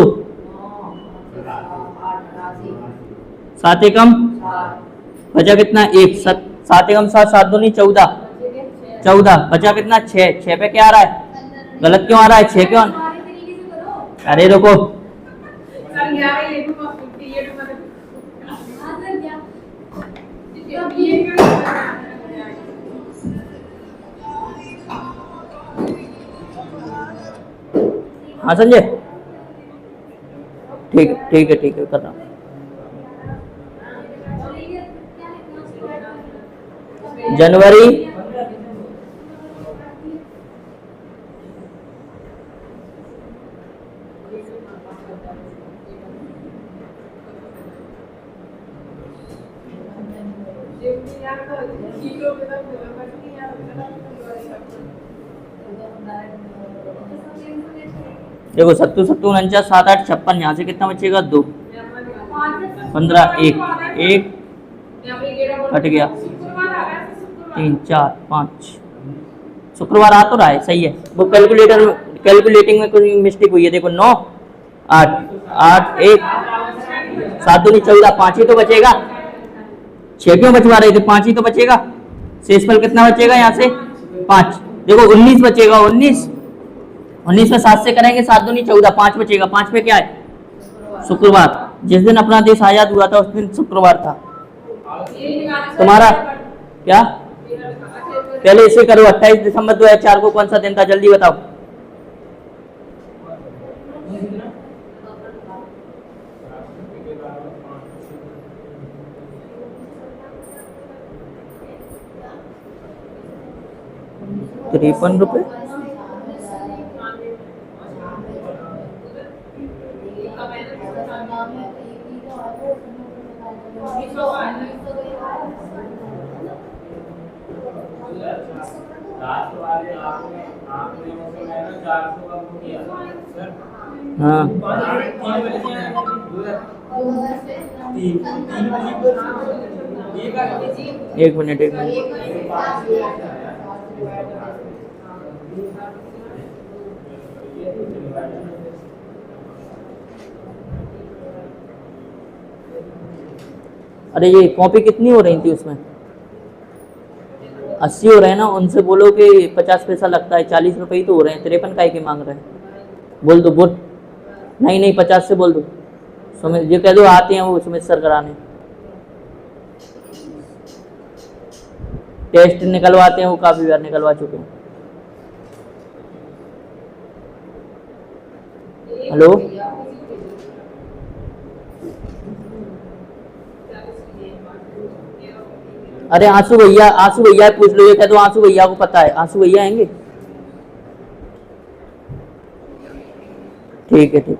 7 एकम बचा कितना 1, 7 एकम 7, 7 दूनी 14, 14 बचा कितना 6, 6 पे क्या आ रहा है, गलत क्यों आ रहा है, 6 क्यों? हमारे तरीके से करो। अरे रुको, हाँ सर क्या? हाँ संजय, ठीक है ठीक है ठीक है, कर रहा हूँ। जनवरी देखो 7 7 49 7 8 56, यहाँ से कितना बचेगा 2, 15 1 कट गया, 3 4 5, शुक्रवार आ तो रहा है, सही है। वो कैलकुलेटिंग में कोई मिस्टेक हुई है, देखो 9 8 8 1 7 दूनी 14, 5 ही तो बचेगा, 6 क्यों बचवा रहे थे, 5 ही तो बचेगा। शेषफल कितना बचेगा यहाँ से 5, देखो 19 बचेगा, 19 में 7 से करेंगे 7 दूनी 14, 5 बचेगा, 5 पे क्या है शुक्रवार, जिस दिन अपना देश आजाद हुआ था उस दिन शुक्रवार था। तुम्हारा क्या, पहले इसे करो, 28 दिसंबर 2004 को कौन सा दिन था, जल्दी बताओ। ₹53 लास्ट वाले आपने उसमें ना 400 का वो किया सर। हाँ एक मिनट अरे ये कॉपी कितनी हो रही थी उसमें, 80 हो रहे हैं ना, उनसे बोलो कि 50 पैसा लगता है, 40 रुपए ही तो हो रहे हैं, 53 का ही मांग रहे हैं, बोल दो बोल, नहीं 50 से बोल दो, सुमित ये कह दो आते हैं वो सुमित सर कराने, टेस्ट निकलवाते हैं वो, काफी बार निकलवा चुके हैं। हेलो अरे आंसू भैया पूछ लो, ये कह दो आंसू भैया को पता है, आंसू भैया आएंगे, ठीक है ठीक।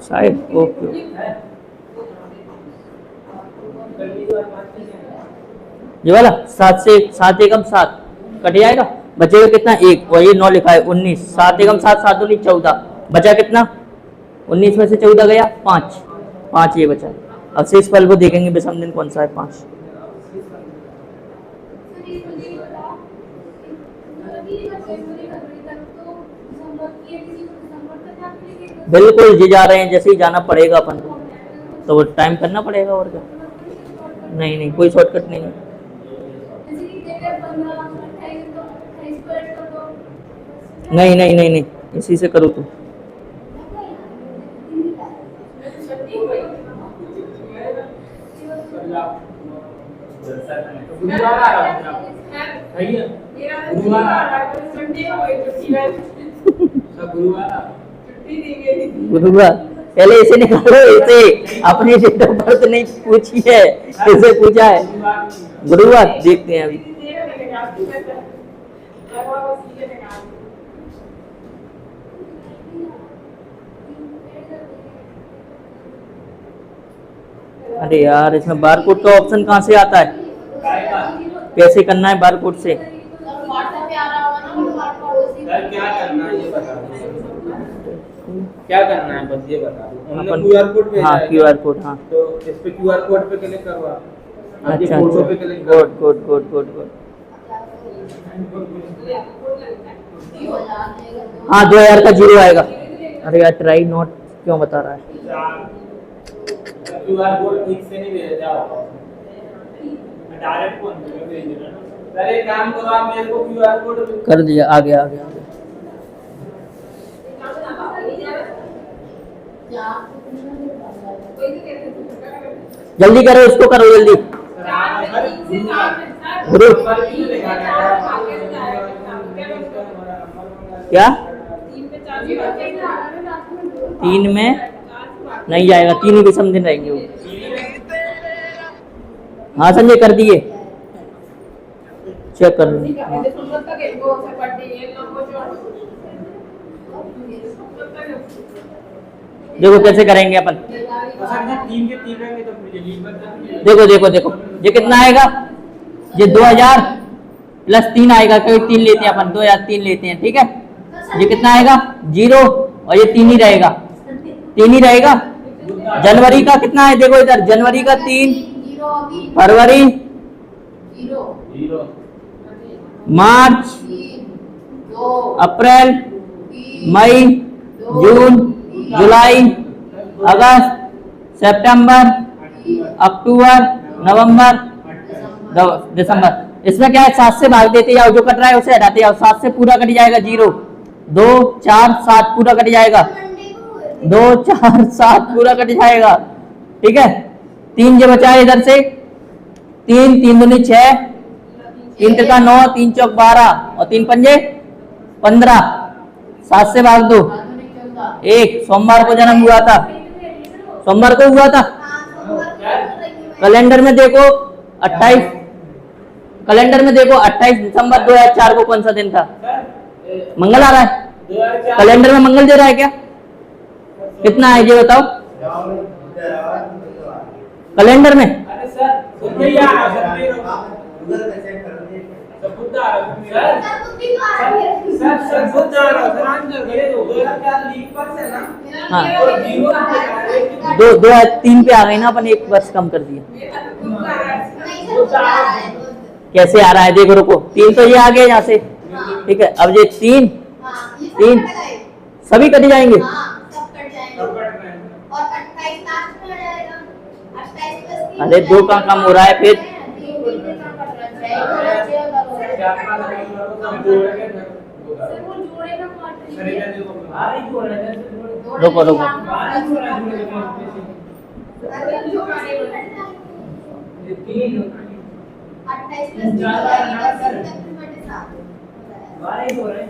शायद ओके, ये वाला 7 एकम 7 कट जाएगा, बचेगा कितना 1, और ये 9 लिखा है 19, 7 एकम 7 7 दूनी 14, बचा कितना 19 में से 14 गया 5 ये बचा। अब शेष फल को देखेंगे विषम दिन कौन सा है 5। बिल्कुल जी जा रहे हैं, जैसे ही जाना पड़ेगा अपन को, तो वो टाइम करना पड़ेगा और क्या, नहीं कोई शॉर्टकट नहीं है। नहीं इसी से करो तू। गुरुवार पहले इसे निकालो, इसे अपनी डेट ऑफ बर्थ नहीं पूछी है, इसे पूछा है गुरुवार, देखते हैं अभी। अरे यार इसमें बारकोड का ऑप्शन कहाँ से आता है, कैसे करना है बारकोड से? सर क्या करना है ये बता दो, क्या करना है बस ये बता दो। हमने अपन- QR कोड भेजा हाँ है QR कोड, हाँ तो इस पे QR कोड पे क्लिक करो आप, अब ये अच्छा फोटो पे अच्छा, क्लिक करो। Good good good good good. हाँ 2000 का जीरो आएगा। अरे यार ट्राई नोट क्यों बता रहा है? QR कोड ठीक से नहीं भेजा होगा, डायरेक्ट फोन पे भेज देना ना। सर एक काम करो आप मेरे को QR कोड कर दिया, आ गया आ गया आ गया। जल्दी करो, इसको करो जल्दी। गुरु क्या 3 में नहीं जाएगा, 3 ही भी समथिंग रहेंगे वो। हाँ संजय कर दिए, चेक कर लो। देखो कैसे करेंगे अपन, सर ये 3 के 3 रहेंगे तो मुझे लीव बता दीजिए। देखो देखो देखो ये कितना आएगा, ये 2000 प्लस 3 आएगा, क्योंकि 3 लेते हैं अपन, 2000 3 लेते हैं, ठीक है। ये कितना आएगा 0 और ये 3 ही रहेगा, 3 ही रहेगा। जनवरी का कितना है देखो इधर, जनवरी का 3, फरवरी, जीरो मार्च, अप्रैल, मई, जून, जुलाई, अगस्त, सितंबर, अक्टूबर, नवंबर, दिसंबर। इसमें क्या है 7 से भाग देते जाओ, जो कट रहा है उसे हटाते जाओ। 7 से पूरा कट जाएगा 0, 2 4 7 पूरा कट जाएगा, 2 4 7 पूरा कट जाएगा, ठीक है। 3 जो बचा है इधर से, 3 3 दूनी 6, 3 त्रिका 9, 3 चौक 12 और 3 पंजे 15। 7 से भाग दो, 1 सोमवार को जन्म हुआ था, सोमवार को हुआ था। कैलेंडर में देखो 28, कैलेंडर में देखो 28 दिसंबर 2004 को कौन सा दिन था? मंगल आ रहा है, 2004 कैलेंडर में मंगल दे रहा है क्या? कितना है ये बताओ कैलेंडर में? अरे सर खुद ही आ रहा है सर, मेरे सब खुद आ रहा है सर, सर खुद आ रहा है सर, आंसर दे दो। 2004 लीग पर से ना हाँ। और जीरो पे 2 3 पे आ गई ना, अपन 1 वर्ष कम कर दिया। कैसे आ रहा है देखो, रुको 3 तो ये आ गया यहाँ से, ठीक है। अब ये 3 3 सभी कट जाएंगे। अरे 2 का कम हो रहा है फिर, रुको रुको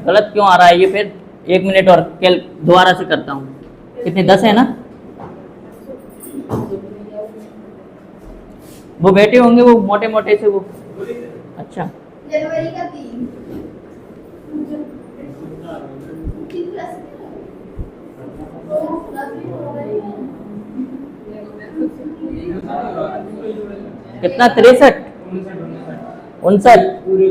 गलत क्यों आ रहा है ये फिर? 1 मिनट और दोबारा से करता हूँ। कितने 10 है ना? वो बैठे होंगे वो मोटे मोटे से वो। अच्छा जनवरी का 3 कितना 63 59 पूरे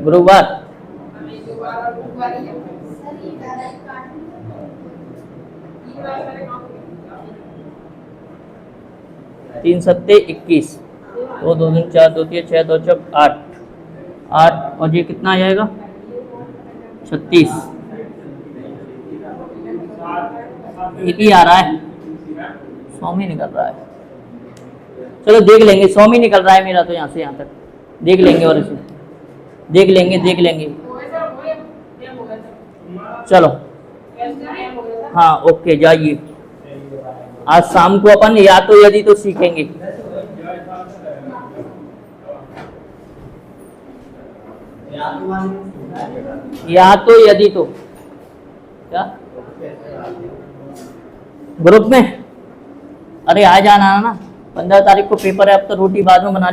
गुरुवार तीन सत्ते 21, 2 2 3 4 2 3 6 2 4 8 8 और ये कितना आ जाएगा 36। एक ही आ रहा है, 100 में निकल रहा है। चलो देख लेंगे, 100 में निकल रहा है मेरा तो, यहाँ से यहाँ तक देख लेंगे और इसे देख लेंगे। चलो हाँ ओके जाइए। आज शाम को अपन या तो यदि तो सीखेंगे। या तो यदि तो क्या ग्रुप में? अरे आ जाना ना, 15 तारीख को पेपर है, अब तो रोटी बाद में बना ली।